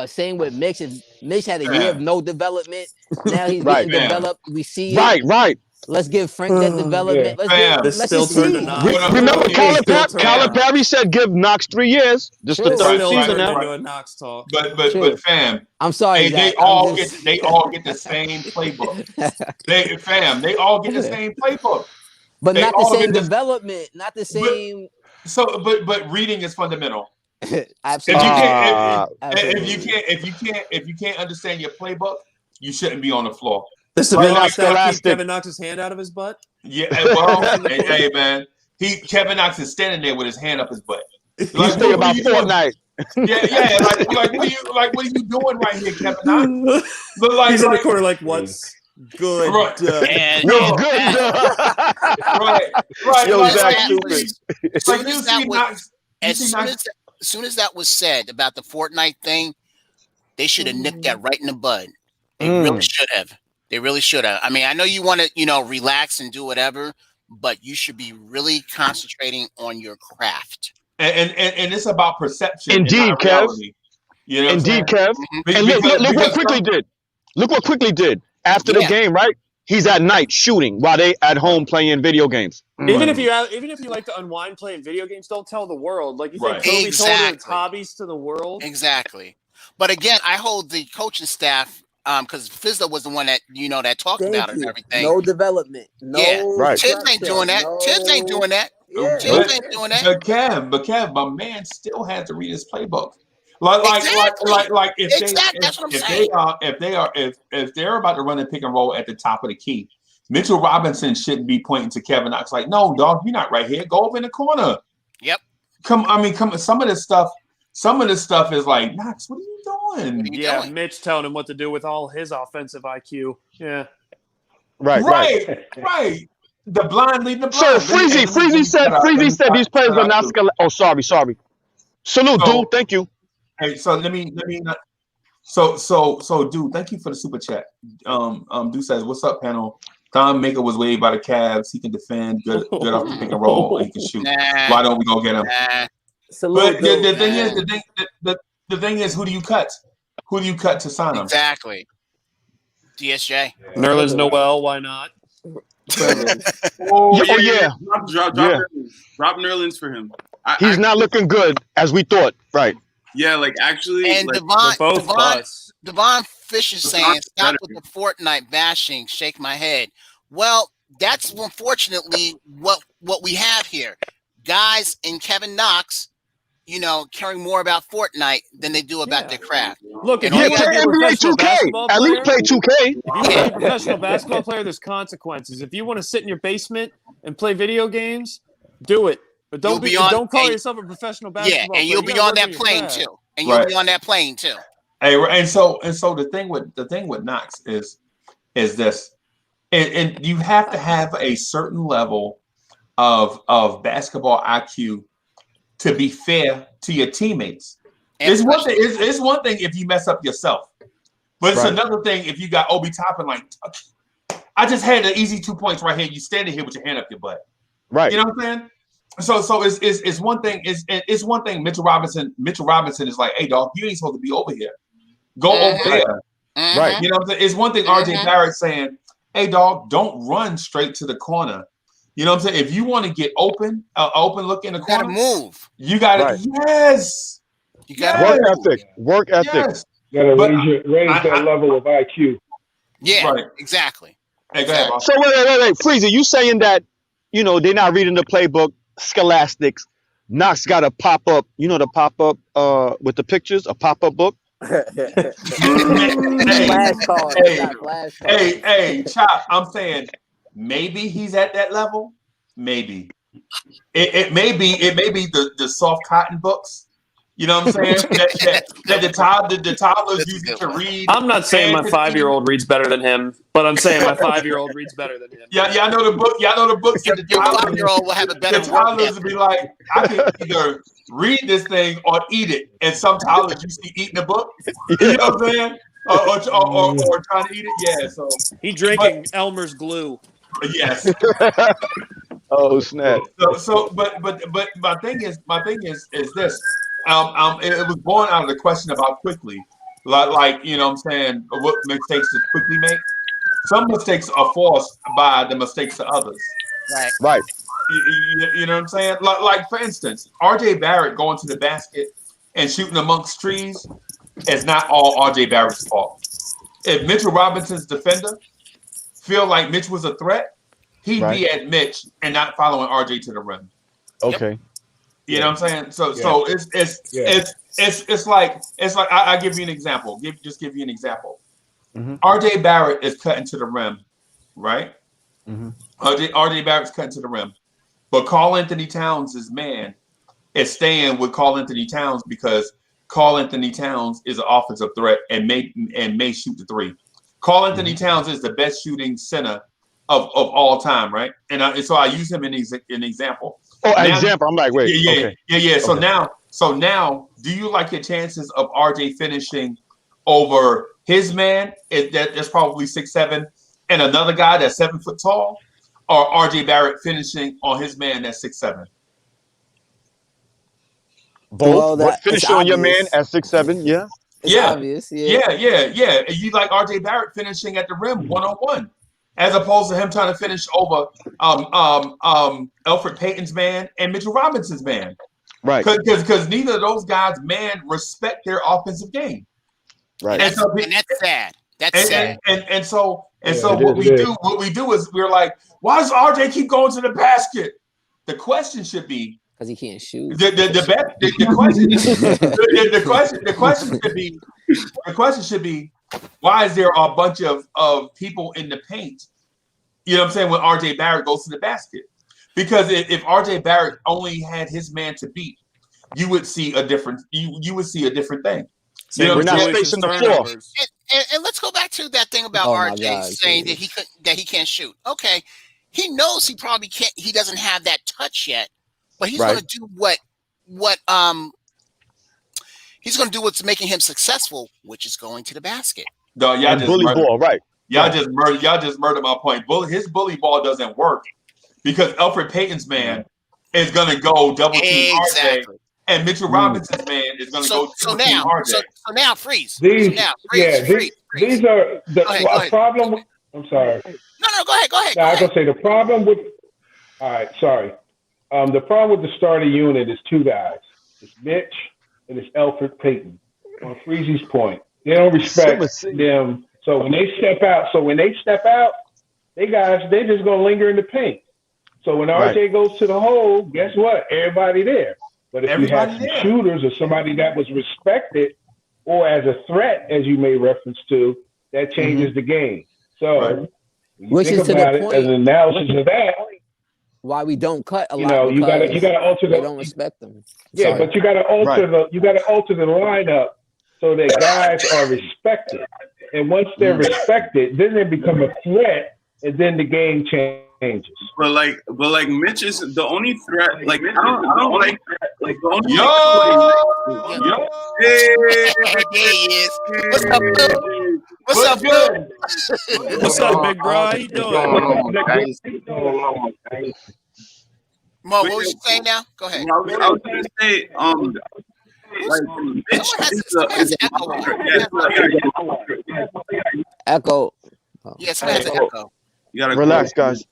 Same with Mitch. If Mitch had a year of no development, now he's getting developed. We see it. Right. Let's give Frank that development. Let's just see. Remember, Calipari said give Knox 3 years. This is the third season now. Knox talk. But fam, I'm sorry. They all get the same playbook. They all get the same playbook. But not the same development. Not the same. But reading is fundamental. Absolutely. If you can't understand your playbook, you shouldn't be on the floor. This is keep Kevin Knox's hand out of his butt. Yeah, well, hey man, Kevin Knox is standing there with his hand up his butt. He's thinking about Fortnite. Yeah. What are you doing right here, Kevin Knox? He's in the corner, like, what's good? Right. Right. Yo, Zach, stupid. As soon as that was said about the Fortnite thing, they should have nipped that right in the bud. They really should have. They really should have. I mean, I know you want to, relax and do whatever, but you should be really concentrating on your craft. And it's about perception. Indeed, Kev. You know Indeed, Kev. And look what Quickly did. Look what Quickly did after the game, right? He's at night shooting while they at home playing video games. Even if you like to unwind playing video games, don't tell the world. Like you think Kobe told his hobbies to the world. Exactly. But again, I hold the coaching staff. Because Fizdler was the one that that talked about it and everything. No development. Tibbs ain't doing that. Tibbs ain't doing that. Tibbs ain't doing that. But Kev, my man still has to read his playbook. If they're about to run a pick and roll at the top of the key, Mitchell Robinson shouldn't be pointing to Kevin Knox like, no, dog, you're not right here. Go over in the corner. Yep. Come. Some of this stuff is like, Knox, what are you doing? Doing? Mitch telling him what to do with all his offensive IQ. Yeah. Right. The blind leading the blind. So Freezy said these players are not skeletal. Oh, sorry. Salute, dude. Thank you. Hey, so let me not. So, dude, thank you for the super chat. Dude says, "What's up, panel? Thon Maker was waived by the Cavs. He can defend good off the pick and roll. And he can shoot. Why don't we go get him?" But the thing is, who do you cut? Who do you cut to sign him? Exactly. DSJ. Nerlens Noel. Why not? Yeah. Drop Nerlens for him. He's not looking good as we thought. Right. Yeah, like actually. And Devon Fish is saying, "Stop with the Fortnite bashing. Shake my head." Well, that's unfortunately what we have here. Guys in Kevin Knox caring more about Fortnite than they do about their craft. Look, if And you want to be a professional basketball player, at least play 2K. If you want to be a professional basketball player, there's consequences. If you want to sit in your basement and play video games, do it. But don't call yourself a professional basketball player. Yeah, and you'll be on that plane too. And you'll be on that plane too. Hey, and so the thing with Knox is this, and you have to have a certain level of basketball IQ to be fair to your teammates. It's one thing if you mess up yourself, but it's another thing if you got Obi Toppin like, I just had an easy 2 points right here. You standing here with your hand up your butt, right? You know what I'm saying? So it's one thing. It's one thing. Mitchell Robinson is like, hey dog, you ain't supposed to be over here. Go over there, right? You know what I'm saying? It's one thing. RJ Barrett saying, hey dog, don't run straight to the corner. You know what I'm saying? If you want to get open look in the corner, you gotta move. You gotta, yes. You gotta work ethic. Yes. You gotta raise that level of IQ. Yeah, exactly. Hey, go ahead, so wait, Freezy, you saying that they're not reading the playbook? Scholastics, Knox got a pop up. The pop up with the pictures, a pop up book. Hey, Chop, I'm saying maybe he's at that level. Maybe it may be the soft cotton books. You know what I'm saying? that the toddlers use it to read. I'm not saying my 5-year-old reads better than him, but I'm saying my 5-year-old reads better than him. Yeah, y'all know the book. Y'all know the books. Your 5-year-old will have a better. The toddlers will be like, I can either read this thing or eat it. And some toddlers you see eating a book. You know what I'm saying? Or trying to eat it. Yeah. So he drinking Elmer's glue. Yes. Oh snap! But my thing is this. It was born out of the question about quickly, like you know what I'm saying, what mistakes does quickly make? Some mistakes are forced by the mistakes of others. Right. You know what I'm saying? Like for instance, RJ Barrett going to the basket and shooting amongst trees is not all RJ Barrett's fault. If Mitchell Robinson's defender feel like Mitch was a threat, he'd be at Mitch and not following RJ to the rim. Okay. You know what I'm saying? So it's like I give you an example. Give you an example. Mm-hmm. RJ Barrett is cutting to the rim, right? Mm-hmm. RJ Barrett's cutting to the rim, but Karl Anthony Towns' man is staying with Karl Anthony Towns because Karl Anthony Towns is an offensive threat and may shoot the three. Karl Anthony Towns is the best shooting center of all time, right? And so I use him in an example. Oh, an example. I'm like, wait. Yeah. So now, do you like your chances of RJ finishing over his man? That's probably 6'7", and another guy that's 7 foot tall, or RJ Barrett finishing on his man that's 6'7"? Both. Well, finishing on your man at 6'7", yeah. It's obvious, yeah. You like RJ Barrett finishing at the rim 1-on-1. As opposed to him trying to finish over Elfrid Payton's man and Mitchell Robinson's man, right? Because neither of those guys, man, respect their offensive game, right? And that's sad. That's sad. And so what we do is we're like, why does RJ keep going to the basket? The question should be because he can't shoot. The question should be. Why is there a bunch of people in the paint? You know what I'm saying? When RJ Barrett goes to the basket, because if RJ Barrett only had his man to beat, you would see a different. You would see a different thing. We're not spacing the floor. And let's go back to that thing about RJ saying that he can't shoot. Okay, he knows he probably can't. He doesn't have that touch yet, but he's going to do what he's going to do what's making him successful, which is going to the basket. No, y'all just bully ball, right? Y'all just murdered my point. His bully ball doesn't work because Elfrid Payton's man is going to go double team RJ, and Mitchell Robinson's man is going to go double team RJ. So now freeze. These are the problem. I'm sorry. No, go ahead. I was going to say the problem with. All right, sorry. The problem with the starting unit is two guys. It's Mitch. And it's Elfrid Payton. On Freezy's point, they don't respect them. So when they step out, they're just gonna linger in the paint. So when RJ goes to the hole, guess what? Everybody there. But if you have some shooters or somebody that was respected or as a threat, as you made reference to, that changes the game. So which is to the point as an analysis of that, why we don't cut a you lot. know, you gotta alter they don't respect them. Yeah, but you gotta alter the lineup so that guys are respected. And once they're respected, then they become a threat, and then the game changes. But like Mitch is the only threat. Like I don't like the only Yo. There he is. What's up, Lou? What's up, Lou? What's up, big bro? How you doing? Mo, what was you saying now? Go ahead. I was gonna say, like Mitch is echo. Yeah, someone has an echo. You gotta relax, guys.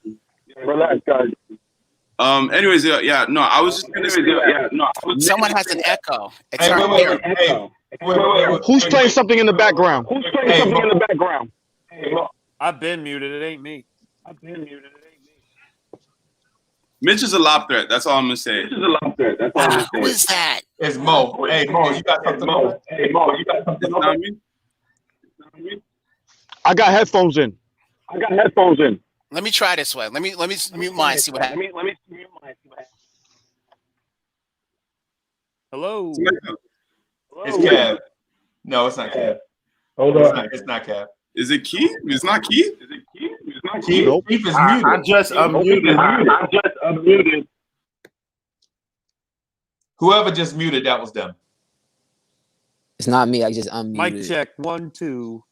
Anyways, no, I was just gonna say, someone has an echo. It's Wait. Who's playing something in the background? I've been muted. It ain't me. Mitch is a lob threat. That's all I'm gonna say. Who is that? It's Mo. Hey, Mo, you got something on? It's not me. I got headphones in. Let me try this way. Let me mute mine and see what happens. Hello. It's Kev. No, it's not Kev. Hold on. It's not Kev. Is it Keith? It's not Keith. Keith, Nope. Keith is muted. I just unmuted. Whoever just muted, that was them. It's not me. I just unmuted. Mic check. 1, 2.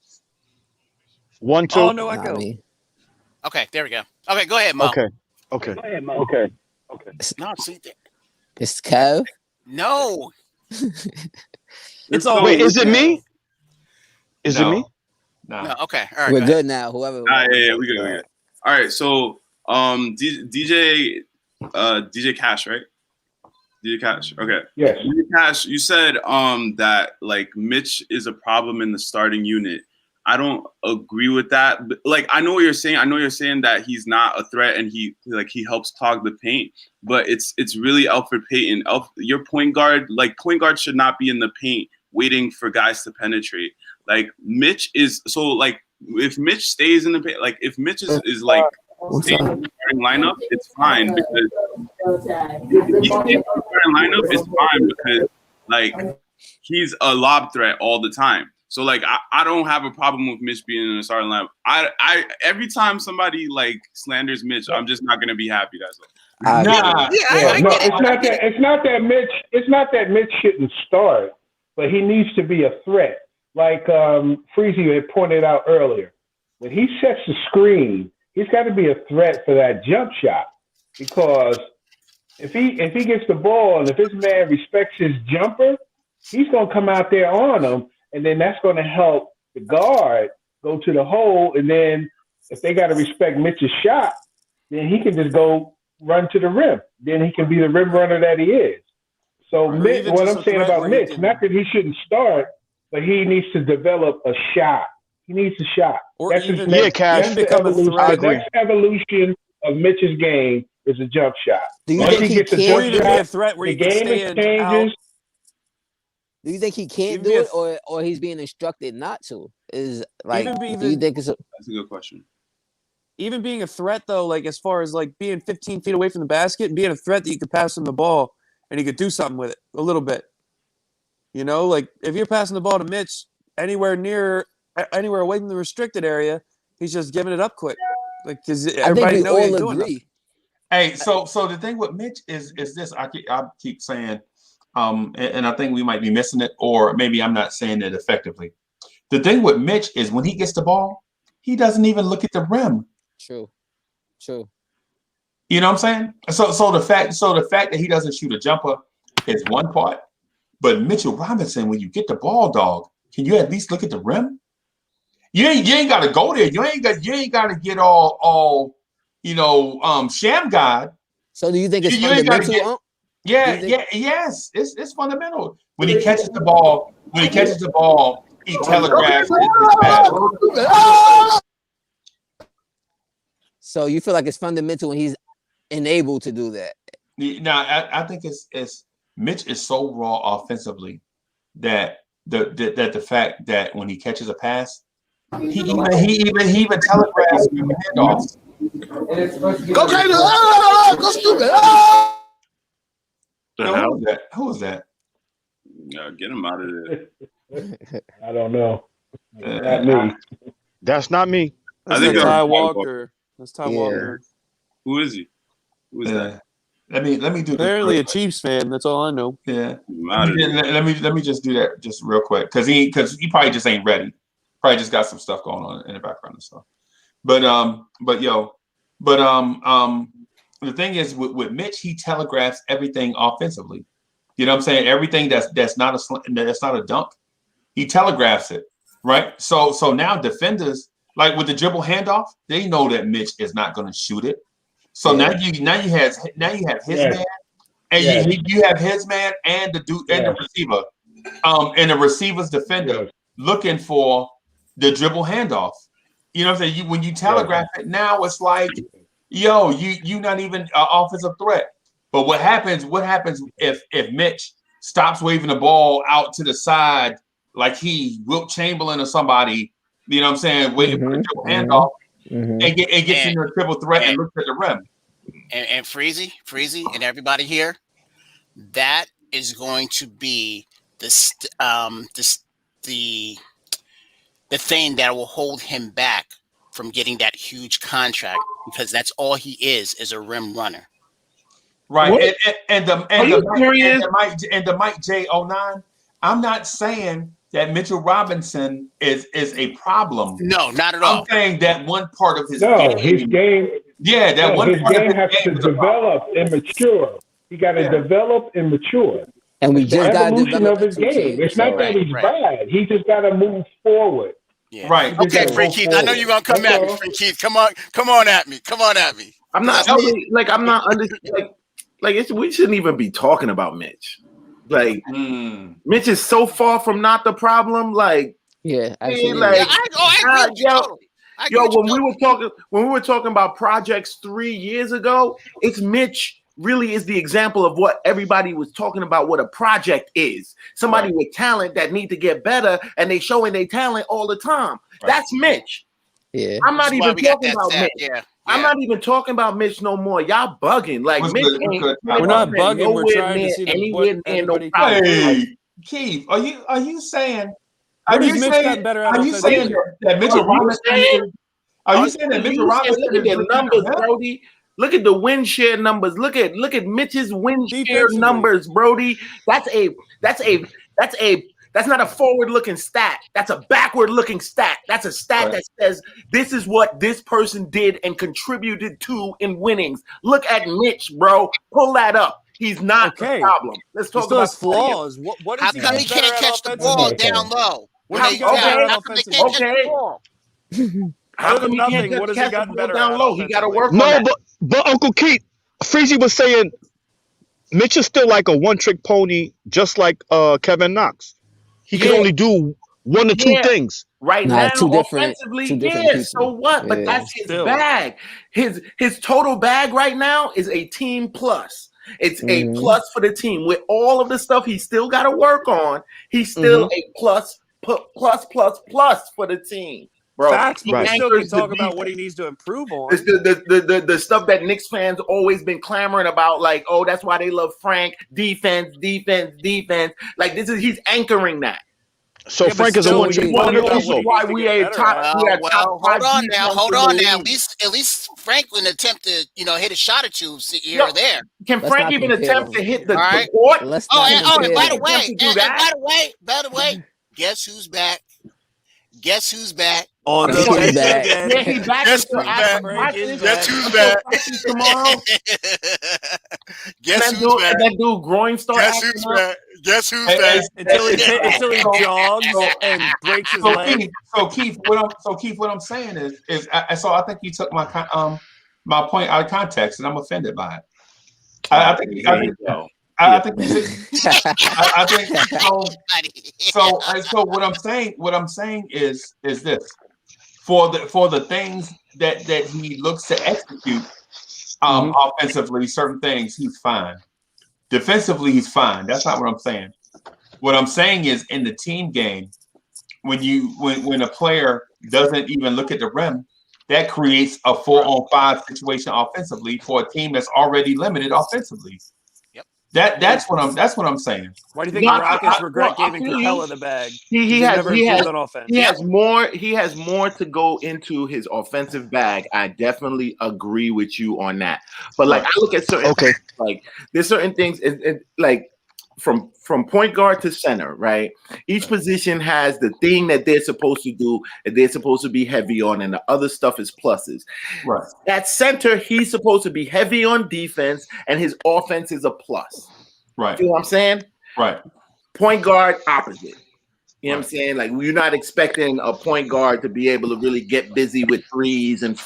1, 2. Oh, no Not echo. me. Okay, there we go. Okay, go ahead, Mo. Okay. No, see, It's Kev. no. It's all. Wait, is it me? Is it me? No. Okay. All right. We're good now. Whoever. Yeah, we good. All right, so DJ Cash, right? DJ Cash. Okay. Yes. DJ Cash, you said that like Mitch is a problem in the starting unit. I don't agree with that. But, like, I know what you're saying. I know you're saying that he's not a threat and he helps clog the paint. But it's really Elfrid Payton. Your point guard should not be in the paint waiting for guys to penetrate. Like Mitch is so like if Mitch stays in the paint, like if Mitch is like staying in the starting lineup, it's fine because if he stays in the starting lineup, it's fine because like he's a lob threat all the time. So like I don't have a problem with Mitch being in the starting lineup. I every time somebody like slanders Mitch, I'm just not gonna be happy. That's all. It's not that Mitch shouldn't start, but he needs to be a threat. Like Freezy had pointed out earlier, when he sets the screen, he's got to be a threat for that jump shot. Because if he gets the ball and if his man respects his jumper, he's gonna come out there on him. And then that's going to help the guard go to the hole. And then if they got to respect Mitch's shot, then he can just go run to the rim. Then he can be the rim runner that he is. So Mitch, what I'm saying about Mitch, not that he shouldn't start, but he needs to develop a shot. He needs a shot. Or that's even Cash. become a threat. The next evolution of Mitch's game is a jump shot. Do you think he can be a threat where the he can game stand changes. out? Do you think he can't do it, or he's being instructed not to? Is like, do you think it's that's a good question. Even being a threat, though, like as far as like being 15 feet away from the basket and being a threat that you could pass him the ball and he could do something with it a little bit. You know, like if you're passing the ball to Mitch anywhere away from the restricted area, he's just giving it up quick. Like because everybody knows he's doing it. Hey, so the thing with Mitch is this. I keep saying. And I think we might be missing it, or maybe I'm not saying it effectively. The thing with Mitch is when he gets the ball, he doesn't even look at the rim. True. You know what I'm saying? So the fact that he doesn't shoot a jumper is one part. But Mitchell Robinson, when you get the ball, dog, can you at least look at the rim? You ain't got to go there. You ain't got to get all sham god. So do you think it's fundamental? Yes, it's fundamental. When he catches the ball, he telegraphs his pass. So you feel like it's fundamental when he's enabled to do that? No, I think it's Mitch is so raw offensively that the fact that when he catches a pass, he even telegraphs handoffs. Go Gators! Go stupid! Who was that? Yeah, get him out of there. I don't know. Not me. That's not me. I think that's Ty Walker. That's Ty Walker. Who is he? Who is that? Let me do. Apparently a Chiefs fan. That's all I know. Yeah. Let me just do that just real quick because he probably just ain't ready. Probably just got some stuff going on in the background and stuff. But the thing is with Mitch, he telegraphs everything offensively. You know what I'm saying? Everything that's not a dunk, he telegraphs it, right? So now defenders, like with the dribble handoff, they know that Mitch is not going to shoot it. So now you have his man, and you have his man and the dude and the receiver, and the receiver's defender looking for the dribble handoff. You know what I'm saying? When you telegraph it, now it's like, yo, you not even an offensive threat. But what happens if Mitch stops waving the ball out to the side like he Wilt Chamberlain or somebody, you know what I'm saying, waiting for the dribble handoff, and gets in a triple threat and looks at the rim. And Freezy, and everybody here, that is going to be the thing that will hold him back from getting that huge contract, because that's all he is a rim runner. Right. And the Mike J09, I'm not saying that Mitchell Robinson is a problem. No, not at all. I'm saying that one part of his game. Yeah, that one his part game of has to develop and mature. He got to develop and mature. And we just got evolution of his game. It's not that he's bad. He just got to move forward. Yeah. Right. Okay, Free Keith. I know you're gonna come at me, Free Keith. Come on at me. I'm not we shouldn't even be talking about Mitch. Like Mitch is so far from not the problem. Like, absolutely. I agree. When we were talking about projects 3 years ago, it's Mitch really is the example of what everybody was talking about, what a project is. Somebody with talent that need to get better, and they showing their talent all the time. Right. That's Mitch. Yeah. I'm not even talking about Mitch. Yeah. I'm not even talking about Mitch no more. Y'all bugging. Like Mitch we're not bugging. We're trying to see anywhere near no problem. Hey, Keith, are you saying? Are you saying that Mitchell Robinson? Are you saying that Mitchell Robinson? Look at the numbers, Brody. Look at the win share numbers. Look at Mitch's win share numbers, Brody. That's not a forward-looking stat. That's a backward-looking stat. That's a stat that says this is what this person did and contributed to in winnings. Look at Mitch, bro. Pull that up. He's not the problem. Let's talk about his flaws. What how come he can't catch the ball down low? How come nothing? What has he gotten better down low? He got to work on that. But Uncle Keith, Freezy was saying Mitch is still like a one-trick pony, just like Kevin Knox. He can only do one or two things. Right now, offensively, so what? But that's his bag. His total bag right now is a team plus. It's a plus for the team. With all of the stuff he still got to work on, he's still a plus for the team. Bro, facts, but we still can talk about what he needs to improve on. The stuff that Knicks fans always been clamoring about, like, oh, that's why they love Frank. Defense. Like he's anchoring that. So Frank is a one-trick pony. Why we are top? Hold on now. At least Frank would attempt to, hit a shot or two here or there. Can Frank even attempt to hit the court? By the way, guess who's back? Guess who's back? On the back. Guess who's back? Tomorrow. Guess who's back? That dude groin start. Guess who's back? Until he jogs and breaks his leg. So Keith, what I'm saying is so I think you took my point out of context, and I'm offended by it. I think so. What I'm saying is this: for the things that he looks to execute offensively, certain things he's fine. Defensively, he's fine. That's not what I'm saying. What I'm saying is in the team game, when a player doesn't even look at the rim, that creates a 4-on-5 situation offensively for a team that's already limited offensively. Yep. That's what I'm saying. Why do you think the Rockets regret giving Capella the bag? He has more to go into his offensive bag. I definitely agree with you on that. But like I look at certain things, like there's certain things like from point guard to center, right? Each position has the thing that they're supposed to do and they're supposed to be heavy on, and the other stuff is pluses. Right. At center, he's supposed to be heavy on defense, and his offense is a plus. Right. You know what I'm saying? Right. Point guard, opposite. You know what I'm saying? Like you're not expecting a point guard to be able to really get busy with threes and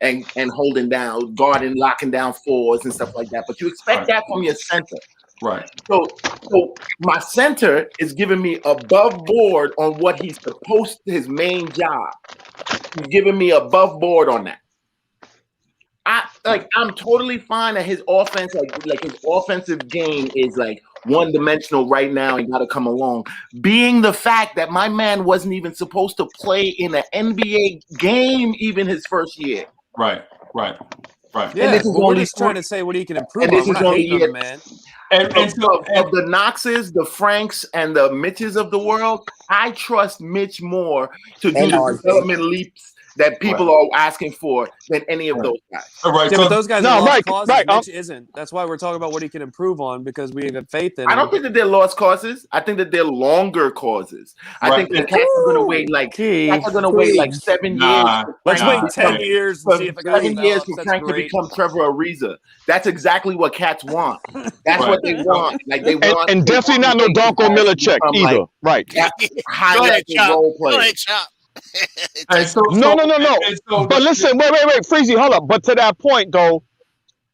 holding down, guarding, locking down fours and stuff like that. But you expect that from your center. Right. So my center is giving me above board on what he's supposed to, his main job. He's giving me above board on that. I'm totally fine that his offense, like his offensive game is like one-dimensional right now and gotta come along. Being the fact that my man wasn't even supposed to play in an NBA game even his first year. Right. Yeah, and we're just trying to say what he can improve on. We're not hating on him, man. And of the Knoxes, the Franks, and the Mitches of the world, I trust Mitch more to do the development leaps that people are asking for than any of those guys. Right. Yeah, but those guys are lost causes. Mitch isn't. That's why we're talking about what he can improve on, because we have faith in him. I don't think that they're lost causes. I think that they're longer causes. I think the Cats are going to wait like 7 years. Let's wait 10 years and see if it got 7 years for Frank to become Trevor Ariza. That's exactly what Cats want. That's what they want. Like they want, and definitely not no Darko Milicic either. Like, right. High-level role players. No. But listen, wait, Freezy, hold up. But to that point, though,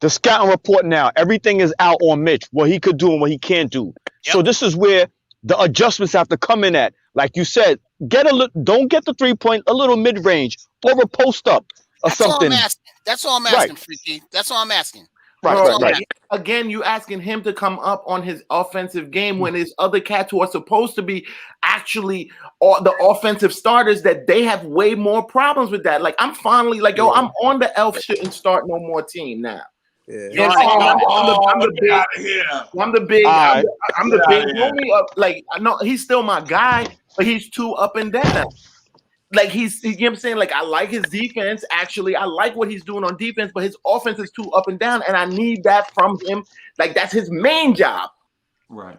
the scouting report now, everything is out on Mitch, what he could do and what he can't do. Yep. So this is where the adjustments have to come in at. Like you said, don't get the 3-point, a little mid-range, or a post up or something. That's all I'm asking, Freaky. That's all I'm asking. Right. Again, you asking him to come up on his offensive game when there's other cats who are supposed to be actually the offensive starters that they have way more problems with that. Like I'm finally like, I'm on the Elf shouldn't start no more team now. Yeah. I'm the big homie of, like I know he's still my guy, but he's too up and down. Like you know what I'm saying? Like I like his defense. Actually, I like what he's doing on defense, but his offense is too up and down, and I need that from him. Like that's his main job. Right.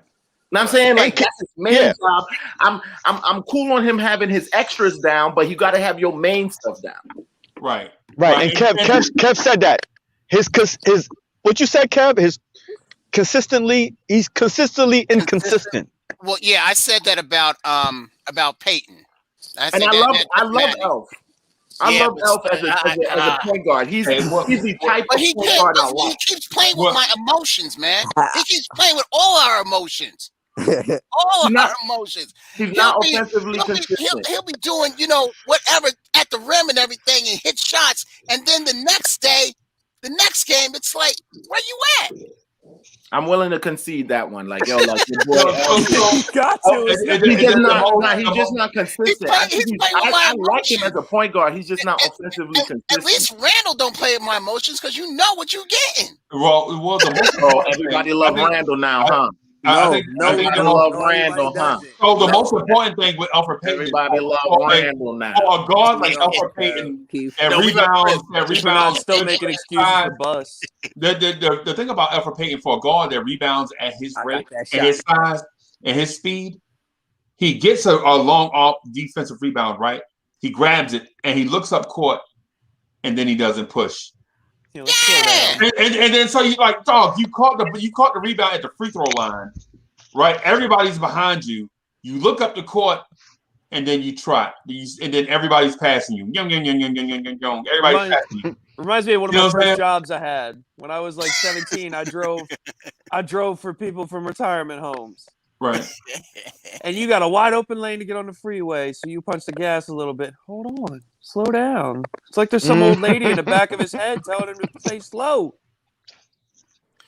Know what I'm saying? Like that's his main job. I'm cool on him having his extras down, but you got to have your main stuff down. Right. And Kev said that. His what you said, Kev, he's consistently inconsistent. Well, yeah, I said that about Peyton. I love Elf. I love Elf as a point guard. He's the type of point guard I like. He keeps playing with my emotions, man. He keeps playing with all our emotions. Our emotions. He's not offensively consistent. He'll be doing, whatever at the rim and everything and hit shots. And then the next game, it's like, where you at? I'm willing to concede that one. Like, your boy. He's just not consistent. I like him as a point guard. He's just not offensively consistent. At least Randall don't play with my emotions because you know what you're getting. Everybody love Randall now, huh? I love Randall, huh? So the most important thing with Alfred Payton, everybody love Randall now. For a guard like Alfred Payton, and rebounds, still making excuses for bust. The thing about Alfred Payton for a guard that rebounds at his rate and his size and his speed, he gets a long off defensive rebound, right? He grabs it and he looks up court, and then he doesn't push. Yeah. And then so you like, dog, you caught the rebound at the free throw line, right? Everybody's behind you. You look up the court, and then you trot, and then everybody's passing you. Everybody's passing you. Reminds me of one of my first jobs I had when I was like 17. I drove for people from retirement homes. Right. And you got a wide open lane to get on the freeway, so you punch the gas a little bit. Hold on, slow down. It's like there's some old lady in the back of his head telling him to stay slow.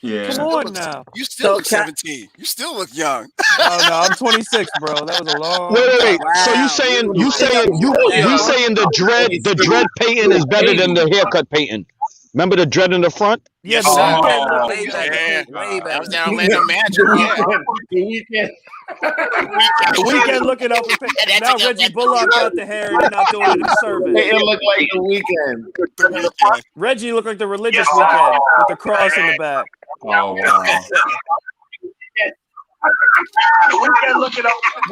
Yeah. Come on now. You still look 17. You still look young. Oh no, I'm 26, bro. That was a long. Wait. Wow. So you saying the dread Peyton is better than the haircut Peyton? Remember the dread in the front? Yeah, Yes, the sir. weekend looked Way like better. Way That was better. that Orlando Magic. Yeah. the weekend looking up. Now Reggie Bullock got the hair and he's not doing it in service. It looked like the weekend. The weekend. Reggie looked like the religious weekend with the cross in the back. Oh wow.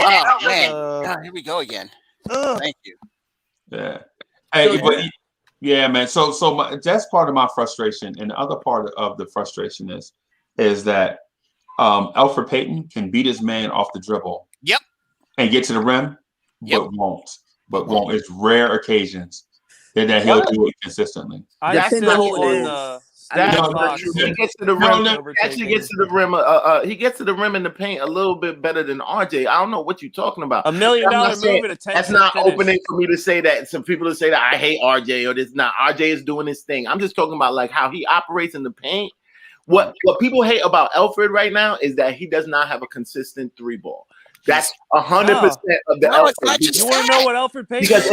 Oh man. Here we go again. Thank you. Yeah. Hey, but yeah, man. So that's part of my frustration, and the other part of the frustration is that Elfrid Payton can beat his man off the dribble. Yep. And get to the rim, but won't. It's rare occasions that he'll do it consistently. I still on the. He gets to the rim. Actually, gets to the rim. He gets to the rim in the paint a little bit better than RJ. I don't know what you're talking about. $1 million move at a 10. That's not opening for me to say that. Some people to say that I hate RJ or this. Not RJ is doing his thing. I'm just talking about like how he operates in the paint. What people hate about Elfrid right now is that he does not have a consistent 3-ball. That's 100% of the Elfrid. You want to know what Elfrid Payton? Because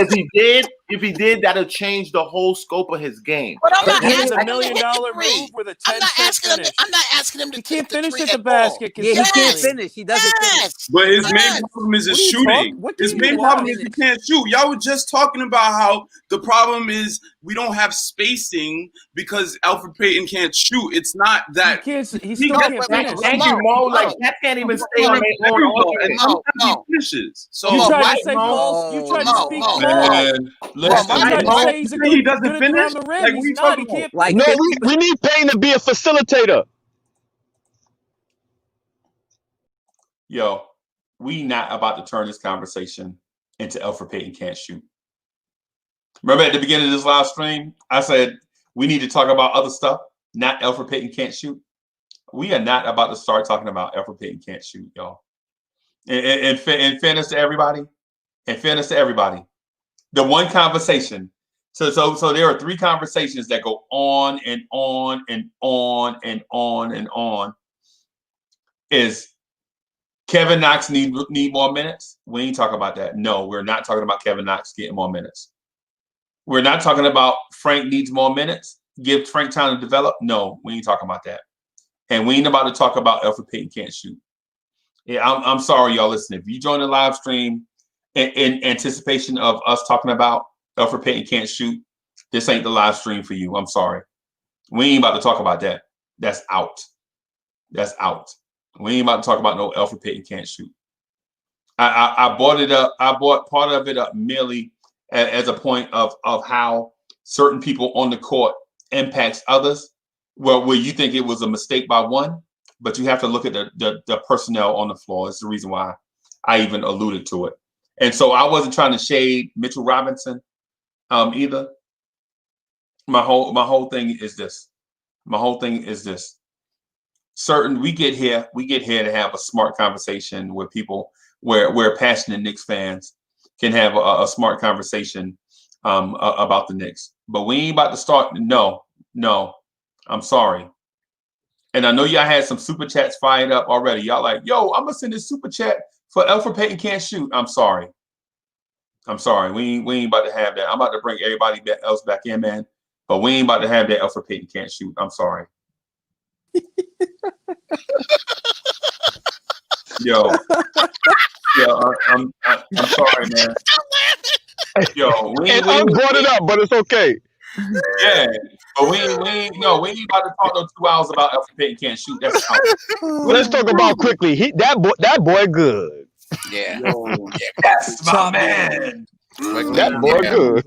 if he did, that'll change the whole scope of his game. But I'm not He's asking $1 him million to hit the three. move with a 10 I'm not asking him. finish. I'm not asking him to. He can't finish three at the all. basket. Yeah, he can't finish. He doesn't finish. But his main problem is his shooting. His main problem is he can't shoot. Y'all were just talking about how the problem is we don't have spacing because Elfrid Payton can't shoot. It's not that he still can't finish. Thank you, Mo. Like that can't even stay on their own. He finishes. So you tried to say false. You tried to speak false. Man, he doesn't finish. The rim. Like He's we not. talking He can't. Like No, we need Payne to be a facilitator. Yo, we not about to turn this conversation into Elfrid Payton can't shoot. Remember at the beginning of this live stream, I said we need to talk about other stuff, not Elfrid Payton can't shoot. We are not about to start talking about Elfrid Payton can't shoot, y'all. In fairness to everybody, the one conversation. So there are 3 conversations that go on and on and on and on and on. Is Kevin Knox need more minutes? We ain't talking about that. No, we're not talking about Kevin Knox getting more minutes. We're not talking about Frank needs more minutes. Give Frank time to develop. No, we ain't talking about that. And we ain't about to talk about Elfrid Payton can't shoot. Yeah, I'm sorry, y'all. Listen, if you join the live stream in anticipation of us talking about Elfrid Payton can't shoot, this ain't the live stream for you. I'm sorry. We ain't about to talk about that. That's out. That's out. We ain't about to talk about no Elfrid Payton can't shoot. I brought it up. I brought part of it up merely as a point of how certain people on the court impacts others. Well, where you think it was a mistake by one, but you have to look at the personnel on the floor. It's the reason why I even alluded to it. And so I wasn't trying to shade Mitchell Robinson either. My whole thing is this. We get here to have a smart conversation with people where passionate Knicks fans can have a smart conversation about the Knicks. But we ain't about to start. No, I'm sorry. And I know y'all had some super chats fired up already. Y'all like, yo, I'm gonna send this super chat for Elfrid Payton can't shoot. I'm sorry. We ain't about to have that. I'm about to bring everybody else back in, man. But we ain't about to have that Elfrid Payton can't shoot. I'm sorry. Yo, I'm sorry, man. Yo, I brought it up, but it's okay. Yeah, but we ain't about to talk no 2 hours about Elfrid Payton can't shoot. That's out. Let's talk about quickly. That boy good. Yeah. That's my man. That boy good.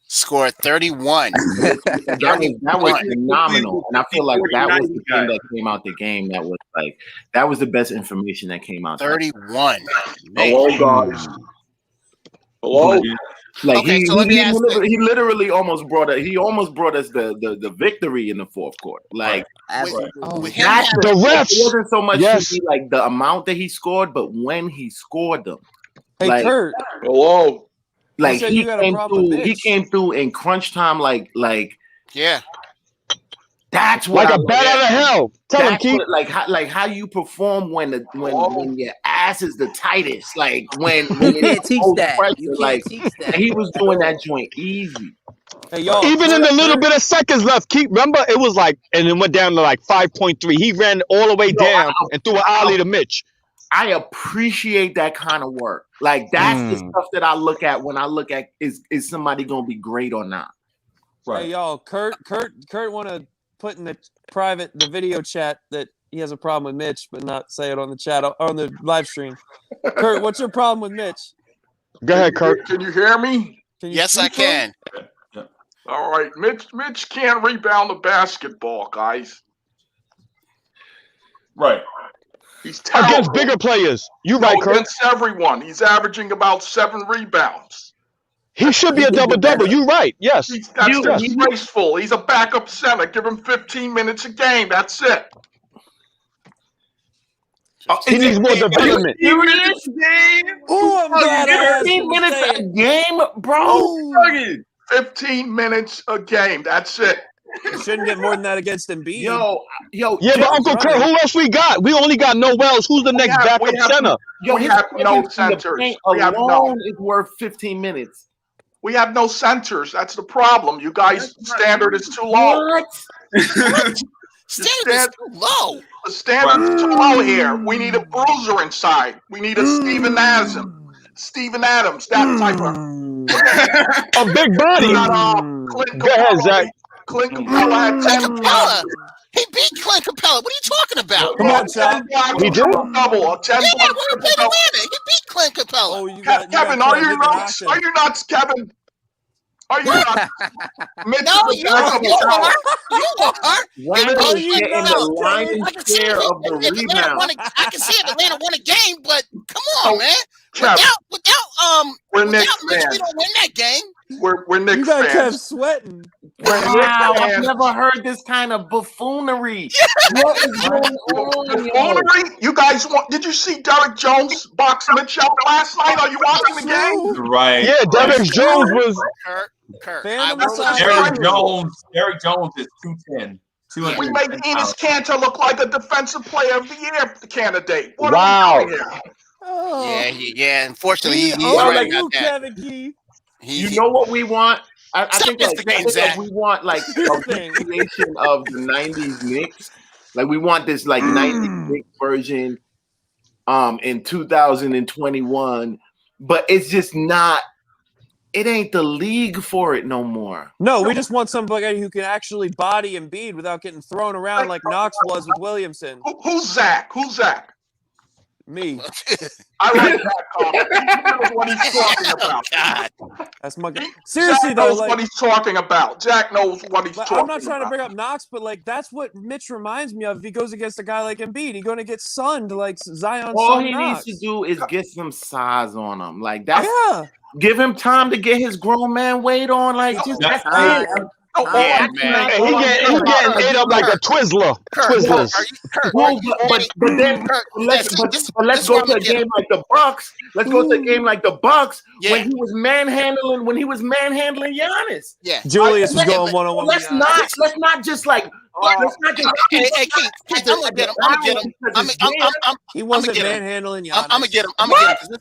Scored 31. That was phenomenal. And I feel like that was the thing that came out the game that was the best information that came out. 31. Oh God. Hello? Like okay, so let me ask he literally almost brought us the victory in the fourth quarter. Like the refs. It wasn't so much like the amount that he scored, but when he scored them. Hey, like, Kurt. Hello. Like he came through in crunch time, like yeah. That's what like a bat out of hell. Tell him, Keith. Like how you perform when your ass is the tightest. Like when you can't teach that. Pressure, You can't like, teach that. He was doing that joint easy. Hey, y'all, even in the little bit of seconds left, Keith, remember it was like, and it went down to like 5.3. He ran all the way down and threw an ollie to Mitch. I appreciate that kind of work. Like that's the stuff that I look at when I look at is somebody gonna be great or not. Right. Hey, y'all, Kurt want to put in the video chat that he has a problem with Mitch, but not say it on the chat on the live stream. Kurt, what's your problem with Mitch? Go ahead, Kurt. Can you hear me? Yes, I can. All right, Mitch can't rebound the basketball, guys. Right. He's terrible. Against bigger players. You're right, Kurt. Against everyone. He's averaging about 7 rebounds. He should be a double-double. You're right. Yes. That's disgraceful. He's a backup center. Give him 15 minutes a game. That's it. He needs more development. Oh, I'm glad 15 minutes a game, bro. 15 minutes a game. That's it. You shouldn't get more than that against Embiid. Yo. Yeah, but Uncle Kurt, who else we got? We only got Noel's. Who's the next backup center? We have no centers. Alone is worth 15 minutes. We have no centers. That's the problem. You guys' standard is too low. What? Standard is too low. The standard is too low here. We need a bruiser inside. We need a Steven Adams, that type of a big body. Go ahead, Zach. Clint Capella had 10 Capella. He beat Clint Capella. What are you talking about? Come on, Chad. He did double. 10 yeah, when he played Atlanta, he beat Clint Capella. Oh, Kevin, are you nuts? Are you nuts, Kevin? Are you nuts? No, you are. You are. Getting the lion's share of the rebound. I can see if Atlanta won a game, but come on, man. We're without Knicks Mitch, fans. we don't win that game. We're Knicks You got fans. Kev sweating. Wow, I've never heard this kind of buffoonery. What is going on? Buffoonery? You guys did you see Derek Jones box Mitch out last night? Are you watching the game? Right. Yeah, Derek Jones was. Kurt. Derek Jones is 210. We made Enes Kanter look like a defensive player of the year candidate. What wow. Are we doing here? Oh. Yeah. Unfortunately, he's right about that. Kevin Keith. You know what we want? I think we want like a recreation of the 90s Knicks. Like we want this like 90s Knicks version in 2021, but it's just not. It ain't the league for it no more. No, we just want somebody who can actually body Embiid without getting thrown around like Knox was with Williamson. Who's Zach? Me. I like that comment. He knows what he's talking about. God. That's my guy. Seriously, Jack though, knows what he's talking about. Jack knows what he's talking about. I'm not trying to bring up Knox, but like that's what Mitch reminds me of. If he goes against a guy like Embiid, he's going to get sunned like Zion. All he Knox. needs to do is get some size on him. Like that's give him time to get his grown man weight on. Like just that's it. Yeah, man. He getting ate up like a Twizzler. Twizzlers. But then let's go to a game like the Bucks. Let's go to a game like the Bucks when he was manhandling Giannis. Yeah, Julius was going one-on-one. Let's not just like. Let's not just. Hey, Keith, I'm gonna get him. He wasn't manhandling Giannis. I'm gonna get him.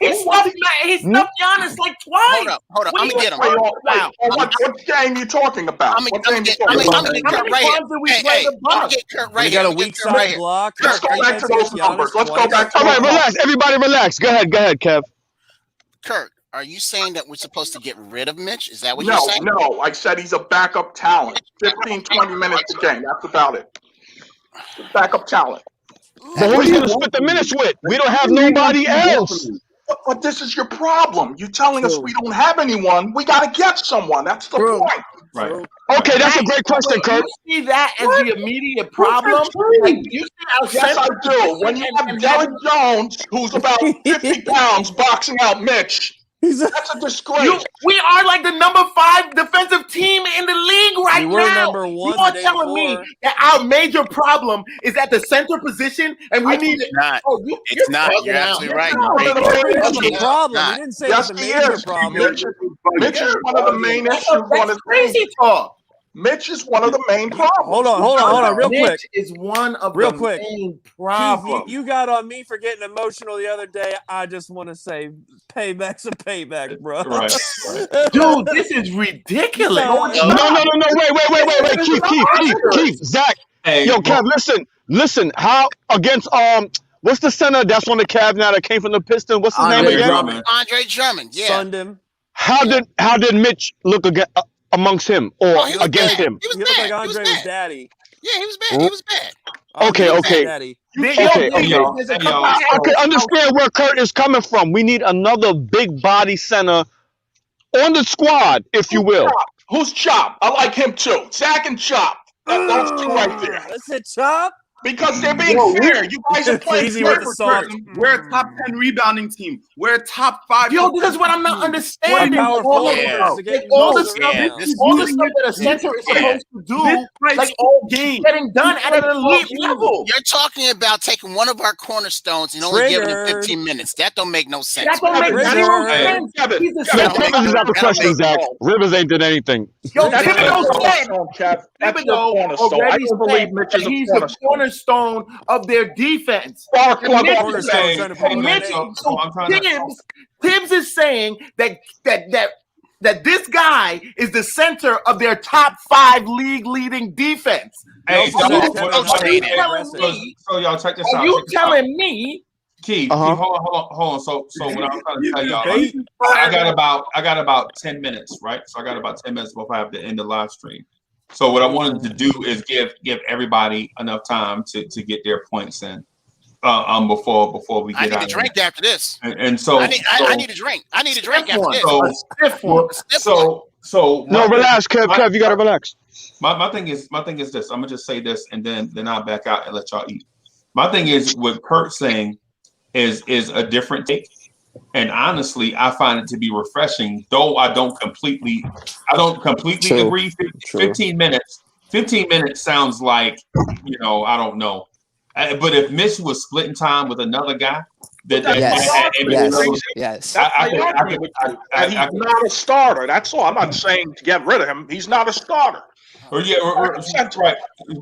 He stuffed Giannis like twice. Hold up. I'm gonna get him. Wow. What game you talking about? I'm gonna get Kurt right here. I'm gonna get Kurt right here. You got a weak side block. Let's go back to those numbers. All right, relax. Everybody relax. Go ahead, Kev. Kurt, are you saying that we're supposed to get rid of Mitch? Is that what you're saying? No. I said he's a backup talent. 15, 20 minutes a game. That's about it. Backup talent. But who are you going to split the minutes with? We don't have nobody else. But this is your problem. You're telling us we don't have anyone. We got to get someone. That's the point. Right. Okay, that's a great question, Kurt. You see that as the immediate problem? Like, you see yes, I do. When you have Derek Jones, who's about 50 pounds, boxing out Mitch, that's a disgrace. We are like the number 5 defensive team in the league right we were now. Number 1 you are telling me that our major problem is at the center position, and we need it. It's not. You're absolutely right. That's the problem. We didn't say it's a major problem. Mitch is one of the main issues. That's crazy talk. Mitch is one of the main problems. Hold on, real quick. Mitch is one of the main problems. Keith, you got on me for getting emotional the other day. I just want to say, payback's a payback, bro. Right. Dude, this is ridiculous. No. Wait. Keith, Zach. Hey, yo, Kev, listen. How against what's the center that's on the Cavs now that came from the Pistons? What's his name again? Andre Drummond. Yeah. Sundin. How did Mitch look amongst him or against him? He looked like Andre was daddy. Yeah, he was bad. He was bad. Okay. Daddy. I can understand where Kurt is coming from. We need another big body center on the squad, if you will. Who's Chop? I like him too. Zach and Chop. Those two right there. That's it, Chop. Because they're being fair. You guys are playing fair. We're a top 10 rebounding team. We're a top 5. Yo, this is what I'm not understanding. All the stuff that a center is supposed to do, like all game, getting done at an elite level. You're talking about taking one of our cornerstones and only giving him 15 minutes. That don't make no sense. That don't make zero sense. Rivers is out the question, Zach. Rivers ain't did anything. Yo, Thibodeau already said that he's the cornerstone of their defense. Tibbs is saying that this guy is the center of their top 5 league leading defense. Hey, so y'all check this out. Are you telling me? Keith, hold on. So what I'm trying to tell y'all, I got about 10 minutes, right? So I got about 10 minutes before I have to end the live stream. So what I wanted to do is give everybody enough time to get their points in before we get out. I need a drink after this. And so I need a drink. I need a drink after this. So relax, Kev. You gotta relax. My thing is this. I'm gonna just say this and then I'll back out and let y'all eat. My thing is what Kurt's saying is a different take. And honestly, I find it to be refreshing, though I don't completely agree. 15 minutes sounds like, I don't know. But if Mitch was splitting time with another guy, yes. He's not a starter. That's all. I'm not saying to get rid of him. He's not a starter. Right.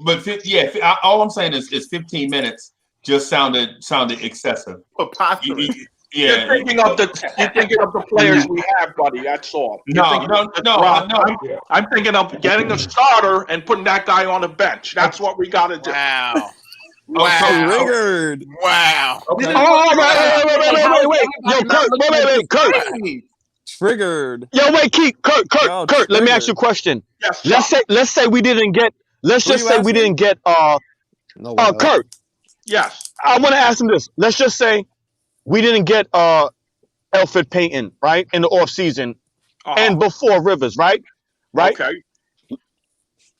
But all I'm saying is 15 minutes just sounded excessive. You're thinking of the players we have, buddy. That's all. No. I'm thinking of getting a starter and putting that guy on the bench. That's what we got to do. Wow. Triggered. Wow. Okay. Wait, Kurt. Triggered. Yo, wait, Keith. Kurt. Let me ask you a question. Yes, let's say we didn't get. Let's just say we didn't get. Kurt. Yes. I want to ask him this. Let's just say we didn't get Elfrid Payton, right, in the offseason and before Rivers, right? Okay.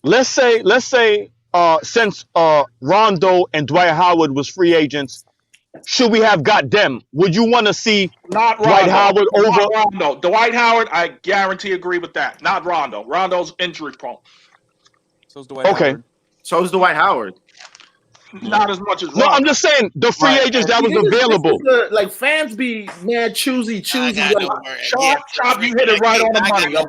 Let's say since Rondo and Dwight Howard was free agents, should we have got them? Would you want to see Dwight Howard over Rondo? Dwight Howard, I guarantee agree with that. Not Rondo. Rondo's injury prone. So's Dwight Howard. So's Dwight Howard. Not as much as Rondo. No, I'm just saying the free agents that was available. Like fans be mad choosy. Chop, you hit it right on the money. A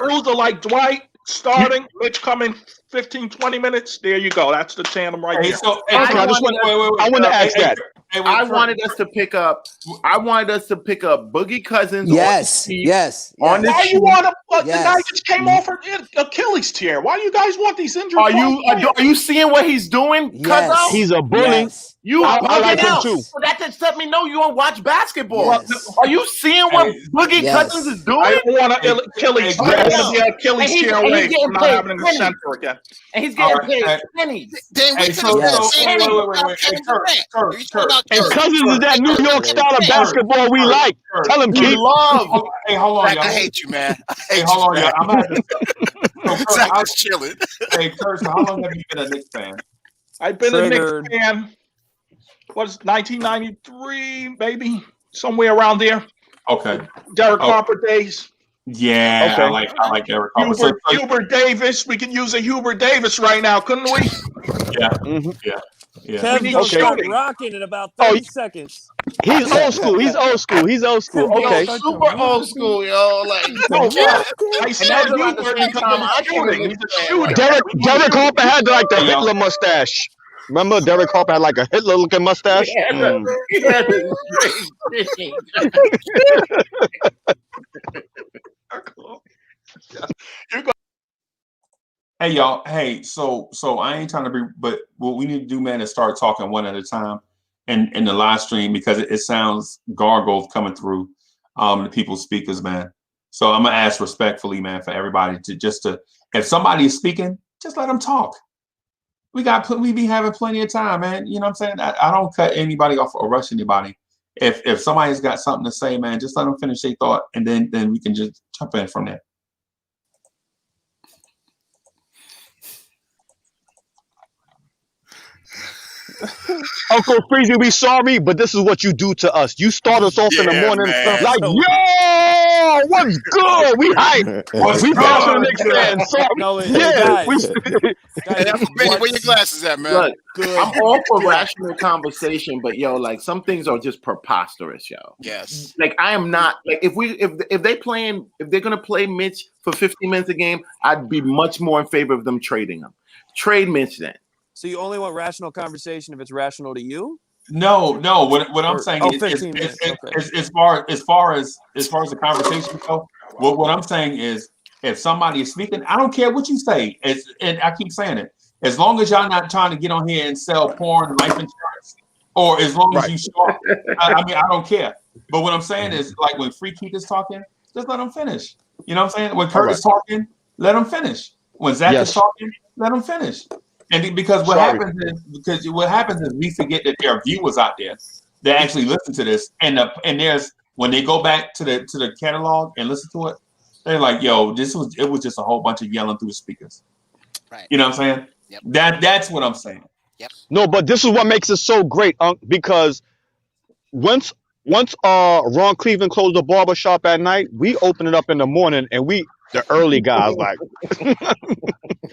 bruiser like Dwight starting, Mitch coming 15, 20 minutes. There you go. That's the tandem right there. I want to ask that. I wanted us to pick up Boogie Cousins. Yes. Why you want to? The guy just came off an Achilles tear. Why do you guys want these injuries? Are you seeing what he's doing? Yes. He's a bully. Yes. I like him too. So that just let me know you don't watch basketball. Yes. Are you seeing what Boogie Cousins is doing? I don't want to Achilles tear away from not having a center again. And he's getting paid pennies. Then we could have said And Cousins is that New York style of basketball we like. Tell him, Keith. Hey, hold on, y'all. I hate you, man. Hey, hold on, y'all. I'm gonna have to. Zach is chilling. Hey, Kurt, so how long have you been a Knicks fan? I've been a Knicks fan. What is 1993, maybe somewhere around there. Okay. Derek Harper days. Yeah, okay. I like Derek Harper. Hubert Davis. We could use a Hubert Davis right now, couldn't we? Yeah. Yeah. Yeah. Kev gonna start rocking in about 30 seconds. He's old school. He's old school. He's old school. Okay. Yo, super old school, yo. Like, I said you were becoming shooting. He's a shooter. Derek Harper had like the Hitler mustache. Remember, Derek Harper had like a Hitler-looking mustache. Hey y'all. Hey, so I ain't trying to be, but what we need to do, man, is start talking one at a time in the live stream because it sounds gargled coming through the people's speakers, man. So I'm gonna ask respectfully, man, for everybody to if somebody is speaking, just let them talk. We be having plenty of time, man. You know what I'm saying? I don't cut anybody off or rush anybody. If somebody's got something to say, man, just let them finish their thought, and then we can just jump in from there. Uncle Freezy, we sorry, but this is what you do to us. You start us off in the morning man. like, yo, what's good? We hype. We passionate Knicks fans. Where your glasses at, man? Look, I'm all for rational conversation, but yo, like some things are just preposterous, yo. Yes. Like I am not like if they're gonna play Mitch for 50 minutes a game, I'd be much more in favor of them trading him. Trade Mitch then. So you only want rational conversation if it's rational to you? No. What I'm saying is, as far as the conversation goes, what I'm saying is, if somebody is speaking, I don't care what you say. And I keep saying it. As long as y'all not trying to get on here and sell porn, life insurance, or as long as you show up, I mean, I don't care. But what I'm saying is, like when Free Keith is talking, just let him finish. You know what I'm saying? When Kurt is talking, let him finish. When Zach is talking, let him finish. And because what happens is we forget that there are viewers out there that actually listen to this, and there's when they go back to the catalog and listen to it, they're like, "Yo, it was just a whole bunch of yelling through the speakers." Right. You know what I'm saying? Yep. That's what I'm saying. Yep. No, but this is what makes it so great, because once Ron Cleveland closed the barbershop at night, we open it up in the morning, and the early guys like.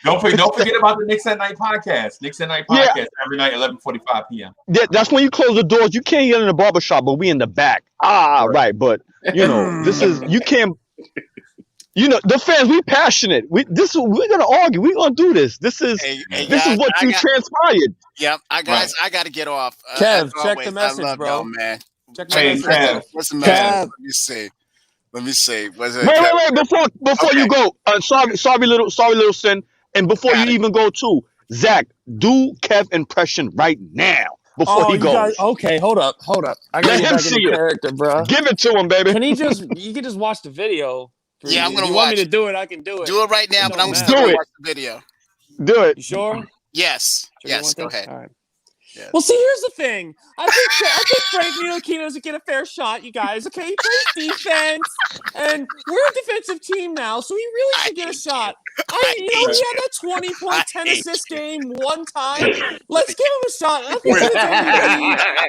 Don't forget about the Knicks at Night podcast. Knicks at Night podcast every night, 11:45 p.m. Yeah, that's when you close the doors. You can't get in the barbershop, but we in the back. Right. But this is you can't. The fans, we passionate. We're gonna argue. We're gonna do this. This is what transpired. Yep, I got to get off. Kev, check the message, I love bro. y'all, man. Check my message. What's the message? Let me see. Wait. Before you go, sorry, little sin. And before you even go too, Zach, do Kev impression right now before he goes. Okay, hold up. I gotta get back into character, bro. Give it to him, baby. You can just watch the video. Yeah, I'm gonna watch. You want me to do it? I can do it. Do it right now, but I'm still gonna watch the video. Do it. You sure? Yes. Yes. Go ahead. All right. Yes. Well, see, here's the thing. I think Frank Ntilikina doesn't get a fair shot, you guys. Okay, he plays defense, and we're a defensive team now, so he really should get a shot. He had that 20-point, 10-assist game one time. Let's give him a shot. I think he's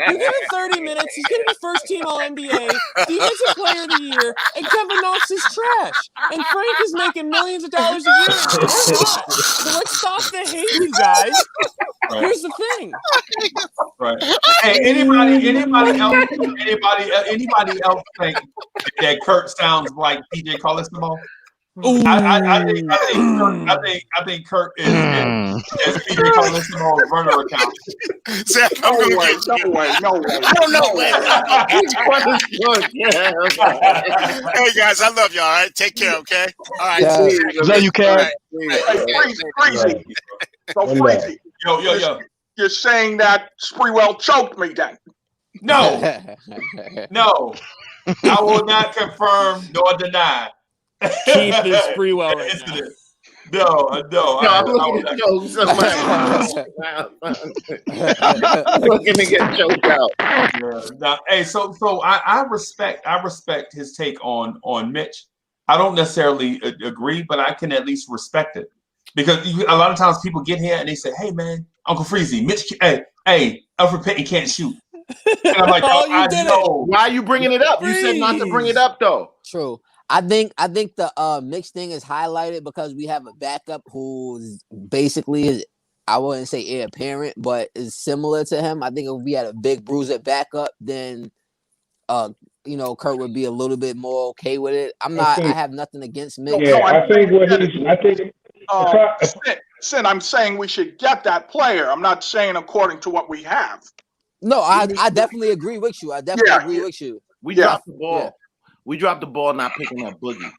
we give him 30 minutes. He's going to be first-team All-NBA, Defensive Player of the Year, and Kevin Knox is trash. And Frank is making millions of dollars a year. We're not. So let's stop the hate, you guys. Right. Here's the thing. Right. Hey, anybody else think that Kurt sounds like PJ Carlesimo? I think Kurt is PJ Carlesimo's burner account. Zach, no way. I don't know. Hey guys, I love y'all. All right, take care. Okay. All right. Love you, Kev. Crazy. So crazy. Yo. You're saying that Sprewell choked me then? No. I will not confirm nor deny. Keep this Sprewell right now. No. I'm looking at jokes. I'm looking to get choked out. Hey, so I respect his take on Mitch. I don't necessarily agree, but I can at least respect it. Because a lot of times people get here and they say, "Hey man, Uncle Freezy, Mitch, hey, Alfred Payton can't shoot." And I'm like, I know. Why are you bringing it up? You said not to bring it up, though. True. I think the Mitch thing is highlighted because we have a backup who's basically I wouldn't say heir apparent, but is similar to him. I think if we had a big bruiser backup, then Kurt would be a little bit more okay with it. I have nothing against Mitch. Yeah, I think Sin, I'm saying we should get that player. I'm not saying according to what we have. No, I definitely agree with you. Agree with you. We dropped the ball. Yeah. We dropped the ball not picking up Boogie.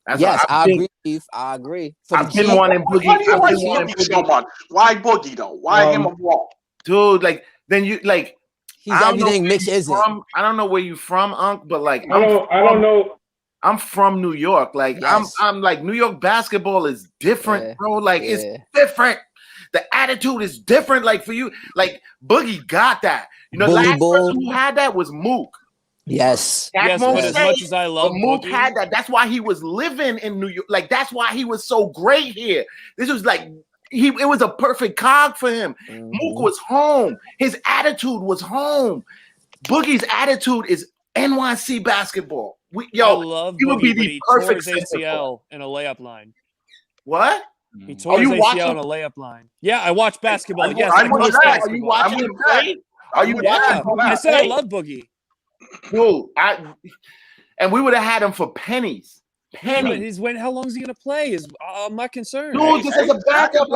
I agree, Steve. I agree. I've been wanting Boogie. Why do you like Boogie so much? Why Boogie though? Why him of all? Dude, he's everything Mitch isn't. I don't know where you from, Unc, but I don't know. I'm from New York. I'm like New York basketball is different, bro. It's different. The attitude is different. Like for you, Boogie got that. Last person who had that was Mook. Yes. But as much as I love Mook had that. That's why he was living in New York. That's why he was so great here. This was it was a perfect cog for him. Mm-hmm. Mook was home. His attitude was home. Boogie's attitude is NYC basketball. I love Boogie, would be the perfect tore his ACL in a layup line. What? He tore his ACL in a layup line. Yeah, I watch basketball. Yes, I watch basketball. Are you watching him play? I said I love Boogie. Dude, and we would have had him for pennies. How long is he gonna play? I'm not concerned. Dude, just as a backup,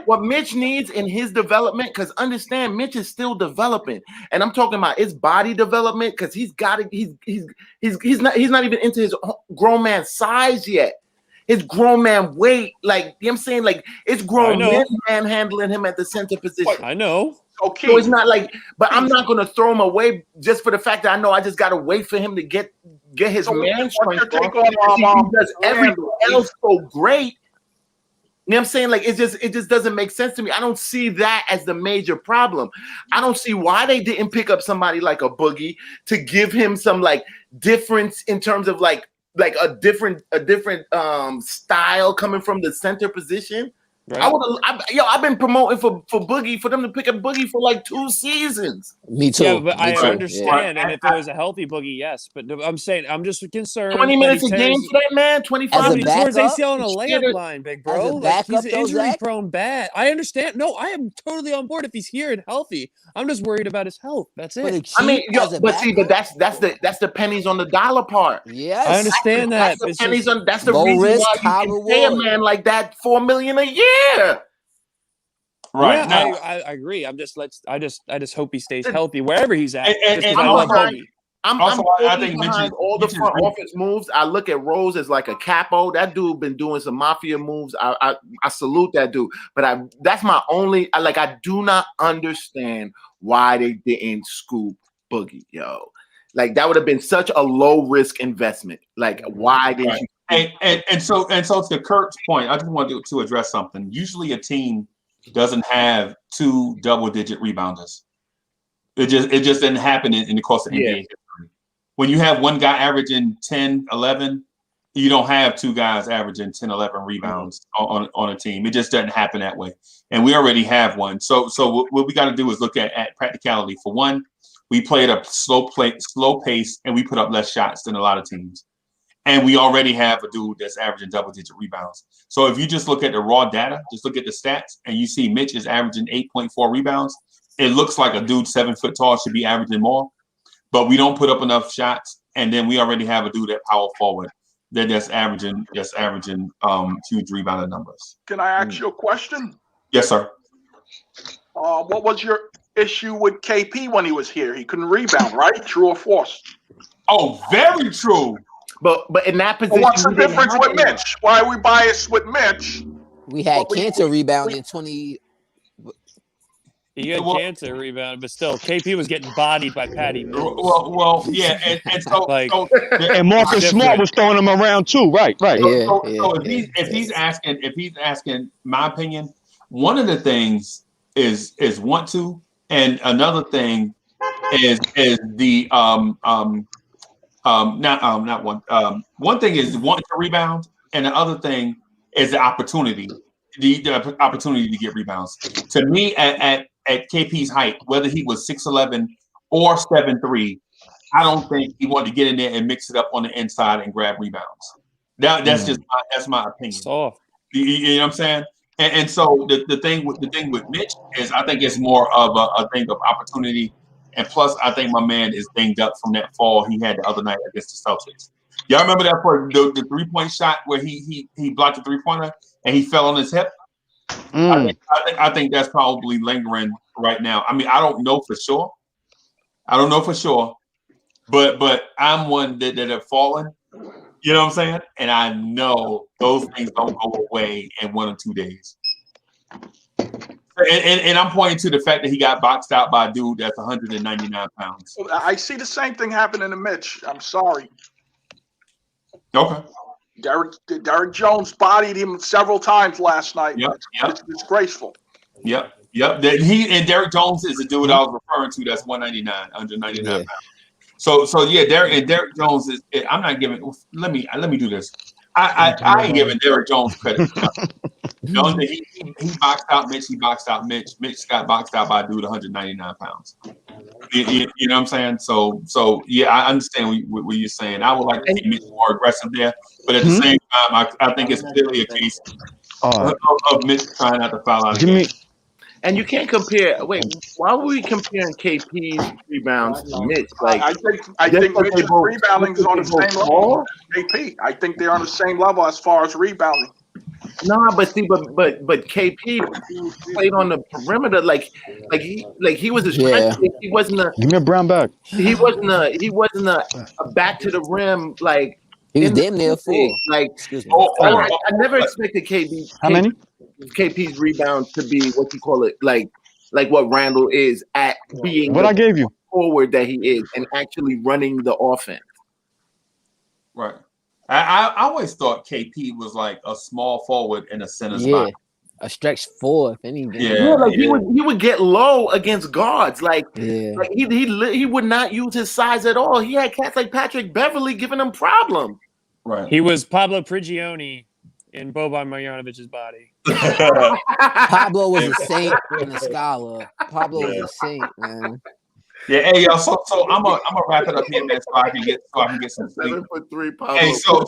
what Mitch needs in his development, because understand Mitch is still developing, and I'm talking about his body development, because he's not even into his grown man size yet. His grown man weight, I'm saying, it's grown man handling him at the center position. I know. Okay. So it's not but I'm not going to throw him away just for the fact that I know I just got to wait for him to get his man strength on. He does everything else so great. You know what I'm saying? It just doesn't make sense to me. I don't see that as the major problem. I don't see why they didn't pick up somebody like a Boogie to give him some difference in terms of a different style coming from the center position. Right. I've been promoting for Boogie, for them to pick up Boogie for 2 seasons. Me too. Yeah, but I understand. Yeah. And if it was a healthy Boogie, yes. But I'm saying, I'm just concerned. 20 minutes a game for that man, 25. He tore his ACL on a layup line, big bro. He's an injury-prone bad. I understand. No, I am totally on board if he's here and healthy. I'm just worried about his health. That's it. But that's the pennies on the dollar part. Yes, I understand that. That's the reason why you can pay a man like that $4 million a year. Right. Yeah, now, I agree. I just hope he stays healthy wherever he's at. I love Boogie. I think behind all the front office moves. I look at Rose as like a capo. That dude been doing some mafia moves. I salute that dude. But that's my only. I do not understand why they didn't scoop Boogie, yo. That would have been such a low risk investment. Why didn't you? And so to Kurt's point, I just wanted to address something. Usually a team doesn't have 2 double-digit rebounders. It just didn't happen in the course of NBA history. When you have one guy averaging 10, 11, you don't have 2 guys averaging 10, 11 rebounds on a team. It just doesn't happen that way. And we already have one. So what we got to do is look at practicality. For one, we played a slow pace, and we put up less shots than a lot of teams. And we already have a dude that's averaging double-digit rebounds. So if you just look at the raw data, just look at the stats, and you see Mitch is averaging 8.4 rebounds, it looks like a dude 7 foot tall should be averaging more. But we don't put up enough shots, and then we already have a dude at power forward that's averaging huge rebounder numbers. Can I ask you a question? Yes, sir. What was your issue with KP when he was here? He couldn't rebound, right? True or false? Oh, very true. But in that position, what's the difference with Mitch? Why are we biased with Mitch? We had Cantor rebound in 20. He had Cantor rebound, but still, KP was getting bodied by Patty Mills. Well, yeah, and so and Marcus Smart was throwing him around too, right? So if he's asking my opinion, one of the things is want to, and another thing is the not one. One thing is wanting to rebound, and the other thing is the opportunity, the opportunity to get rebounds. To me, at KP's height, whether he was 6'11" or 7'3", I don't think he wanted to get in there and mix it up on the inside and grab rebounds. That's my opinion. Soft. You know what I'm saying? And so the thing with Mitch is I think it's more of a thing of opportunity. And plus, I think my man is dinged up from that fall he had the other night against the Celtics. Y'all remember that for the 3-point shot where he blocked the 3-pointer and he fell on his hip? I think that's probably lingering right now. I mean, I don't know for sure. But I'm one that have fallen. You know what I'm saying? And I know those things don't go away in 1 or 2 days. And I'm pointing to the fact that he got boxed out by a dude that's 199 pounds. I see the same thing happening to Mitch. I'm sorry. Okay. Derek Jones bodied him several times last night. Yep. It's disgraceful. Yep. He and Derek Jones is the dude I was referring to. That's 199, under 99 pounds. So yeah, Derek Jones is. I'm not giving. Let me do this. I ain't giving Derek Jones credit for nothing. He boxed out Mitch. He boxed out Mitch. Mitch got boxed out by a dude 199 pounds. You know what I'm saying? So yeah, I understand what you're saying. I would like to see Mitch more aggressive there, but at the same time, I think it's clearly a case of Mitch trying not to foul out of the game. And you can't compare. Wait, why were we comparing KP's rebounds to Mitch? Like, I think Mitch's rebounding is on the same level as KP. I think they're on the same level as far as rebounding. Nah, but see, but KP played on the perimeter like he was a strength. He wasn't a. Give me a brown bag. He wasn't a back to the rim like. He was damn near full. Like, I never expected KP's rebound to be what you call it, like what Randall is at being what I gave you forward that he is and actually running the offense. Right. I always thought KP was like a small forward in a center spot. A stretch 4, if anything. He would get low against guards. Like he would not use his size at all. He had cats like Patrick Beverly giving him problems. Right. He was Pablo Prigioni in Boban Marjanović's body. Pablo was a saint and a scholar. Pablo was a saint, man. Yeah, hey y'all. So I'm gonna wrap it up here, man, so I can get some sleep. 7'3" Pablo. Hey, so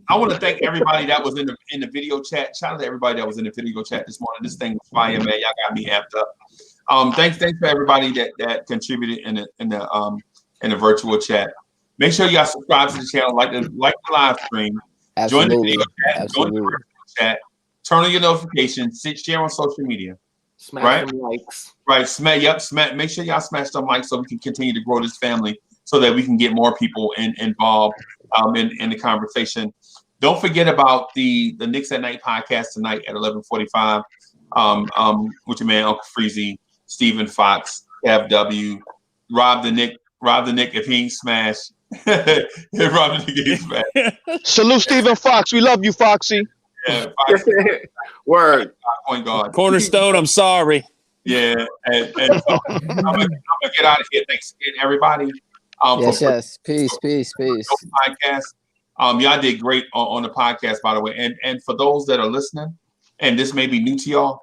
I want to thank everybody that was in the video chat. Shout out to everybody that was in the video chat this morning. This thing was fire, man. Y'all got me amped up. Thanks for everybody that contributed in the virtual chat. Make sure y'all subscribe to the channel, like the live stream, join the video chat, join the virtual chat, turn on your notifications, share on social media. Smash them likes. Right. Smash. Make sure y'all smash them likes so we can continue to grow this family, so that we can get more people involved in the conversation. Don't forget about the Knicks at Night podcast tonight at 11:45. With your man Uncle Freezy, Stephen Fox, FW, Rob the Nick if he ain't smashed. Rob the Nick ain't smashed. Salute Stephen Fox. We love you, Foxy. Yeah, Fox. Word. Point guard. Cornerstone, I'm sorry. Yeah, and so I'm gonna get out of here. Thanks again, everybody. Yes. Peace. Podcast. Y'all did great on the podcast, by the way. And for those that are listening, and this may be new to y'all,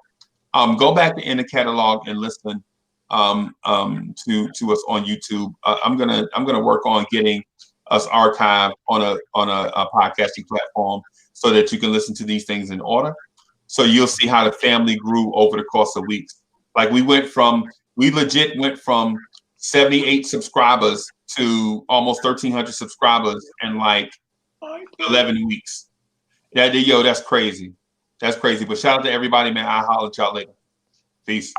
go back in the catalog and listen to us on YouTube. I'm gonna work on getting us archived on a podcasting platform so that you can listen to these things in order. So you'll see how the family grew over the course of weeks. Like we legit went from 78 subscribers to almost 1,300 subscribers in like 11 weeks. That's crazy. But shout out to everybody, man. I'll holler at y'all later. Peace.